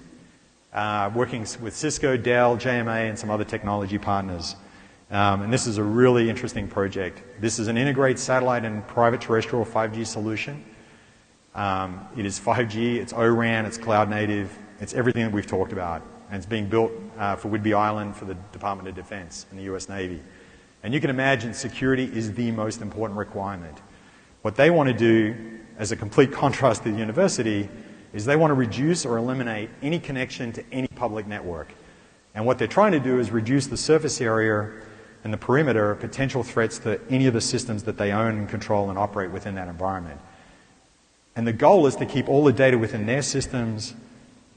S12: working with Cisco, Dell, JMA, and some other technology partners. And this is a really interesting project. This is an integrated satellite and private terrestrial 5G solution. It is 5G, it's O-RAN, it's cloud native, it's everything that we've talked about. And it's being built for Whidbey Island for the Department of Defense and the US Navy. And you can imagine security is the most important requirement. What they want to do, as a complete contrast to the university, is they want to reduce or eliminate any connection to any public network. And what they're trying to do is reduce the surface area and the perimeter of potential threats to any of the systems that they own and control and operate within that environment. And the goal is to keep all the data within their systems,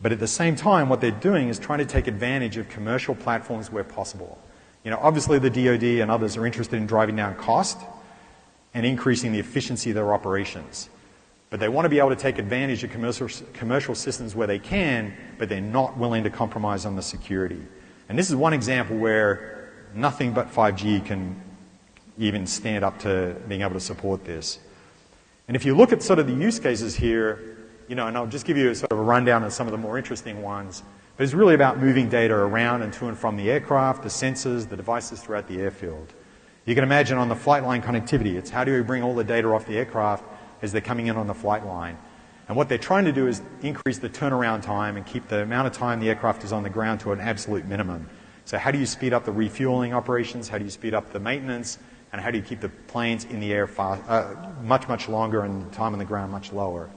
S12: but at the same time, what they're doing is trying to take advantage of commercial platforms where possible. You know, obviously the DoD and others are interested in driving down cost and increasing the efficiency of their operations. But they want to be able to take advantage of commercial systems where they can, but they're not willing to compromise on the security. And this is one example where nothing but 5G can even stand up to being able to support this. And if you look at sort of the use cases here, you know, and I'll just give you sort of a rundown of some of the more interesting ones, but it's really about moving data around and to and from the aircraft, the sensors, the devices throughout the airfield. You can imagine on the flight line connectivity, it's how do we bring all the data off the aircraft as they're coming in on the flight line. And what they're trying to do is increase the turnaround time and keep the amount of time the aircraft is on the ground to an absolute minimum. So how do you speed up the refueling operations? How do you speed up the maintenance? And how do you keep the planes in the air much, much longer and the time on the ground much lower?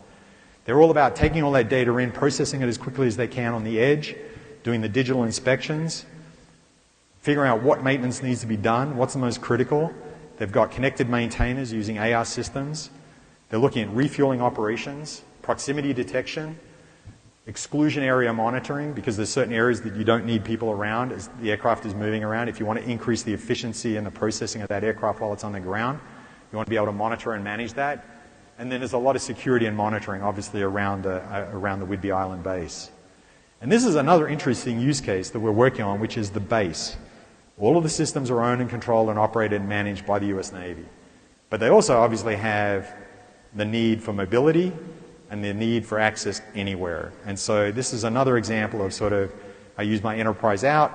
S12: They're all about taking all that data in, processing it as quickly as they can on the edge, doing the digital inspections, figuring out what maintenance needs to be done, what's the most critical. They've got connected maintainers using AR systems. They're looking at refueling operations, proximity detection, exclusion area monitoring, because there's certain areas that you don't need people around as the aircraft is moving around. If you want to increase the efficiency and the processing of that aircraft while it's on the ground, you want to be able to monitor and manage that. And then there's a lot of security and monitoring, obviously, around the Whidbey Island base. And this is another interesting use case that we're working on, which is the base. All of the systems are owned and controlled and operated and managed by the US Navy. But they also obviously have the need for mobility and the need for access anywhere. And so this is another example of sort of, I use my enterprise out,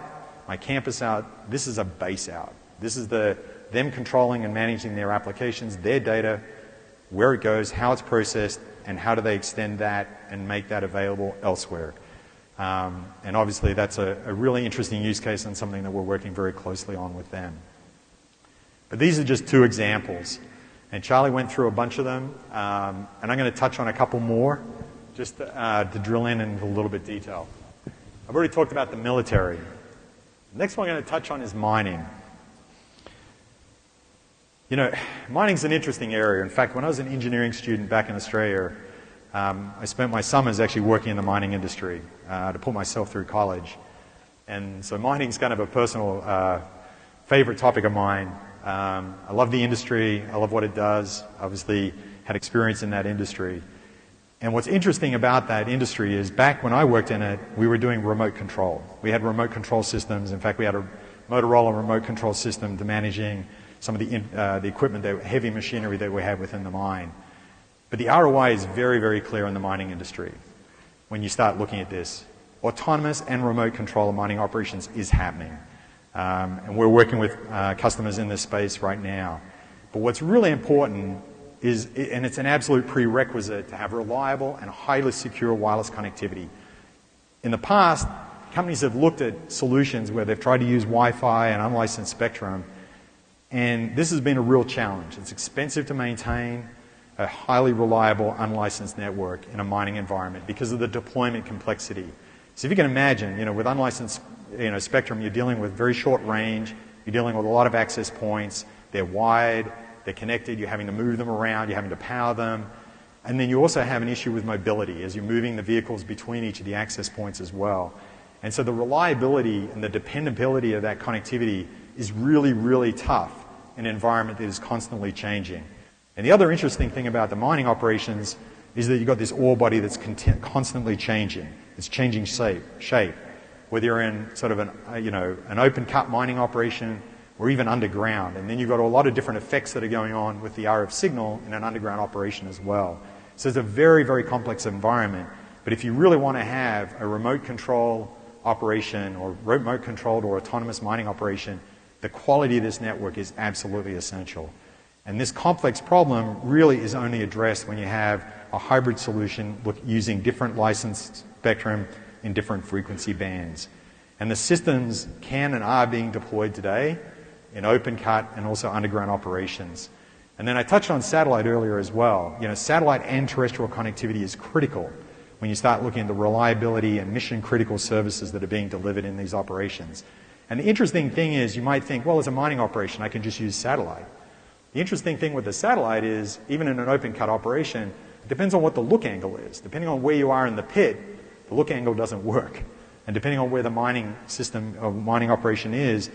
S12: my campus out, this is a base out. This is them controlling and managing their applications, their data, where it goes, how it's processed, and how do they extend that and make that available elsewhere. And obviously that's a really interesting use case and something that we're working very closely on with them. But these are just two examples. And Charlie went through a bunch of them, and I'm going to touch on a couple more just to drill in a little bit detail. I've already talked about the military. The next one I'm going to touch on is mining. You know, mining's an interesting area. In fact, when I was an engineering student back in Australia, I spent my summers actually working in the mining industry to put myself through college. And so mining's kind of a personal favorite topic of mine. I love the industry. I love what it does. Obviously, had experience in that industry. And what's interesting about that industry is back when I worked in it, we were doing remote control. We had remote control systems. In fact, we had a Motorola remote control system to managing some of the equipment, heavy machinery that we had within the mine. But the ROI is very, very clear in the mining industry when you start looking at this. Autonomous and remote control of mining operations is happening. And we're working with customers in this space right now. But what's really important is, and it's an absolute prerequisite, to have reliable and highly secure wireless connectivity. In the past, companies have looked at solutions where they've tried to use Wi-Fi and unlicensed spectrum, and this has been a real challenge. It's expensive to maintain a highly reliable, unlicensed network in a mining environment because of the deployment complexity. So if you can imagine, with unlicensed spectrum, you're dealing with very short range, you're dealing with a lot of access points, they're wide, they're connected, you're having to move them around, you're having to power them, and then you also have an issue with mobility as you're moving the vehicles between each of the access points as well. And so the reliability and the dependability of that connectivity is really, really tough in an environment that is constantly changing. And the other interesting thing about the mining operations is that you've got this ore body that's constantly changing. It's changing shape. Whether you're in sort of an open cut mining operation or even underground. And then you've got a lot of different effects that are going on with the RF signal in an underground operation as well. So it's a very, very complex environment. But if you really want to have a remote control operation or remote controlled or autonomous mining operation, the quality of this network is absolutely essential. And this complex problem really is only addressed when you have a hybrid solution using different licensed spectrum in different frequency bands. And the systems can and are being deployed today in open cut and also underground operations. And then I touched on satellite earlier as well. Satellite and terrestrial connectivity is critical when you start looking at the reliability and mission critical services that are being delivered in these operations. And the interesting thing is, you might think, well, as a mining operation, I can just use satellite. The interesting thing with the satellite is, even in an open cut operation, it depends on what the look angle is. Depending on where you are in the pit, the look angle doesn't work. And depending on where the mining system or mining operation is,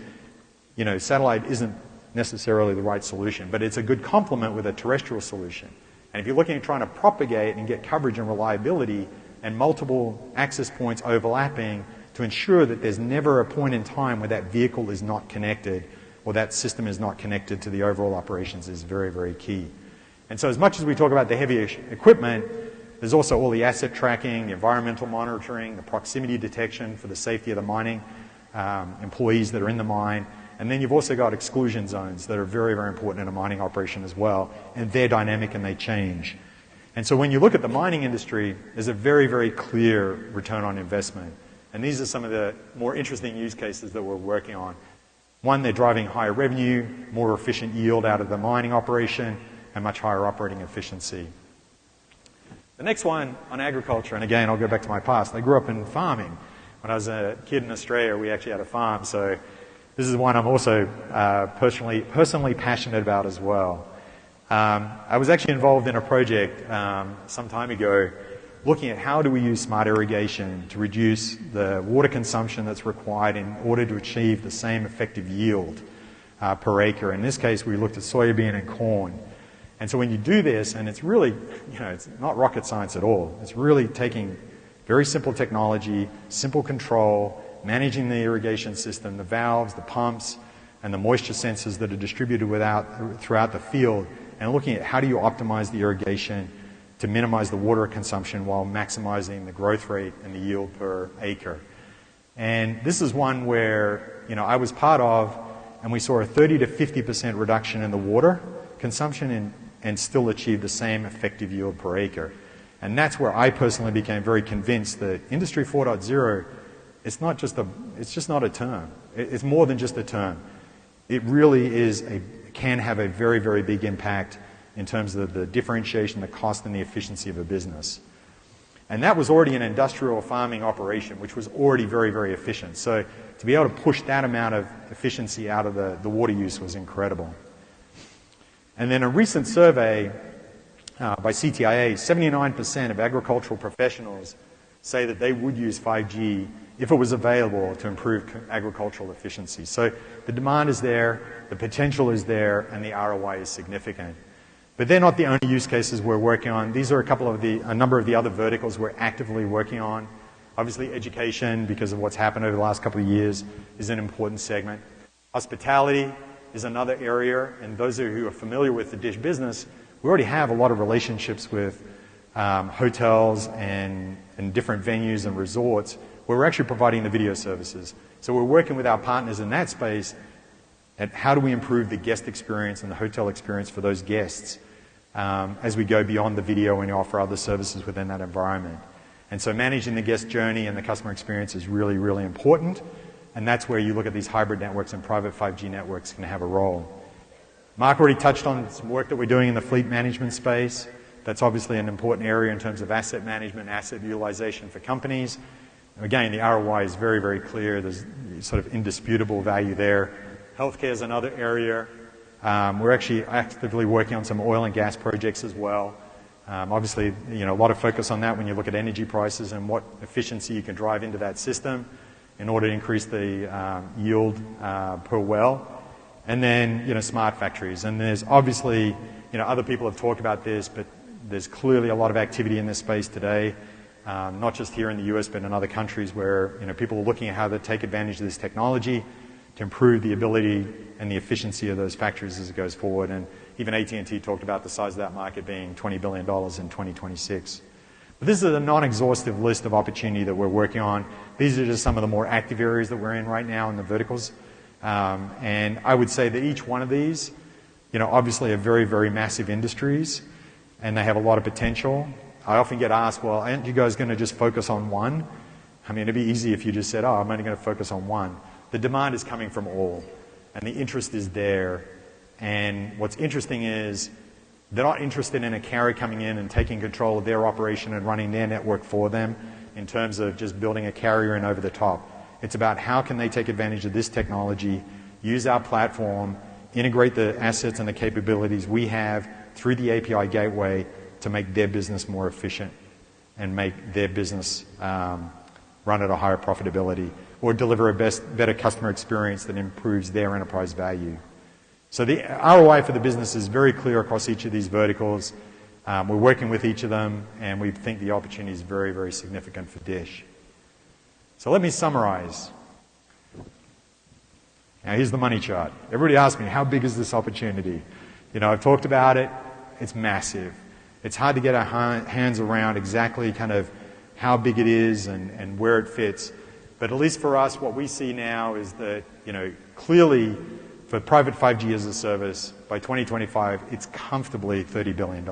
S12: satellite isn't necessarily the right solution, but it's a good complement with a terrestrial solution. And if you're looking at trying to propagate and get coverage and reliability and multiple access points overlapping to ensure that there's never a point in time where that vehicle is not connected or that system is not connected to the overall operations is very, very key. And so as much as we talk about the heavy equipment, there's also all the asset tracking, the environmental monitoring, the proximity detection for the safety of the mining employees that are in the mine. And then you've also got exclusion zones that are very, very important in a mining operation as well. And they're dynamic and they change. And so when you look at the mining industry, there's a very, very clear return on investment. And these are some of the more interesting use cases that we're working on. One, they're driving higher revenue, more efficient yield out of the mining operation, and much higher operating efficiency. The next one on agriculture, and again, I'll go back to my past. I grew up in farming. When I was a kid in Australia, we actually had a farm, so this is one I'm also personally passionate about as well. I was actually involved in a project some time ago looking at how do we use smart irrigation to reduce the water consumption that's required in order to achieve the same effective yield per acre. In this case, we looked at soybean and corn. And so when you do this, and it's really, it's not rocket science at all. It's really taking very simple technology, simple control, managing the irrigation system, the valves, the pumps, and the moisture sensors that are distributed throughout the field, and looking at how do you optimize the irrigation to minimize the water consumption while maximizing the growth rate and the yield per acre. And this is one where, I was part of, and we saw a 30 to 50% reduction in the water consumption and still achieve the same effective yield per acre. And that's where I personally became very convinced that Industry 4.0, it's just not a term. It's more than just a term. It really can have a very, very big impact in terms of the differentiation, the cost, and the efficiency of a business. And that was already an industrial farming operation, which was already very, very efficient. So to be able to push that amount of efficiency out of the water use was incredible. And then a recent survey by CTIA, 79% of agricultural professionals say that they would use 5G if it was available to improve agricultural efficiency. So the demand is there, the potential is there, and the ROI is significant. But they're not the only use cases we're working on. These are a number of the other verticals we're actively working on. Obviously, education, because of what's happened over the last couple of years, is an important segment. Hospitality is another area, and those of you who are familiar with the Dish business, we already have a lot of relationships with hotels and different venues and resorts where we're actually providing the video services. So we're working with our partners in that space at how do we improve the guest experience and the hotel experience for those guests as we go beyond the video and offer other services within that environment. And so managing the guest journey and the customer experience is really, really important. And that's where you look at these hybrid networks and private 5G networks can have a role. Mark already touched on some work that we're doing in the fleet management space. That's obviously an important area in terms of asset management, asset utilization for companies. And again, the ROI is very, very clear. There's sort of indisputable value there. Healthcare is another area. We're actually actively working on some oil and gas projects as well. Obviously, a lot of focus on that when you look at energy prices and what efficiency you can drive into that system in order to increase the yield per well. And then, smart factories. And there's obviously, other people have talked about this, but there's clearly a lot of activity in this space today, not just here in the US, but in other countries where, people are looking at how to take advantage of this technology to improve the ability and the efficiency of those factories as it goes forward. And even AT&T talked about the size of that market being $20 billion in 2026. But this is a non-exhaustive list of opportunity that we're working on. These are just some of the more active areas that we're in right now in the verticals. And I would say that each one of these, obviously are very, very massive industries, and they have a lot of potential. I often get asked, well, aren't you guys going to just focus on one? I mean, it'd be easy if you just said, I'm only going to focus on one. The demand is coming from all, and the interest is there. And what's interesting is they're not interested in a carrier coming in and taking control of their operation and running their network for them in terms of just building a carrier in over the top. It's about how can they take advantage of this technology, use our platform, integrate the assets and the capabilities we have through the API gateway to make their business more efficient and make their business run at a higher profitability or deliver a better customer experience that improves their enterprise value. So the ROI for the business is very clear across each of these verticals. We're working with each of them, and we think the opportunity is very, very significant for Dish. So let me summarize. Now here's the money chart. Everybody asks me, how big is this opportunity? I've talked about it. It's massive. It's hard to get our hands around exactly kind of how big it is and where it fits. But at least for us, what we see now is that, clearly for private 5G as a service, by 2025, it's comfortably $30 billion.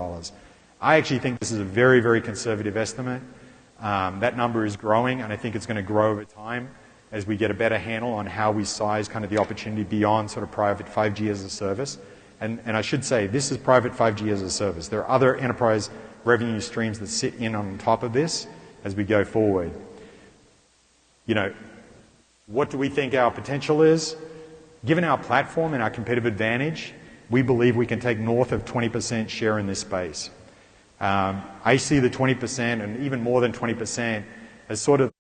S12: I actually think this is a very, very conservative estimate. That number is growing, and I think it's going to grow over time as we get a better handle on how we size kind of the opportunity beyond sort of private 5G as a service. And I should say, this is private 5G as a service. There are other enterprise revenue streams that sit in on top of this as we go forward. What do we think our potential is? Given our platform and our competitive advantage, we believe we can take north of 20% share in this space. I see the 20% and even more than 20% as sort of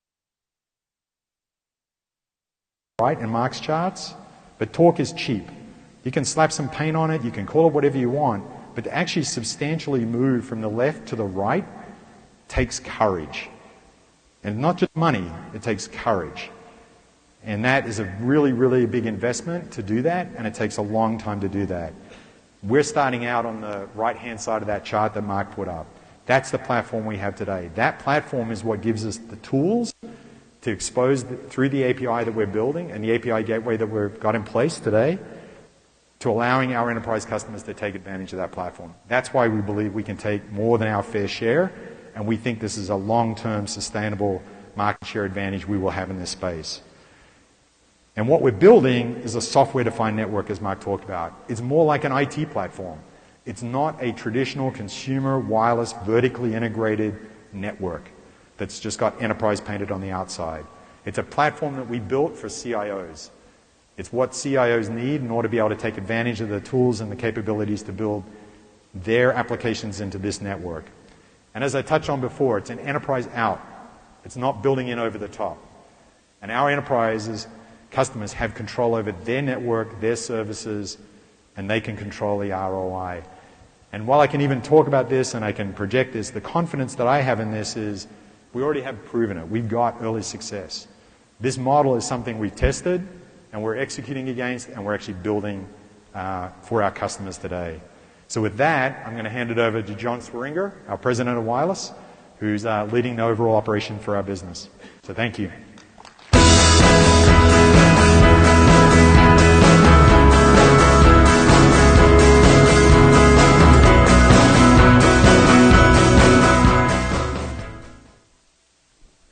S12: right in Mark's charts, but talk is cheap. You can slap some paint on it, you can call it whatever you want, but to actually substantially move from the left to the right takes courage. And not just money, it takes courage. And that is a really, really big investment to do that, and it takes a long time to do that. We're starting out on the right-hand side of that chart that Mark put up. That's the platform we have today. That platform is what gives us the tools to expose through the API that we're building and the API gateway that we've got in place today to allowing our enterprise customers to take advantage of that platform. That's why we believe we can take more than our fair share, and we think this is a long-term sustainable market share advantage we will have in this space. And what we're building is a software-defined network, as Mark talked about. It's more like an IT platform. It's not a traditional consumer wireless vertically integrated network that's just got enterprise painted on the outside. It's a platform that we built for CIOs. It's what CIOs need in order to be able to take advantage of the tools and the capabilities to build their applications into this network. And as I touched on before, it's an enterprise out. It's not building in over the top. And our enterprises, customers have control over their network, their services, and they can control the ROI. And while I can even talk about this and I can project this, the confidence that I have in this is we already have proven it. We've got early success. This model is something we've tested and we're executing against, and we're actually building for our customers today. So with that, I'm going to hand it over to John Sweringer, our President of Wireless, who's leading the overall operation for our business. So thank you.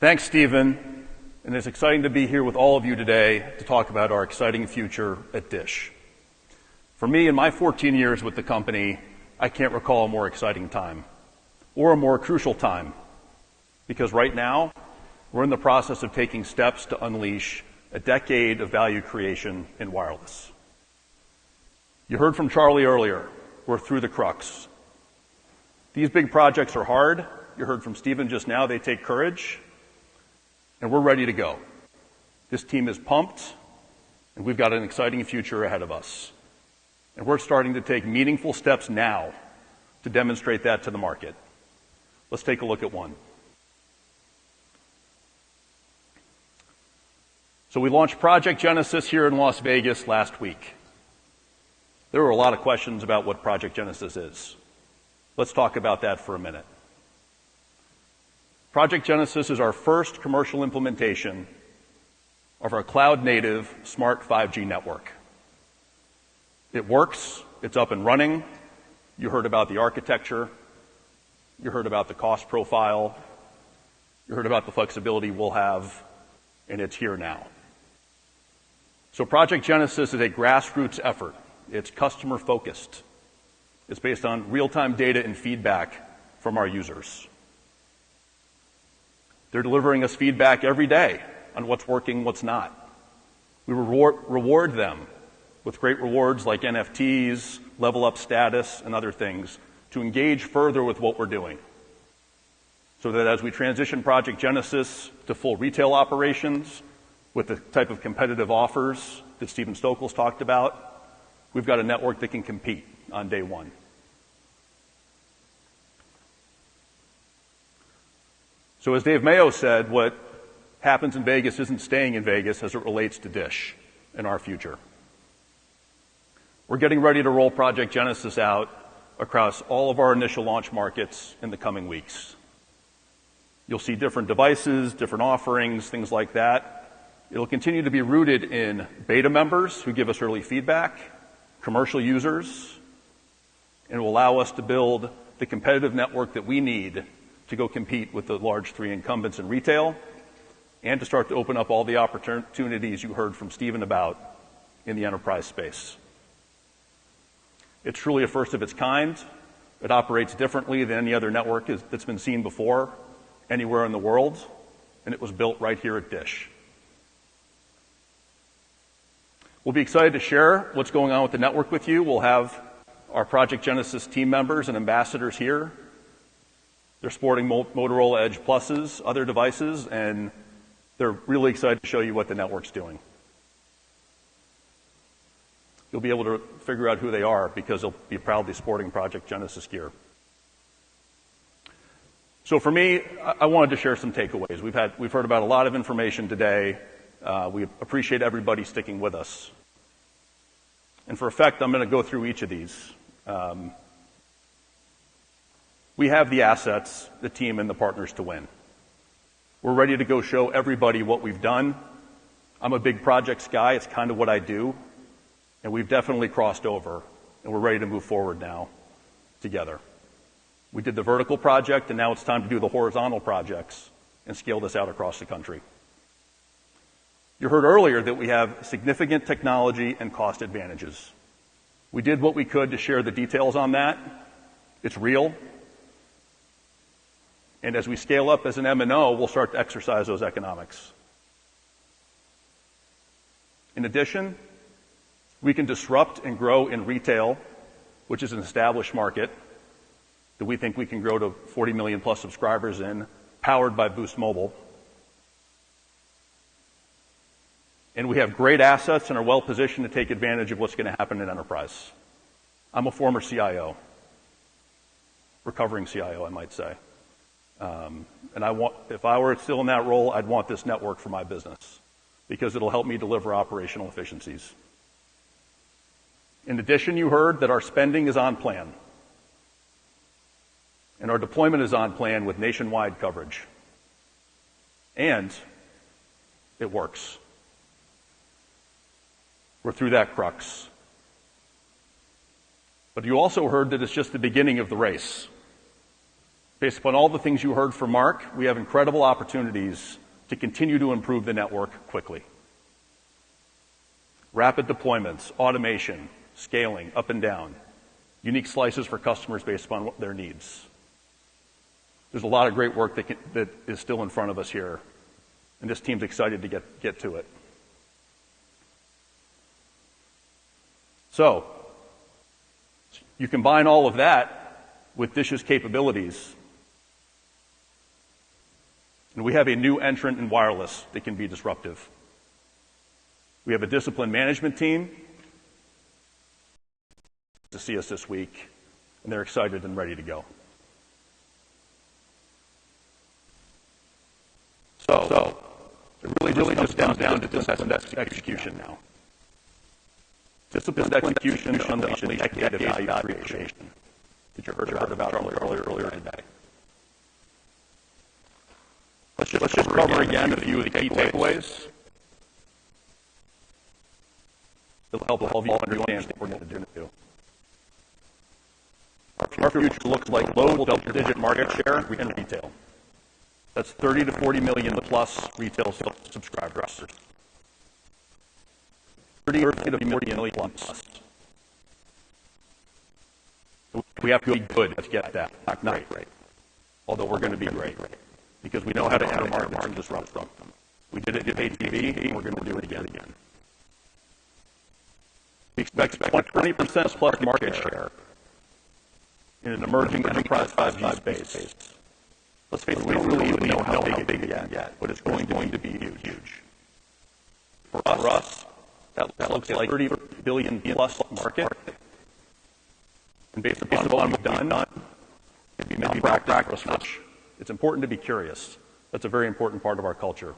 S13: Thanks, Stephen, and it's exciting to be here with all of you today to talk about our exciting future at DISH. For me, in my 14 years with the company, I can't recall a more exciting time or a more crucial time, because right now we're in the process of taking steps to unleash a decade of value creation in wireless. You heard from Charlie earlier, we're through the crux. These big projects are hard. You heard from Stephen just now, they take courage, and we're ready to go. This team is pumped, and we've got an exciting future ahead of us. And we're starting to take meaningful steps now to demonstrate that to the market. Let's take a look at one. So we launched Project Genesis here in Las Vegas last week. There were a lot of questions about what Project Genesis is. Let's talk about that for a minute. Project Genesis is our first commercial implementation of our cloud-native smart 5G network. It works, it's up and running. You heard about the architecture, you heard about the cost profile, you heard about the flexibility we'll have, and it's here now. So Project Genesis is a grassroots effort. It's customer focused. It's based on real-time data and feedback from our users. They're delivering us feedback every day on what's working, what's not. We reward them with great rewards like NFTs, level up status, and other things to engage further with what we're doing. So that as we transition Project Genesis to full retail operations with the type of competitive offers that Stephen Stokel's talked about, we've got a network that can compete on day one. So as Dave Mayo said, what happens in Vegas isn't staying in Vegas as it relates to DISH and our future. We're getting ready to roll Project Genesis out across all of our initial launch markets in the coming weeks. You'll see different devices, different offerings, things like that. It'll continue to be rooted in beta members who give us early feedback, commercial users, and will allow us to build the competitive network that we need to go compete with the large three incumbents in retail and to start to open up all the opportunities you heard from Stephen about in the enterprise space. It's truly a first of its kind. It operates differently than any other network that's been seen before anywhere in the world, and it was built right here at DISH. We'll be excited to share what's going on with the network with you. We'll have our Project Genesis team members and ambassadors here. They're sporting Motorola Edge Pluses, other devices, and they're really excited to show you what the network's doing. You'll be able to figure out who they are because they'll be proudly sporting Project Genesis gear. So for me, I wanted to share some takeaways. We've heard about a lot of information today. We appreciate everybody sticking with us. And for effect, I'm going to go through each of these. We have the assets, the team, and the partners to win. We're ready to go show everybody what we've done. I'm a big projects guy. It's kind of what I do. And we've definitely crossed over, and we're ready to move forward now together. We did the vertical project, and now it's time to do the horizontal projects and scale this out across the country. You heard earlier that we have significant technology and cost advantages. We did what we could to share the details on that. It's real. And as we scale up as an MNO, we'll start to exercise those economics. In addition, we can disrupt and grow in retail, which is an established market that we think we can grow to 40 million plus subscribers in, powered by Boost Mobile. And we have great assets and are well positioned to take advantage of what's going to happen in enterprise. I'm a former CIO, recovering CIO, I might say. And if I were still in that role, I'd want this network for my business because it'll help me deliver operational efficiencies. In addition, you heard that our spending is on plan. And our deployment is on plan with nationwide coverage. And it works. We're through that crux. But you also heard that it's just the beginning of the race. Based upon all the things you heard from Mark, we have incredible opportunities to continue to improve the network quickly. Rapid deployments, automation, scaling up and down, unique slices for customers based upon their needs. There's a lot of great work that is still in front of us here, and this team's excited to get to it. So, you combine all of that with Dish's capabilities, and we have a new entrant in wireless that can be disruptive. We have a disciplined management team to see us this week, and they're excited and ready to go. So it really just comes down to disciplined execution now. Disciplined execution to unleash a decade of value creation that you heard about earlier today. Let's just cover again a few of the key takeaways. It'll help all of you understand what we're going to do. Our future looks like low double-digit market share in retail. That's 30 to 40 million plus retail subscribers. 30 to 40 million plus. We have to be good to get that, not great. Although we're going to be great, because we know how to enter markets and disrupt them. We did it in ATV, and we're going to do it again. We expect 20% plus market share in an emerging enterprise 5G space. Let's face it, we don't really even know how big it is yet, but it's going to be huge. For us, that looks like 30 billion plus market. And based upon what we've done, it'd be malpractice for us. It's important to be curious. That's a very important part of our culture.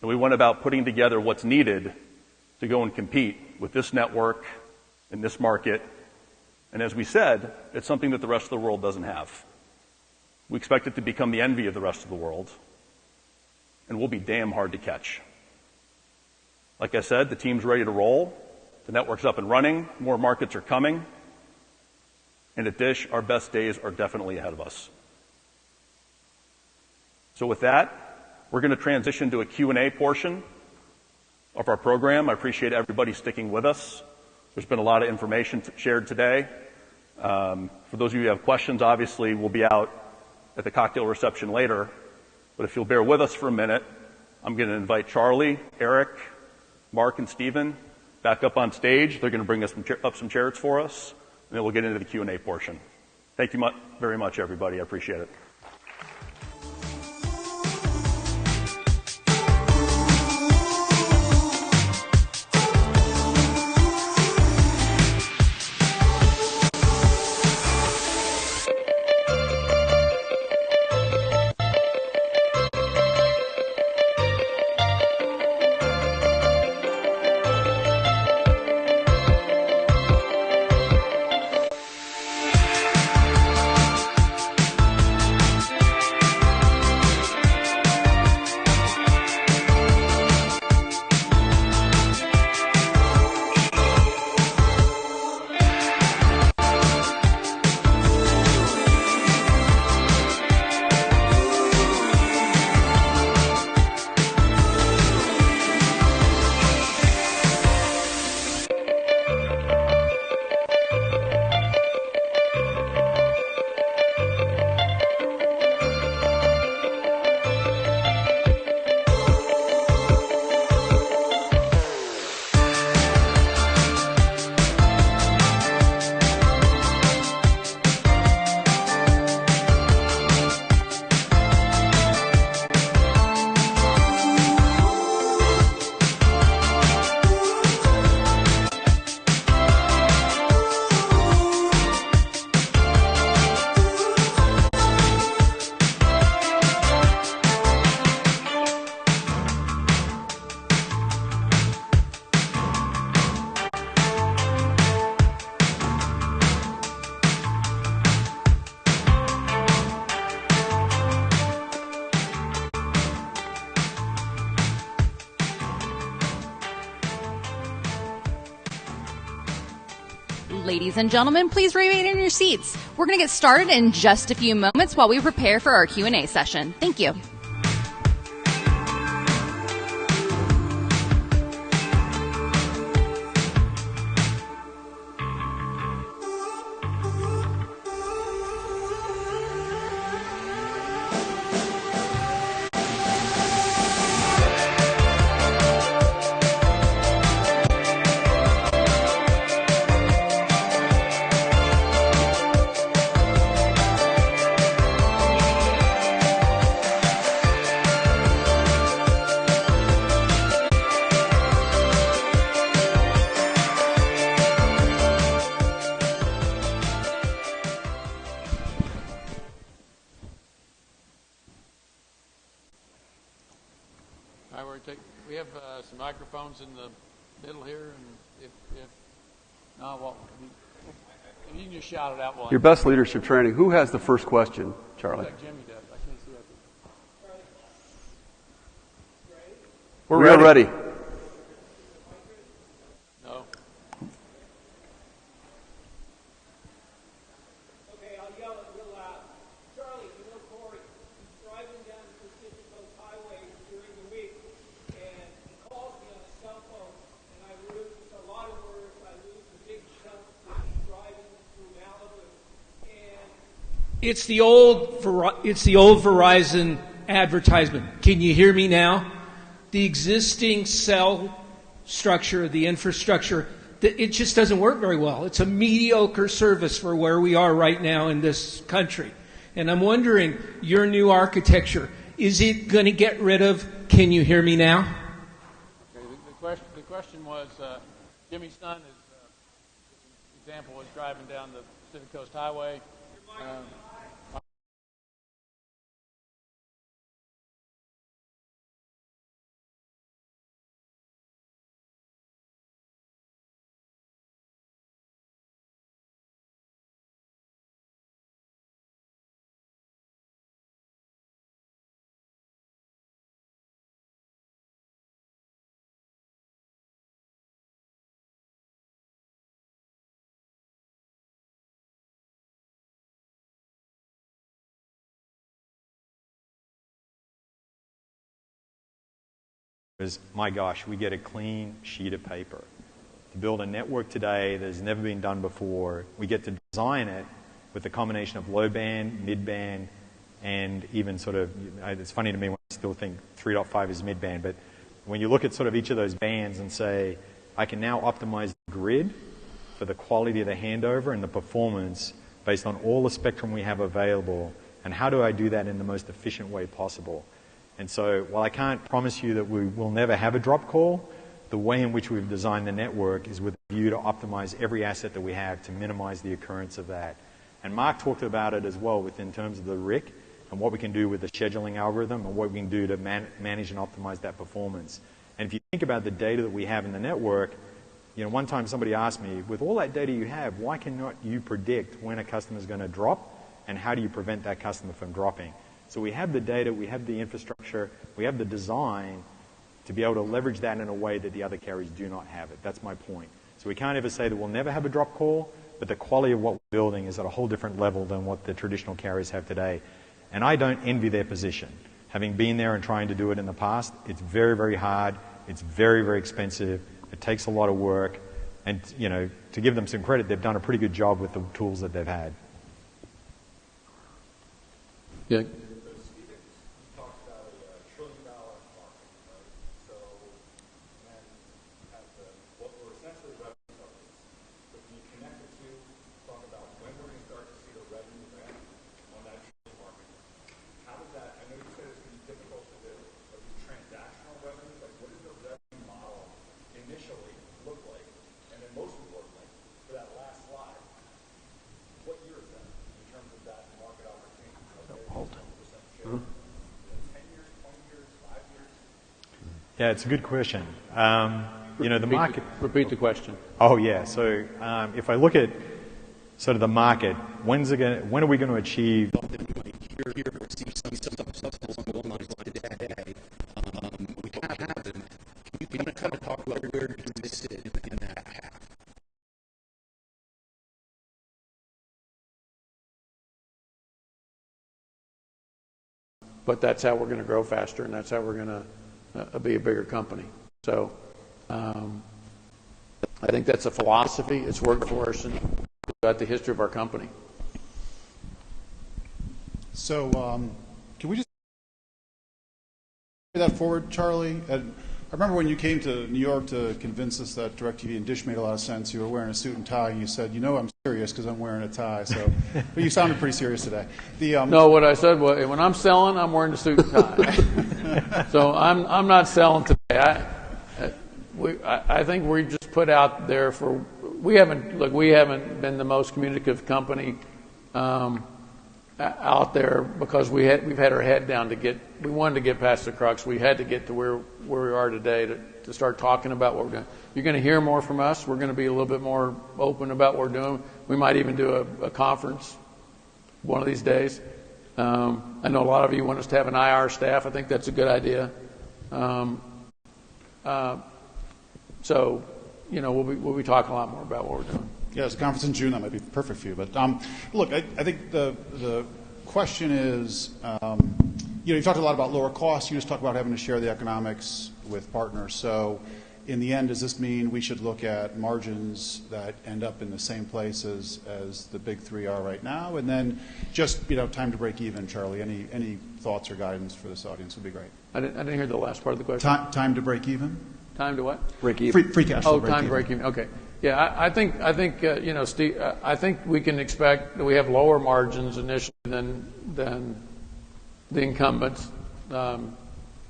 S13: And we went about putting together what's needed to go and compete with this network in this market. And as we said, it's something that the rest of the world doesn't have. We expect it to become the envy of the rest of the world, and we'll be damn hard to catch. Like I said, the team's ready to roll. The network's up and running. More markets are coming. And at Dish, our best days are definitely ahead of us. So with that, we're going to transition to a Q&A portion of our program. I appreciate everybody sticking with us. There's been a lot of information shared today. For those of you who have questions, obviously, we'll be out at the cocktail reception later. But if you'll bear with us for a minute, I'm going to invite Charlie, Eric, Mark, and Stephen back up on stage. They're going to bring us up some chairs for us, and then we'll get into the Q&A portion. Thank you very much, everybody. I appreciate it.
S14: Ladies and gentlemen, please remain in your seats. We're going to get started in just a few moments while we prepare for our Q&A session. Thank you.
S2: We have some microphones in the middle here, and if not, well, you can just shout it out. One.
S1: Your best leadership training. Who has the first question, Charlie?
S2: Like Jimmy does. I can't see that.
S1: We're ready.
S2: No.
S15: Okay, I'll yell it real loud. Charlie, you know Corey, he's driving down the Pacific Coast Highway during the week, and he calls me on his cell phone, and I lose a lot of words. I lose a big chunk when he's driving through Malibu. And
S16: it's the old Verizon advertisement. Can you hear me now? The existing cell structure, the infrastructure, it just doesn't work very well. It's a mediocre service for where we are right now in this country. And I'm wondering, your new architecture, is it going to get rid of, can you hear me now?
S2: Okay, the question was, Jimmy's son is, example, was driving down the Pacific Coast Highway.
S12: Is, my gosh, we get a clean sheet of paper. To build a network today that has never been done before, we get to design it with a combination of low band, mid band, and even sort of, it's funny to me when I still think 3.5 is mid band, but when you look at sort of each of those bands and say, I can now optimize the grid for the quality of the handover and the performance based on all the spectrum we have available, and how do I do that in the most efficient way possible? And so while I can't promise you that we will never have a drop call, the way in which we've designed the network is with a view to optimize every asset that we have to minimize the occurrence of that. And Mark talked about it as well within terms of the RIC and what we can do with the scheduling algorithm and what we can do to manage and optimize that performance. And if you think about the data that we have in the network, you know, one time somebody asked me, with all that data you have, why cannot you predict when a customer is going to drop and how do you prevent that customer from dropping? So we have the data, we have the infrastructure, we have the design to be able to leverage that in a way that the other carriers do not have it. That's my point. So we can't ever say that we'll never have a drop call, but the quality of what we're building is at a whole different level than what the traditional carriers have today. And I don't envy their position. Having been there and trying to do it in the past, it's very, very hard. It's very, very expensive. It takes a lot of work. And, you know, to give them some credit, they've done a pretty good job with the tools that they've had.
S2: Yeah.
S12: Yeah, it's a good question. You know, the market...
S2: Repeat the question.
S12: Oh, yeah. So if I look at sort of the market, when are we going to achieve...
S3: We kind of have them. Can you kind of talk about where you sit in that path?
S2: but that's how we're going to grow faster, and that's how we're going to be a bigger company. So I think that's a philosophy. It's worked for us and throughout the history of our company.
S17: So can we just carry that forward, Charlie? I remember when you came to New York to convince us that DirecTV and Dish made a lot of sense, you were wearing a suit and tie, and you said, I'm serious because I'm wearing a tie. So, but you sounded pretty serious today.
S2: No, what I said was, when I'm selling, I'm wearing a suit and tie. So I'm not selling today. I think we just put out there we haven't been the most communicative company out there because we've had our head down we wanted to get past the crux. We had to get to where we are today to start talking about what we're doing. You're going to hear more from us. We're going to be a little bit more open about what we're doing. We might even do a conference one of these days. I know a lot of you want us to have an IR staff. I think that's a good idea. So, we'll be talking a lot more about what we're doing.
S17: Yeah, there's a conference in June that might be perfect for you. But look, I think the question is, you talked a lot about lower costs. You just talked about having to share the economics with partners. So, in the end, does this mean we should look at margins that end up in the same place as the big three are right now? And then just time to break even, Charlie. Any thoughts or guidance for this audience would be great.
S2: I didn't hear the last part of the question.
S17: Time to break even.
S2: Time to what?
S4: Break even.
S17: Free cash flow.
S2: Oh, time to break even. Okay. Yeah, I think Steve. I think we can expect that we have lower margins initially than the incumbents.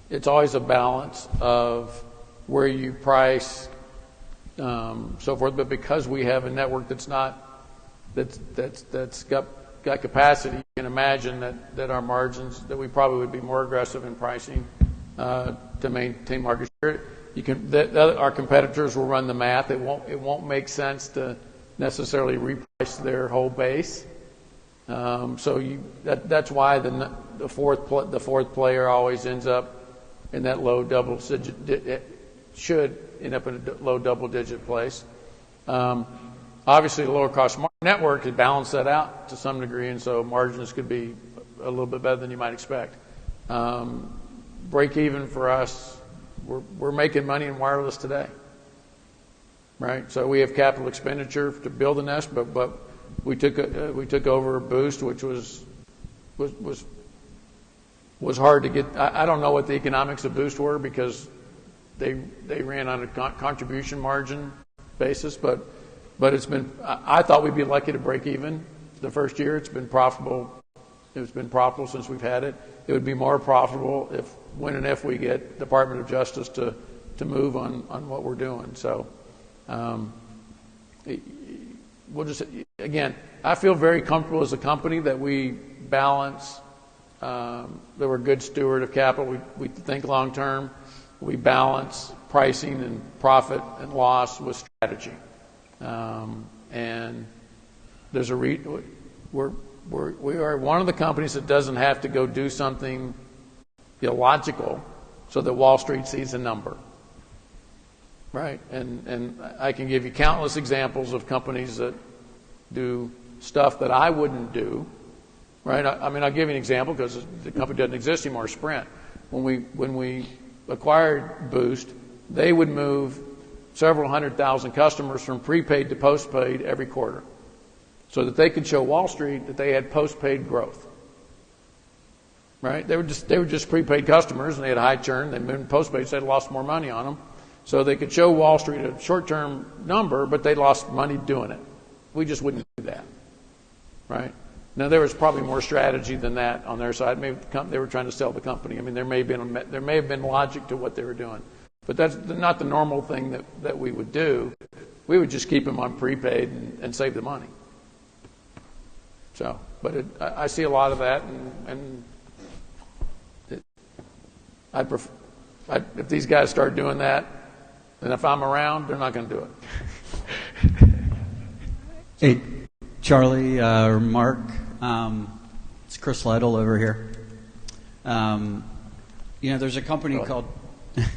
S2: It's always a balance of where you price, so forth. But because we have a network that's got capacity, you can imagine that our margins, that we probably would be more aggressive in pricing to maintain market share. Our competitors will run the math. It won't make sense to necessarily reprice their whole base. That's why the fourth player always ends up in that low double digit. Should end up in a low double digit place. Obviously, the lower cost network could balance that out to some degree, and so margins could be a little bit better than you might expect. Break even for us. We're making money in wireless today, right? So we have capital expenditure to build a nest, but we took over Boost, which was hard to get. I don't know what the economics of Boost were because they ran on a contribution margin basis, but it's been. I thought we'd be lucky to break even the first year. It's been profitable. It's been profitable since we've had it. It would be more profitable when and if we get Department of Justice to move on what we're doing. So we'll just, again, I feel very comfortable as a company that we balance, that we're a good steward of capital. We think long term. We balance pricing and profit and loss with strategy. And there's we are one of the companies that doesn't have to go do something illogical so that Wall Street sees a number, right? And I can give you countless examples of companies that do stuff that I wouldn't do, right? I mean, I'll give you an example because the company doesn't exist anymore, Sprint. When we acquired Boost, they would move several 100,000 customers from prepaid to postpaid every quarter so that they could show Wall Street that they had postpaid growth. Right? They were just prepaid customers and they had high churn. They'd been postpaid, so they'd lost more money on them. So they could show Wall Street a short-term number, but they lost money doing it. We just wouldn't do that. Right? Now there was probably more strategy than that on their side. Maybe they were trying to sell the company. I mean, there may have been logic to what they were doing, but that's not the normal thing that we would do. We would just keep them on prepaid and save the money. So, but I see a lot of that, and if these guys start doing that, and if I'm around, they're not going to do it.
S18: Hey, Charlie or Mark, it's Chris Lytle over here. There's a company called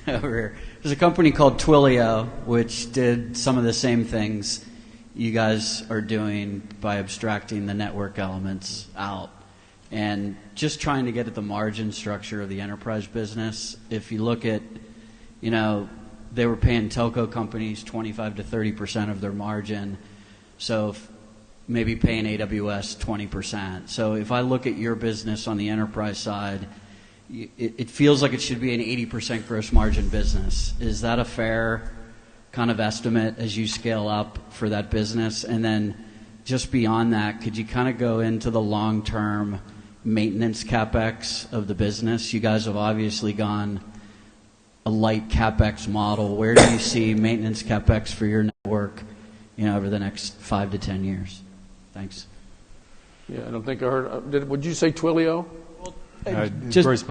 S18: over here. There's a company called tYellowDragon, which did some of the same things you guys are doing by abstracting the network elements out. and just trying to get at the margin structure of the enterprise business. If you look at, they were paying telco companies 25 to 30% of their margin, so maybe paying AWS 20%. So if I look at your business on the enterprise side, it feels like it should be an 80% gross margin business. Is that a fair kind of estimate as you scale up for that business? And then just beyond that, could you kind of go into the long-term maintenance CapEx of the business? You guys have obviously gone a light CapEx model. Where do you see maintenance CapEx for your network, over the next 5 to 10 years? Thanks.
S2: Yeah, I don't think I heard. Would you say Twilio?
S18: Just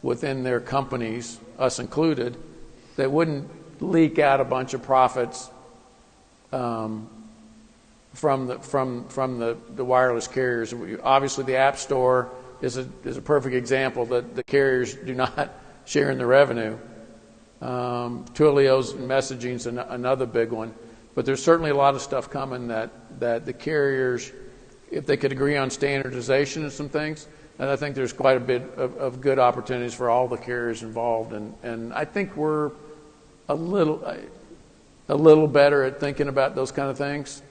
S2: within their companies, us included, that wouldn't leak out a bunch of profits from the wireless carriers. Obviously, the App Store is a perfect example that the carriers do not share in the revenue. Twilio's messaging is another big one. But there's certainly a lot of stuff coming that the carriers, if they could agree on standardization and some things, and I think there's quite a bit of good opportunities for all the carriers involved. And I think we're a little better at thinking about those kind of things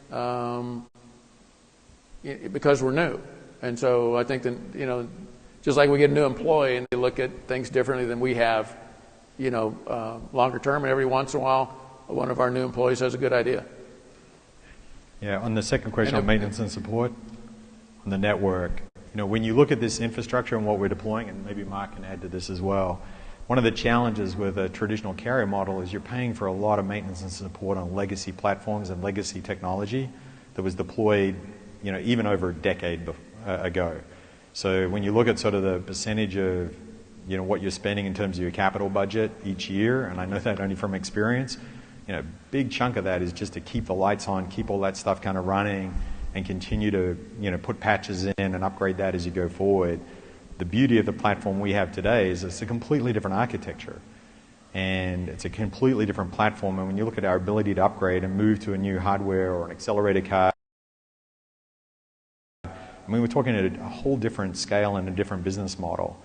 S2: because we're new. And so I think that, just like we get a new employee and they look at things differently than we have, longer term, and every once in a while, one of our new employees has a good idea.
S12: Yeah, on the second question on maintenance and support, on the network, when you look at this infrastructure and what we're deploying, and maybe Mark can add to this as well, one of the challenges with a traditional carrier model is you're paying for a lot of maintenance and support on legacy platforms and legacy technology that was deployed, even over a decade ago. So when you look at sort of the percentage of, what you're spending in terms of your capital budget each year, and I know that only from experience, big chunk of that is just to keep the lights on, keep all that stuff kind of running, and continue to, put patches in and upgrade that as you go forward. The beauty of the platform we have today is it's a completely different architecture. And it's a completely different platform. And when you look at our ability to upgrade and move to a new hardware or an accelerator card, we're talking at a whole different scale and a different business model.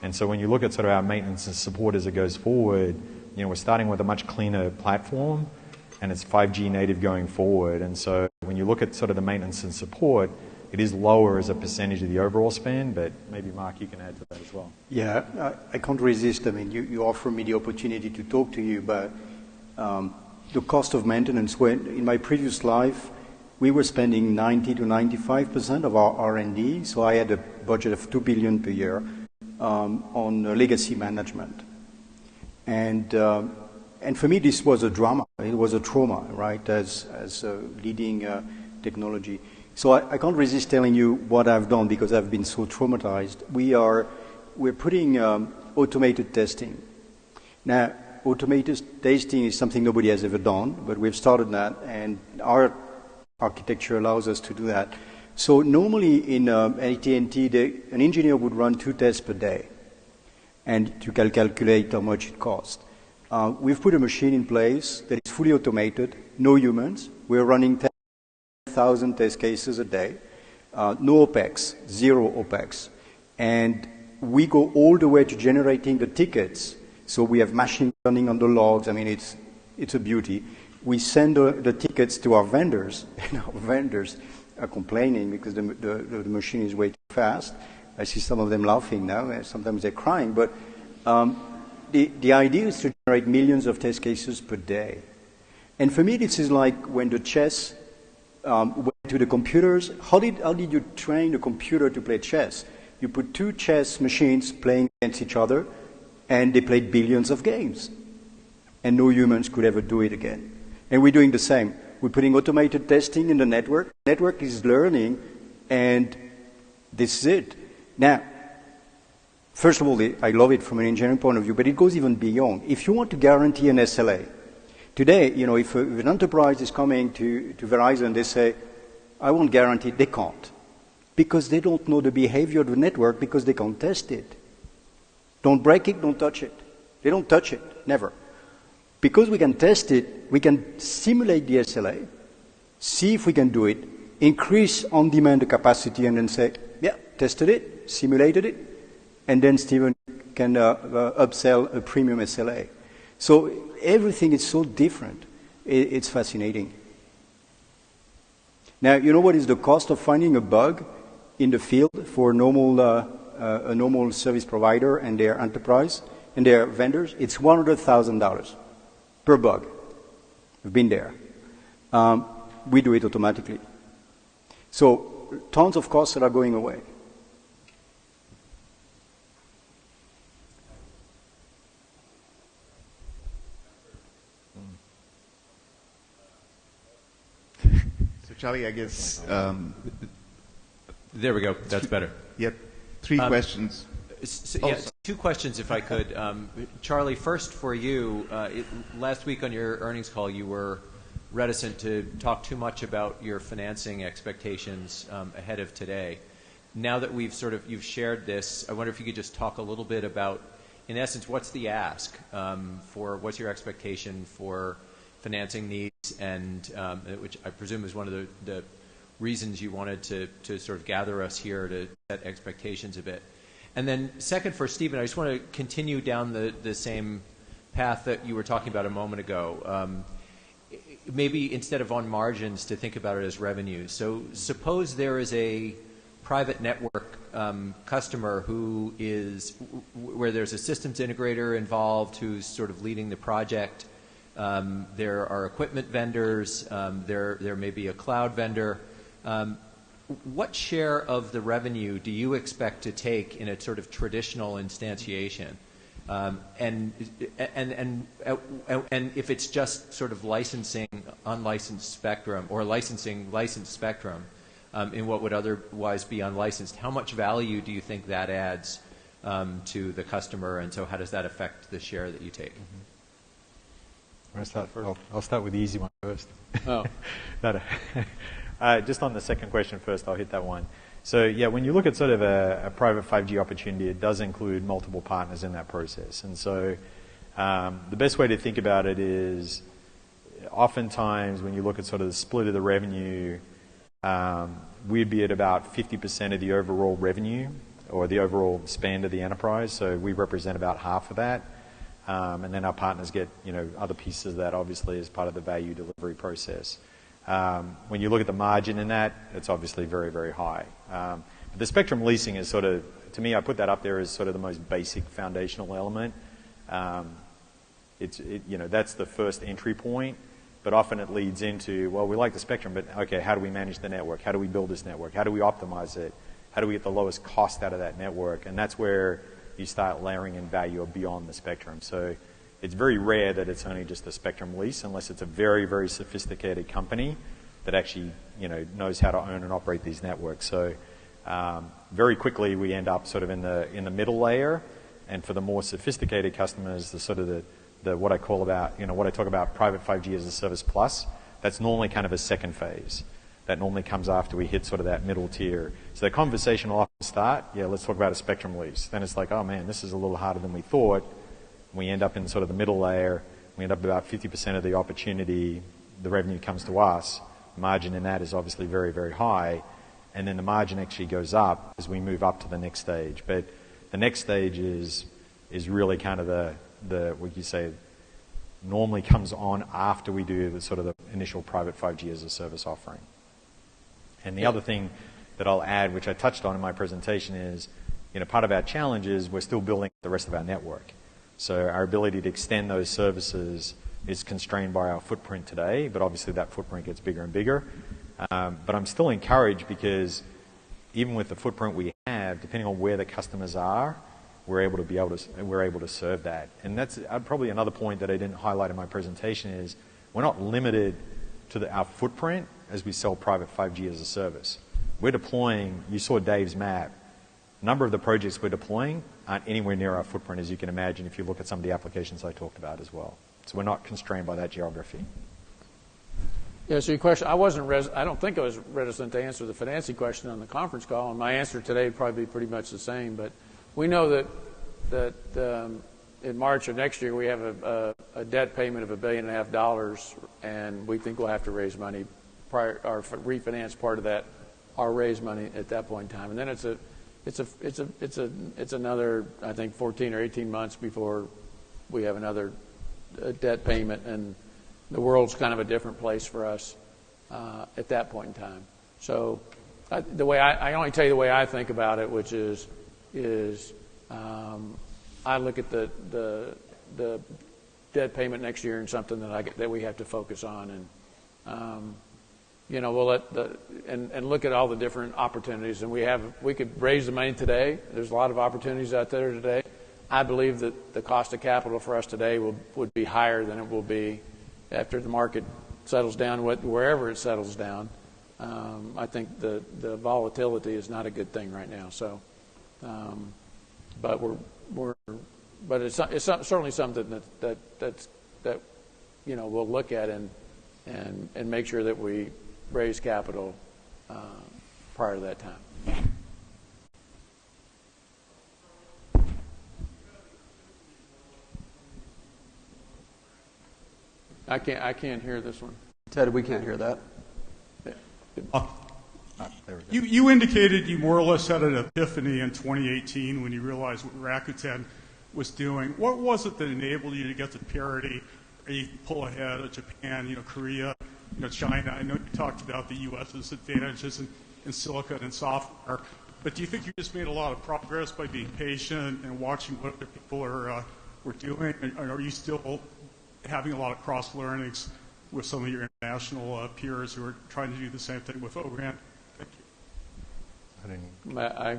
S12: And so when you look at sort of our maintenance and support as it goes forward, we're starting with a much cleaner platform, and it's 5G native going forward. And so when you look at sort of the maintenance and support, it is lower as a percentage of the overall spend, but maybe Mark, you can add to that as well.
S4: Yeah, I can't resist. I mean, you offer me the opportunity to talk to you, but the cost of maintenance, when in my previous life, we were spending 90 to 95% of our R&D, so I had a budget of $2 billion per year on legacy management. And for me, this was a drama. It was a trauma, right, as a leading technology. So I can't resist telling you what I've done because I've been so traumatized. We're putting automated testing. Now, automated testing is something nobody has ever done, but we've started that, and our architecture allows us to do that. So normally in AT&T, an engineer would run 2 tests per day. and to calculate how much it costs. We've put a machine in place that is fully automated, no humans. We're running 10,000 test cases a day, no OPEX, zero OPEX. And we go all the way to generating the tickets. So we have machine learning on the logs. I mean, it's a beauty. We send the tickets to our vendors, and our vendors are complaining because the machine is way too fast. I see some of them laughing now, and sometimes they're crying. But the idea is to generate millions of test cases per day. And for me, this is like when the chess went to the computers. How did you train the computer to play chess? You put two chess machines playing against each other, and they played billions of games. And no humans could ever do it again. And we're doing the same. We're putting automated testing in the network. The network is learning, and this is it. Now, first of all, I love it from an engineering point of view, but it goes even beyond. If you want to guarantee an SLA, today, you know, if an enterprise is coming to Verizon, they say, I won't guarantee it. They can't. Because they don't know the behavior of the network because they can't test it. Don't break it, don't touch it. They don't touch it, never. Because we can test it, we can simulate the SLA, see if we can do it, increase on demand the capacity, and then say, yeah, tested it, simulated it, and then Steven can upsell a premium SLA. So everything is so different. It's fascinating. Now, you know what is the cost of finding a bug in the field for a normal service provider and their enterprise and their vendors? It's $100,000 per bug. We've been there. We do it automatically. So tons of costs that are going away.
S19: So Charlie, I guess there we go. That's better. Yep. Three questions.
S20: Two questions, if I could. Charlie, first for you. Last week on your earnings call, you were reticent to talk too much about your financing expectations ahead of today. Now that you've shared this, I wonder if you could just talk a little bit about, in essence, what's the ask what's your expectation for financing needs, and which I presume is one of the reasons you wanted to sort of gather us here to set expectations a bit. And then second, for Stephen, I just want to continue down the same path that you were talking about a moment ago. Maybe instead of on margins, to think about it as revenue. So suppose there is a private network customer where there's a systems integrator involved who's sort of leading the project. There are equipment vendors. There may be a cloud vendor. What share of the revenue do you expect to take in a sort of traditional instantiation? And if it's just sort of licensing unlicensed spectrum or licensing licensed spectrum in what would otherwise be unlicensed, how much value do you think that adds to the customer, and so how does that affect the share that you take?
S12: I'll start with the easy one first.
S2: Oh.
S12: Just on the second question first, I'll hit that one. So yeah, when you look at sort of a private 5G opportunity, it does include multiple partners in that process. And so the best way to think about it is oftentimes when you look at sort of the split of the revenue, we'd be at about 50% of the overall revenue or the overall spend of the enterprise. So we represent about half of that. And then our partners get, other pieces of that obviously as part of the value delivery process. When you look at the margin in that, it's obviously very, very high. The spectrum leasing is sort of, to me, I put that up there as sort of the most basic foundational element. That's the first entry point, but often it leads into, well, we like the spectrum, but okay, how do we manage the network? How do we build this network? How do we optimize it? How do we get the lowest cost out of that network? And that's where you start layering in value beyond the spectrum. So it's very rare that it's only just a spectrum lease unless it's a very, very sophisticated company that actually, knows how to own and operate these networks. So very quickly we end up sort of in the middle layer, and for the more sophisticated customers, the sort of the what I talk about private 5G as a service plus, that's normally kind of a second phase. That normally comes after we hit sort of that middle tier. So the conversation will often start, yeah, let's talk about a spectrum lease. Then it's like, oh man, this is a little harder than we thought. We end up in sort of the middle layer. We end up about 50% of the opportunity, the revenue comes to us. The margin in that is obviously very, very high. And then the margin actually goes up as we move up to the next stage. But the next stage is really kind of the what you say, normally comes on after we do the sort of the initial private 5G as a service offering. And the other thing that I'll add, which I touched on in my presentation, is, part of our challenge is we're still building the rest of our network. So our ability to extend those services is constrained by our footprint today, but obviously that footprint gets bigger and bigger. But I'm still encouraged because even with the footprint we have, depending on where the customers are, we're able to serve that. And that's probably another point that I didn't highlight in my presentation is we're not limited to our footprint as we sell private 5G as a service. We're deploying, you saw Dave's map, a number of the projects we're deploying aren't anywhere near our footprint, as you can imagine, if you look at some of the applications I talked about as well. So we're not constrained by that geography.
S2: Yeah, so your question, I don't think I was reticent to answer the financing question on the conference call, and my answer today would probably be pretty much the same, but we know that in March of next year we have a debt payment of $1.5 billion, and we think we'll have to raise money or refinance part of that, or raise money at that point in time. And then it's another, I think, 14 or 18 months before we have another debt payment, and the world's kind of a different place for us at that point in time. So I only tell you the way I think about it, which is I look at the debt payment next year and something that we have to focus on, and we'll and look at all the different opportunities. And we could raise the money today. There's a lot of opportunities out there today. I believe that the cost of capital for us today would be higher than it will be after the market settles down, wherever it settles down. I think the volatility is not a good thing right now. So, but it's certainly something that we'll look at and make sure that we raise capital prior to that time. I can't hear this one.
S1: Ted, we can't hear that.
S21: You indicated you more or less had an epiphany in 2018 when you realized what Rakuten was doing. What was it that enabled you to get to parity, or you pull ahead of Japan, Korea, China? I know you talked about the U.S.'s advantages in silicon and software, but do you think you just made a lot of progress by being patient and watching what other people were doing? Or are you still having a lot of cross learnings with some of your international peers who are trying to do the same thing with O-RAN? Thank you.
S4: I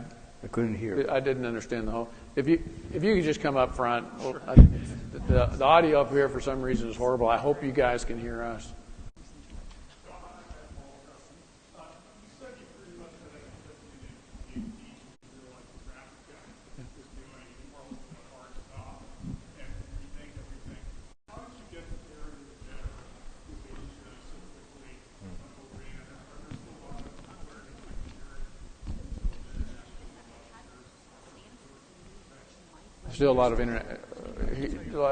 S4: couldn't hear.
S2: I didn't understand the whole. If you could just come up front. The audio up here for some reason is horrible. I hope you guys can hear us. Still a lot of internet,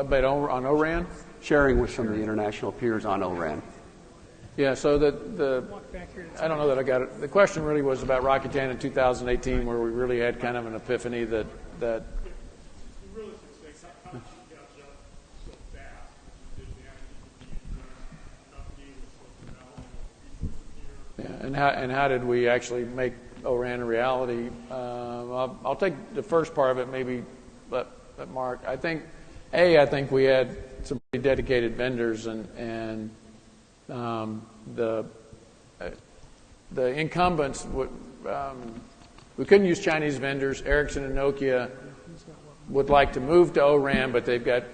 S2: but on O-RAN?
S1: Sharing with some of the international peers on O-RAN.
S2: Yeah, so I don't know that I got it. The question really was about Rakuten in 2018, where we really had kind of an epiphany that yeah, and how did we actually make O-RAN a reality? I'll take the first part of it, maybe let Mark. I think we had some pretty dedicated vendors, and the incumbents we couldn't use Chinese vendors. Ericsson and Nokia would like to move to O-RAN, but they've got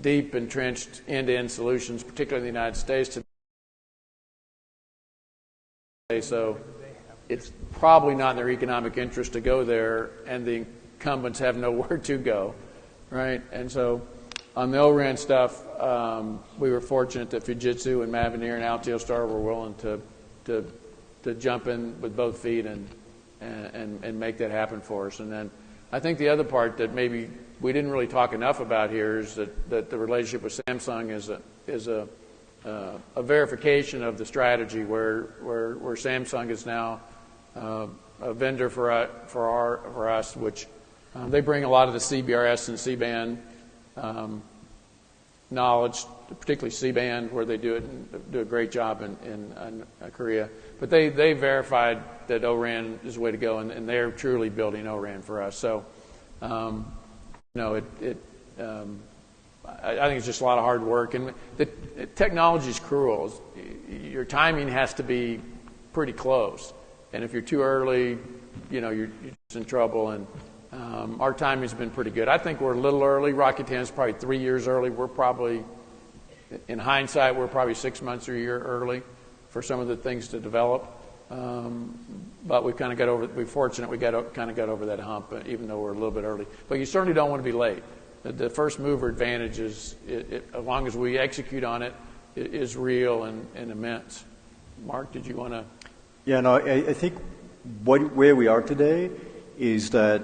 S2: deep entrenched end-to-end solutions, particularly in the United States today. So it's probably not in their economic interest to go there, and the incumbents have nowhere to go, right? And so on the O-RAN stuff, we were fortunate that Fujitsu and Mavenir and Altiostar were willing to jump in with both feet and make that happen for us. And then I think the other part that maybe we didn't really talk enough about here is that the relationship with Samsung is a verification of the strategy where Samsung is now a vendor for us, which they bring a lot of the CBRS and C-band knowledge, particularly C-band, where they do a great job in Korea. But they verified that O-RAN is the way to go, and they're truly building O-RAN for us. So, I think it's just a lot of hard work, and the technology is cruel. Your timing has to be pretty close, and if you're too early, you're just in trouble. And our timing's been pretty good. I think we're a little early. Rakuten is probably 3 years early. We're probably, in hindsight, we're probably 6 months or a year early for some of the things to develop. But we've kind of got over. We're fortunate we got over that hump, even though we're a little bit early. But you certainly don't want to be late. The first mover advantage is, as long as we execute on it, is real and immense. Mark, did you want to?
S4: Yeah, no, I think where we are today is that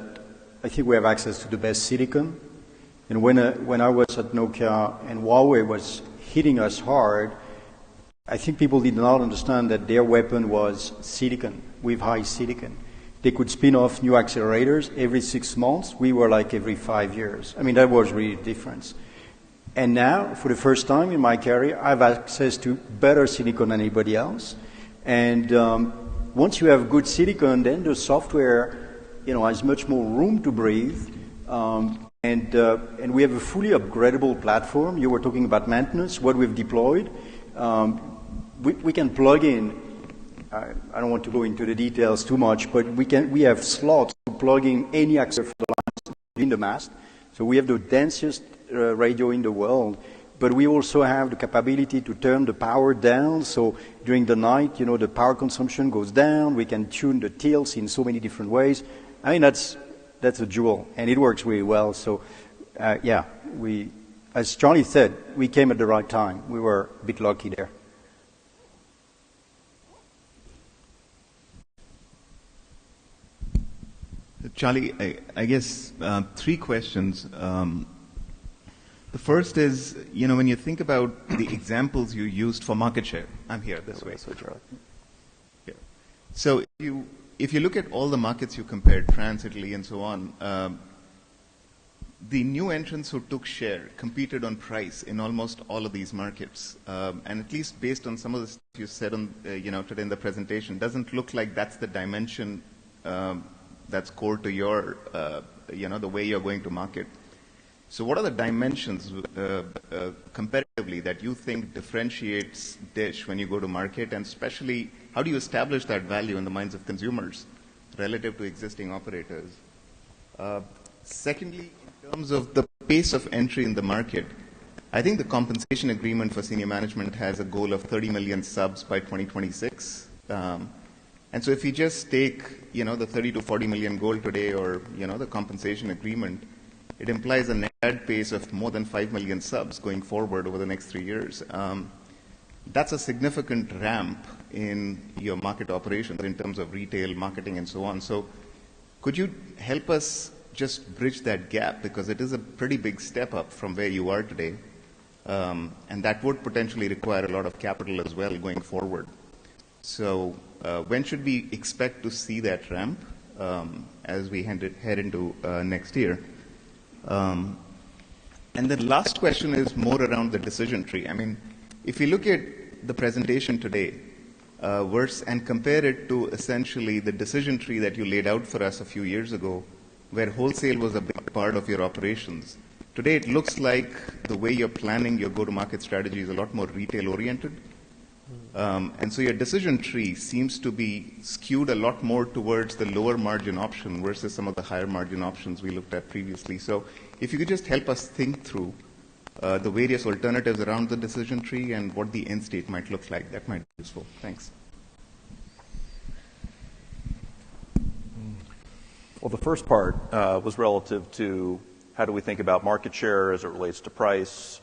S4: I think we have access to the best silicon. And when I was at Nokia and Huawei was hitting us hard, I think people did not understand that their weapon was silicon, with high silicon. They could spin off new accelerators every 6 months. We were like every 5 years. I mean, that was really the difference. And now, for the first time in my career, I have access to better silicon than anybody else. And once you have good silicon, then the software, has much more room to breathe. And we have a fully upgradable platform. You were talking about maintenance, what we've deployed. We can plug in. I don't want to go into the details too much, but we have slots to plug in any accelerator for the lines in the mast. So we have the densest radio in the world, but we also have the capability to turn the power down. So during the night, the power consumption goes down. We can tune the tilts in so many different ways. I mean, that's a jewel, and it works really well. So, as Charlie said, we came at the right time. We were a bit lucky there.
S19: Charlie, I guess 3 questions. The first is, when you think about the examples you used for market share, I'm here this way. Yeah. So if you look at all the markets you compared, France, Italy, and so on, the new entrants who took share competed on price in almost all of these markets. And at least based on some of the stuff you said on, today in the presentation, doesn't look like that's the dimension that's core to your, the way you're going to market. So what are the dimensions comparatively that you think differentiates Dish when you go to market, and especially how do you establish that value in the minds of consumers relative to existing operators? Secondly, in terms of the pace of entry in the market, I think the compensation agreement for senior management has a goal of 30 million subs by 2026. And so if you just take, the 30 to 40 million goal today, or, the compensation agreement, it implies a net add pace of more than 5 million subs going forward over the next 3 years. That's a significant ramp in your market operations in terms of retail, marketing, and so on. So could you help us just bridge that gap? Because it is a pretty big step up from where you are today. And that would potentially require a lot of capital as well going forward. So when should we expect to see that ramp as we head into next year? And the last question is more around the decision tree. I mean, if you look at the presentation today and compare it to essentially the decision tree that you laid out for us a few years ago, where wholesale was a big part of your operations, today it looks like the way you're planning your go-to-market strategy is a lot more retail-oriented. And so your decision tree seems to be skewed a lot more towards the lower margin option versus some of the higher margin options we looked at previously. So if you could just help us think through the various alternatives around the decision tree and what the end state might look like, that might be useful. Thanks.
S13: Well, the first part was relative to how do we think about market share as it relates to price.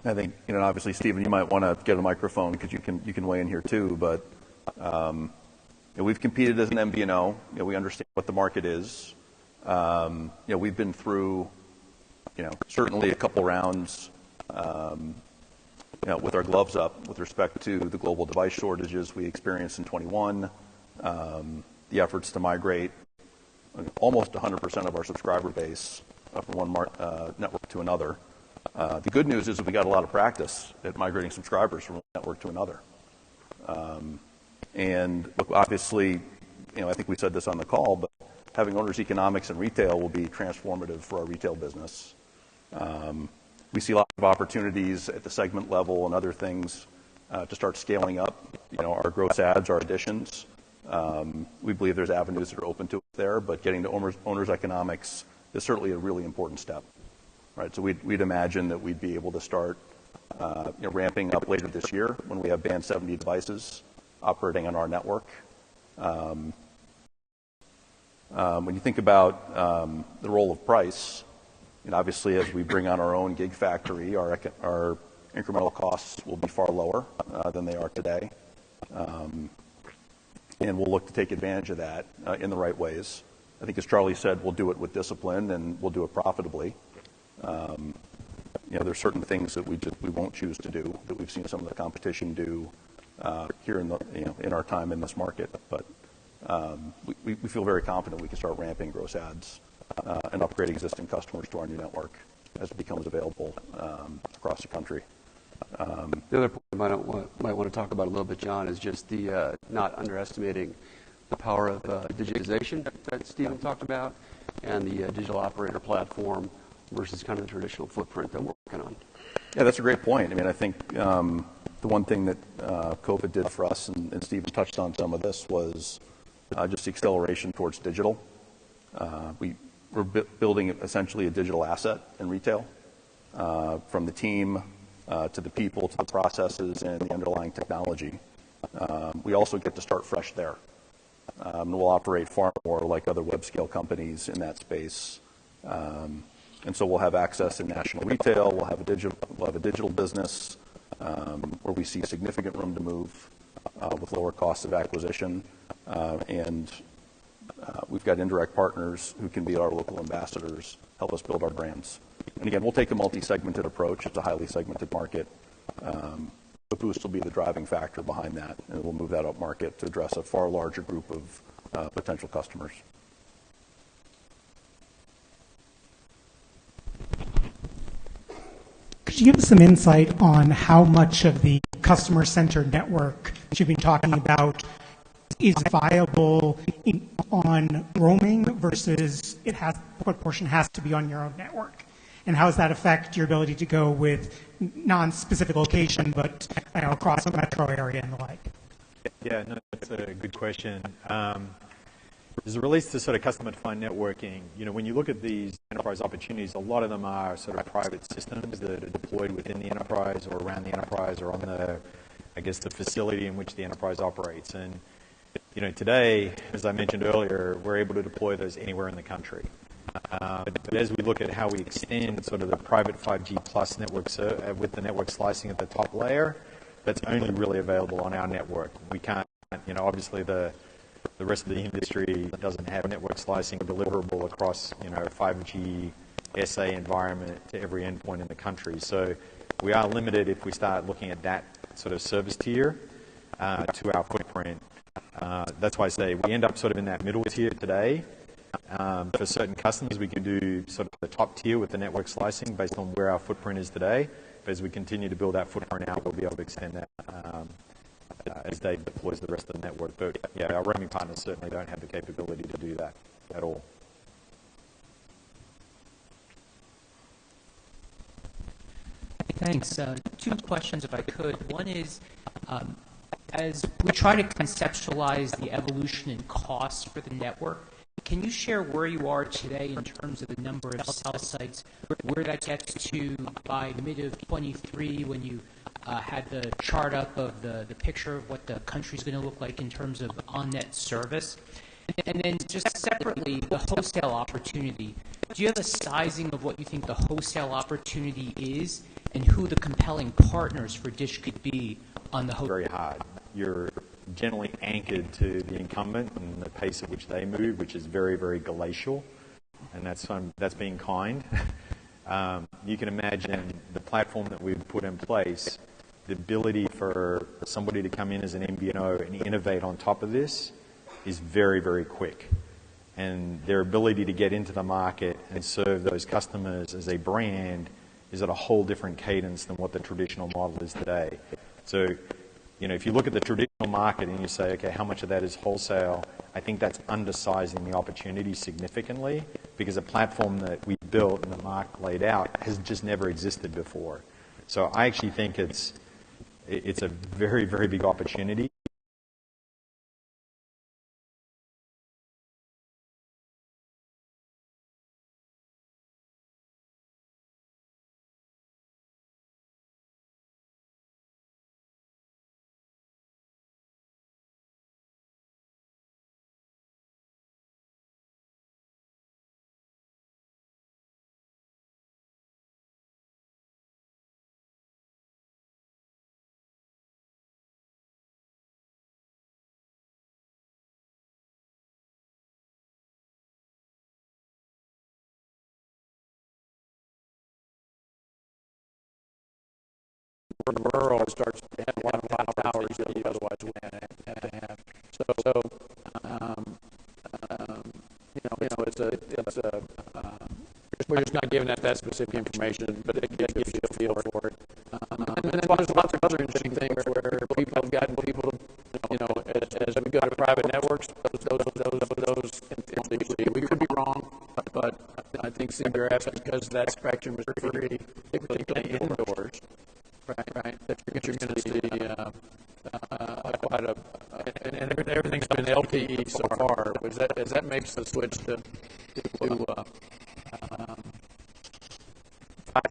S13: I think, obviously, Stephen, you might want to get a microphone because you can weigh in here too. But we've competed as an MVNO. We understand what the market is. We've been through, certainly a couple rounds, with our gloves up with respect to the global device shortages we experienced in 21, the efforts to migrate almost 100% of our subscriber base from one network to another. The good news is that we got a lot of practice at migrating subscribers from one network to another. And look, obviously, I think we said this on the call, but having owners economics in retail will be transformative for our retail business. We see lots of opportunities at the segment level and other things to start scaling up, our gross adds, our additions. We believe there's avenues that are open to us there, but getting to owners economics is certainly a really important step. Right, so we'd imagine that we'd be able to start ramping up later this year when we have Band 70 devices operating on our network. When you think about the role of price, obviously as we bring on our own gig factory, our incremental costs will be far lower than they are today. And we'll look to take advantage of that in the right ways. I think as Charlie said, we'll do it with discipline and we'll do it profitably. There's certain things that we won't choose to do that we've seen some of the competition do here in our time in this market. But we feel very confident we can start ramping gross adds and upgrade existing customers to our new network as it becomes available across the country.
S1: The other point I might want to talk about a little bit, John, is just the not underestimating the power of digitization that Stephen talked about and the digital operator platform versus kind of the traditional footprint that we're working on.
S13: Yeah, that's a great point. I think the one thing that COVID did for us, and Stephen touched on some of this, was just the acceleration towards digital. We're building essentially a digital asset in retail, from the team to the people to the processes and the underlying technology. We also get to start fresh there. We'll operate far more like other web scale companies in that space. And so we'll have access in national retail. We'll have a digital business where we see significant room to move with lower costs of acquisition. And we've got indirect partners who can be our local ambassadors, help us build our brands. And again, we'll take a multi-segmented approach. It's a highly segmented market. The Boost will be the driving factor behind that, and we'll move that up market to address a far larger group of potential customers.
S6: Could you give us some insight on how much of the customer-centered network that you've been talking about is viable on roaming versus what portion has to be on your own network? And how does that affect your ability to go with non-specific location, but across a metro area and the like?
S11: Yeah, no, that's a good question. As it relates to sort of customer-defined networking, when you look at these enterprise opportunities, a lot of them are sort of private systems that are deployed within the enterprise or around the enterprise or on the facility in which the enterprise operates. And, today, as I mentioned earlier, we're able to deploy those anywhere in the country. But as we look at how we extend sort of the private 5G plus networks with the network slicing at the top layer, that's only really available on our network. We can't, obviously the rest of the industry doesn't have network slicing deliverable across, 5G SA environment to every endpoint in the country. So we are limited if we start looking at that sort of service tier to our footprint. That's why I say we end up sort of in that middle tier today. For certain customers, we can do sort of the top tier with the network slicing based on where our footprint is today. But as we continue to build that footprint out, we'll be able to extend that as Dave deploys the rest of the network. But yeah, our roaming partners certainly don't have the capability to do that at all.
S22: Thanks. Two questions, if I could. One is, as we try to conceptualize the evolution in costs for the network, can you share where you are today in terms of the number of cell sites, where that gets to by mid of 23 when you had the chart up of the picture of what the country's going to look like in terms of on-net service? And then just separately, the wholesale opportunity. Do you have a sizing of what you think the wholesale opportunity is? and who the compelling partners for Dish could be on the
S12: Very hard. You're generally anchored to the incumbent and the pace at which they move, which is very, very glacial, and that's being kind. You can imagine the platform that we've put in place, the ability for somebody to come in as an MVNO and innovate on top of this is very, very quick. And their ability to get into the market and serve those customers as a brand is at a whole different cadence than what the traditional model is today. So, if you look at the traditional market and you say, okay, how much of that is wholesale, I think that's undersizing the opportunity significantly because a platform that we built and that Mark laid out has just never existed before. So I actually think it's a very, very big opportunity.
S2: Rural starts to have a lot of towers that you otherwise wouldn't have. So it's we're just not giving that specific information, but it gives you a feel for it. And then there's lots of other interesting things where people have gotten people, as we go to private networks, those we could be wrong, but I think CBRS, because that spectrum is free, particularly indoors. Right. That you're going to see quite a, and everything's been LTE so far. As that makes the switch to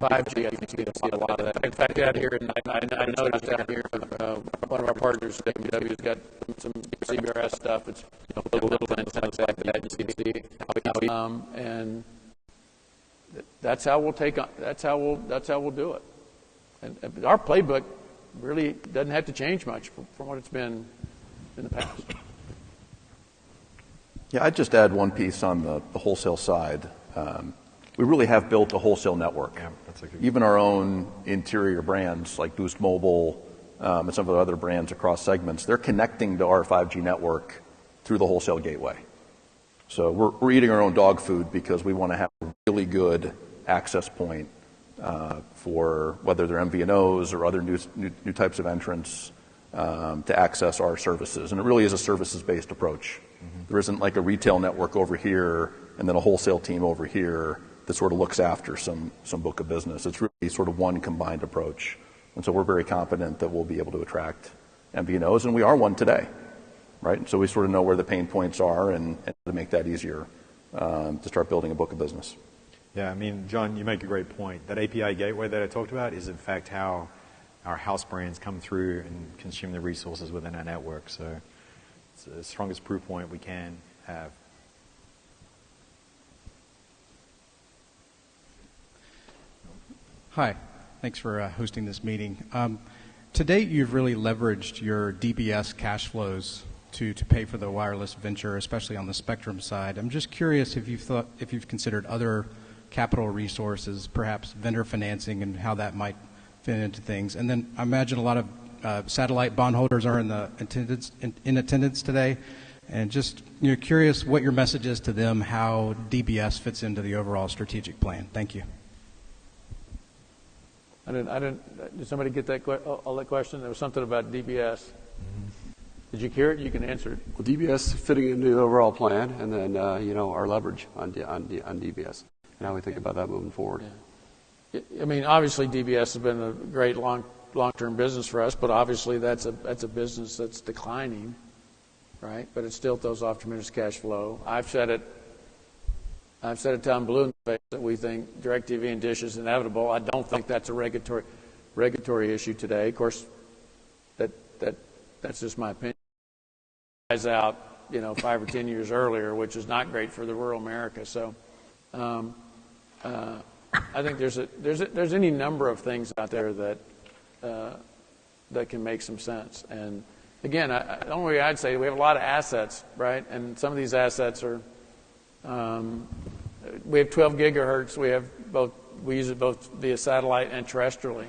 S2: 5G, I think you're going to see a lot of that. In fact, out here, I noticed out here, one of our partners, W, has got some CBRS stuff. It's little things like that. You can see and that's how we'll take on. That's how we'll do it. And our playbook really doesn't have to change much from what it's been in the past.
S3: Yeah, I'd just add one piece on the wholesale side. We really have built a wholesale network.
S12: Yeah, that's a good
S3: Even our own interior brands like Boost Mobile and some of the other brands across segments, they're connecting to our 5G network through the wholesale gateway. So we're eating our own dog food because we want to have a really good access point for whether they're MVNOs or other new types of entrants to access our services. And it really is a services-based approach. Mm-hmm. There isn't like a retail network over here and then a wholesale team over here that sort of looks after some book of business. It's really sort of one combined approach. And so we're very confident that we'll be able to attract MVNOs, and we are one today, right? So we sort of know where the pain points are and to make that easier to start building a book of business.
S12: Yeah, I mean, John, you make a great point. That API gateway that I talked about is, in fact, how our house brands come through and consume the resources within our network. So it's the strongest proof point we can have.
S7: Hi. Thanks for hosting this meeting. To date, you've really leveraged your DBS cash flows to pay for the wireless venture, especially on the spectrum side. I'm just curious if you've considered other capital resources, perhaps vendor financing, and how that might fit into things. And then I imagine a lot of satellite bondholders are in attendance today, and just curious what your message is to them, how DBS fits into the overall strategic plan. Thank you.
S2: I didn't. Did somebody get that question? There was something about DBS. Did you hear it? You can answer it.
S1: Well, DBS fitting into the overall plan, and then our leverage on DBS. And how we think about that moving forward.
S2: Yeah. I mean, obviously DBS has been a great long-term business for us, but obviously that's a business that's declining, right? But it still throws off tremendous cash flow. I've said it till I'm blue in the face that we think DirecTV and Dish is inevitable. I don't think that's a regulatory issue today. Of course, that's just my opinion. Guys out, 5 or 10 years earlier, which is not great for the rural America. So. I think there's any number of things out there that can make some sense. And again, the only way I'd say we have a lot of assets, right? And some of these assets are we have 12 gigahertz. We use it both via satellite and terrestrially,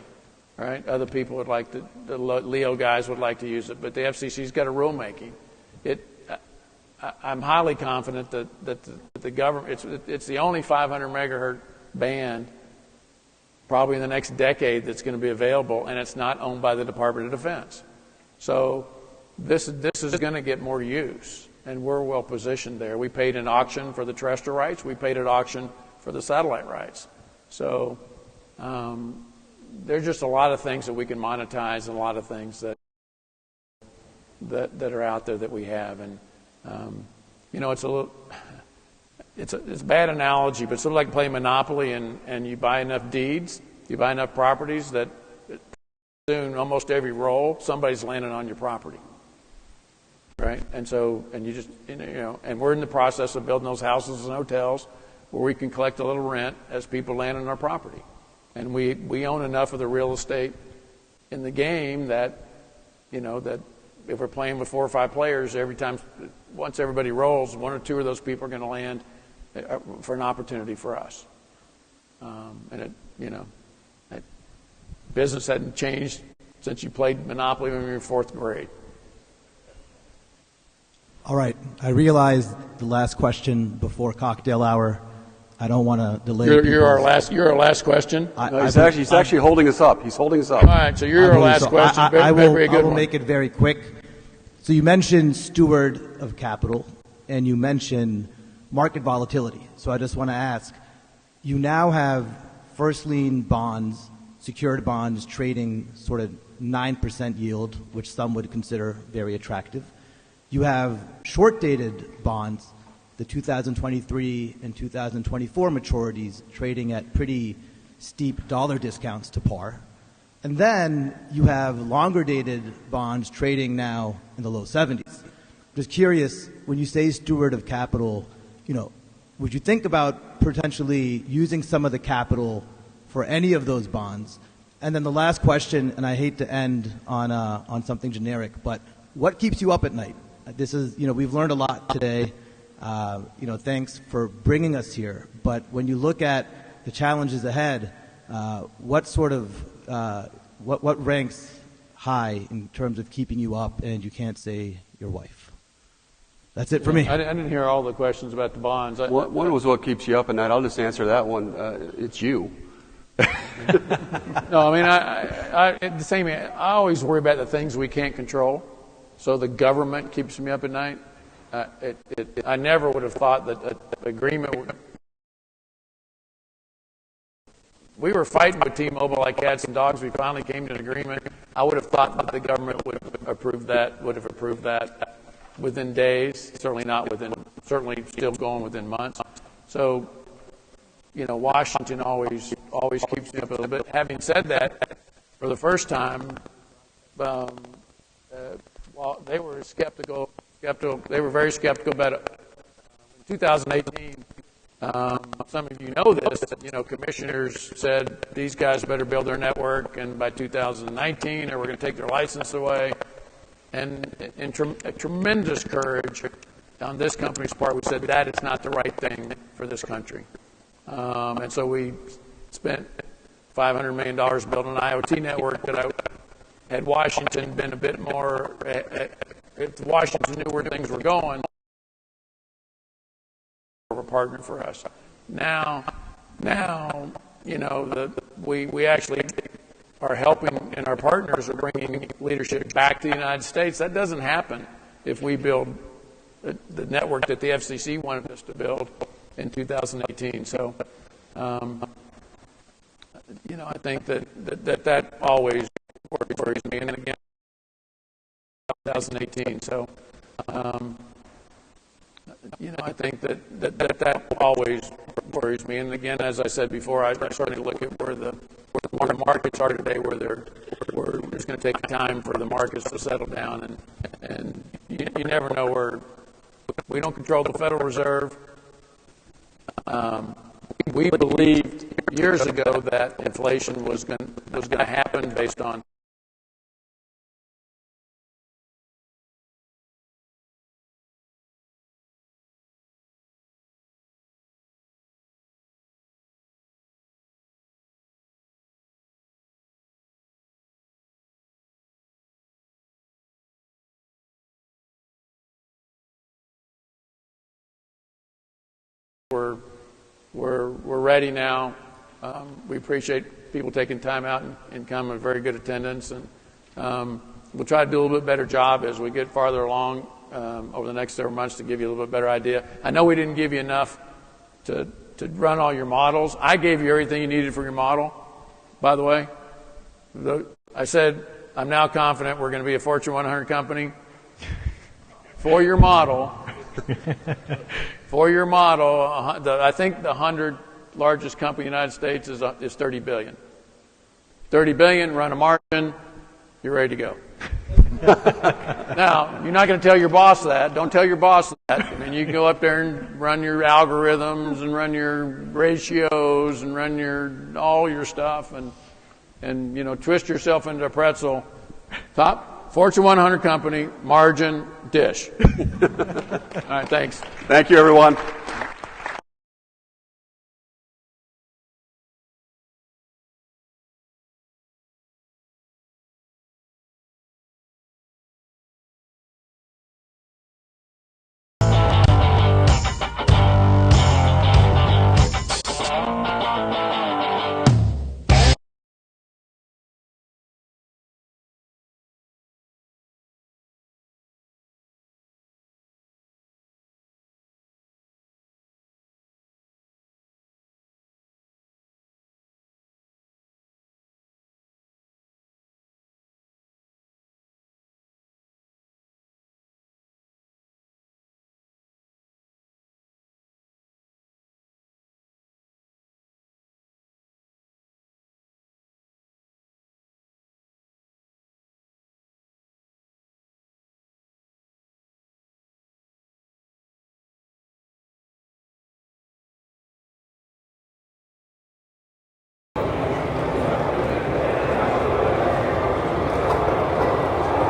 S2: right? Other people would like the LEO guys would like to use it, but the FCC's got a rulemaking. I'm highly confident that the government, it's the only 500 megahertz band probably in the next decade that's going to be available, and it's not owned by the Department of Defense. So this is going to get more use, and we're well positioned there. We paid an auction for the terrestrial rights. We paid an auction for the satellite rights. So there's just a lot of things that we can monetize, and a lot of things that are out there that we have. And it's a bad analogy, but it's sort of like playing Monopoly, and you buy enough deeds, you buy enough properties that soon almost every roll somebody's landing on your property, right? And so, and you just, and we're in the process of building those houses and hotels where we can collect a little rent as people land on our property, and we own enough of the real estate in the game that that if we're playing with 4 or 5 players, once everybody rolls, 1 or 2 of those people are going to land for an opportunity for us. And business hadn't changed since you played Monopoly when you were in 4th grade.
S5: All right. I realized the last question before cocktail hour. I don't want to delay.
S2: You're our last question.
S1: He's actually holding us up. He's holding us up.
S2: All right. So you're our last question.
S5: I will make it very quick. So you mentioned steward of capital, and you mentioned market volatility. So I just want to ask, you now have first lien bonds, secured bonds trading sort of 9% yield, which some would consider very attractive. You have short-dated bonds, the 2023 and 2024 maturities trading at pretty steep dollar discounts to par. And then you have longer-dated bonds trading now in the low 70s. Just curious, when you say steward of capital, would you think about potentially using some of the capital for any of those bonds? And then the last question, and I hate to end on something generic, but what keeps you up at night? This is, we've learned a lot today. Thanks for bringing us here. But when you look at the challenges ahead, what ranks high in terms of keeping you up, and you can't say your wife? That's it for me.
S2: I didn't hear all the questions about the bonds.
S1: One was what keeps you up at night. I'll just answer that one. It's you.
S2: No, I always worry about the things we can't control. So the government keeps me up at night. I never would have thought that an agreement. We were fighting with T-Mobile like cats and dogs. We finally came to an agreement. I would have thought that the government would have approved that within days. Certainly still going within months. So, Washington always keeps me up a little bit. Having said that, for the first time, while they were skeptical. They were very skeptical about it. In 2018, some of you know this, commissioners said these guys better build their network, and by 2019, or we're going to take their license away. And in tremendous courage on this company's part, we said that is not the right thing for this country. And so we spent $500 million building an IoT network that had Washington been a bit more, if Washington knew where things were going, a partner for us. Now, we actually are helping, and our partners are bringing leadership back to the United States. That doesn't happen if we build the network that the FCC wanted us to build in 2018. So, I think that always worries me. And again, 2018. So, I think that always worries me. And again, as I said before, I certainly look at where the markets are today, where it's going to take time for the markets to settle down, and you never know where. We don't control the Federal Reserve. We believed years ago that inflation was going to happen based on We're ready now. We appreciate people taking time out and coming. Very good attendance, and we'll try to do a little bit better job as we get farther along over the next several months to give you a little bit better idea. I know we didn't give you enough to run all your models. I gave you everything you needed for your model, by the way. I said I'm now confident we're going to be a Fortune 100 company. For your model. For your model, I think the 100 largest company in the United States is $30 billion. $30 billion, run a margin, you're ready to go. Now, you're not going to tell your boss that. Don't tell your boss that. I mean, you can go up there and run your algorithms and run your ratios and run all your stuff and twist yourself into a pretzel. Top Fortune 100 company, margin, dish. All right, thanks.
S1: Thank you, everyone.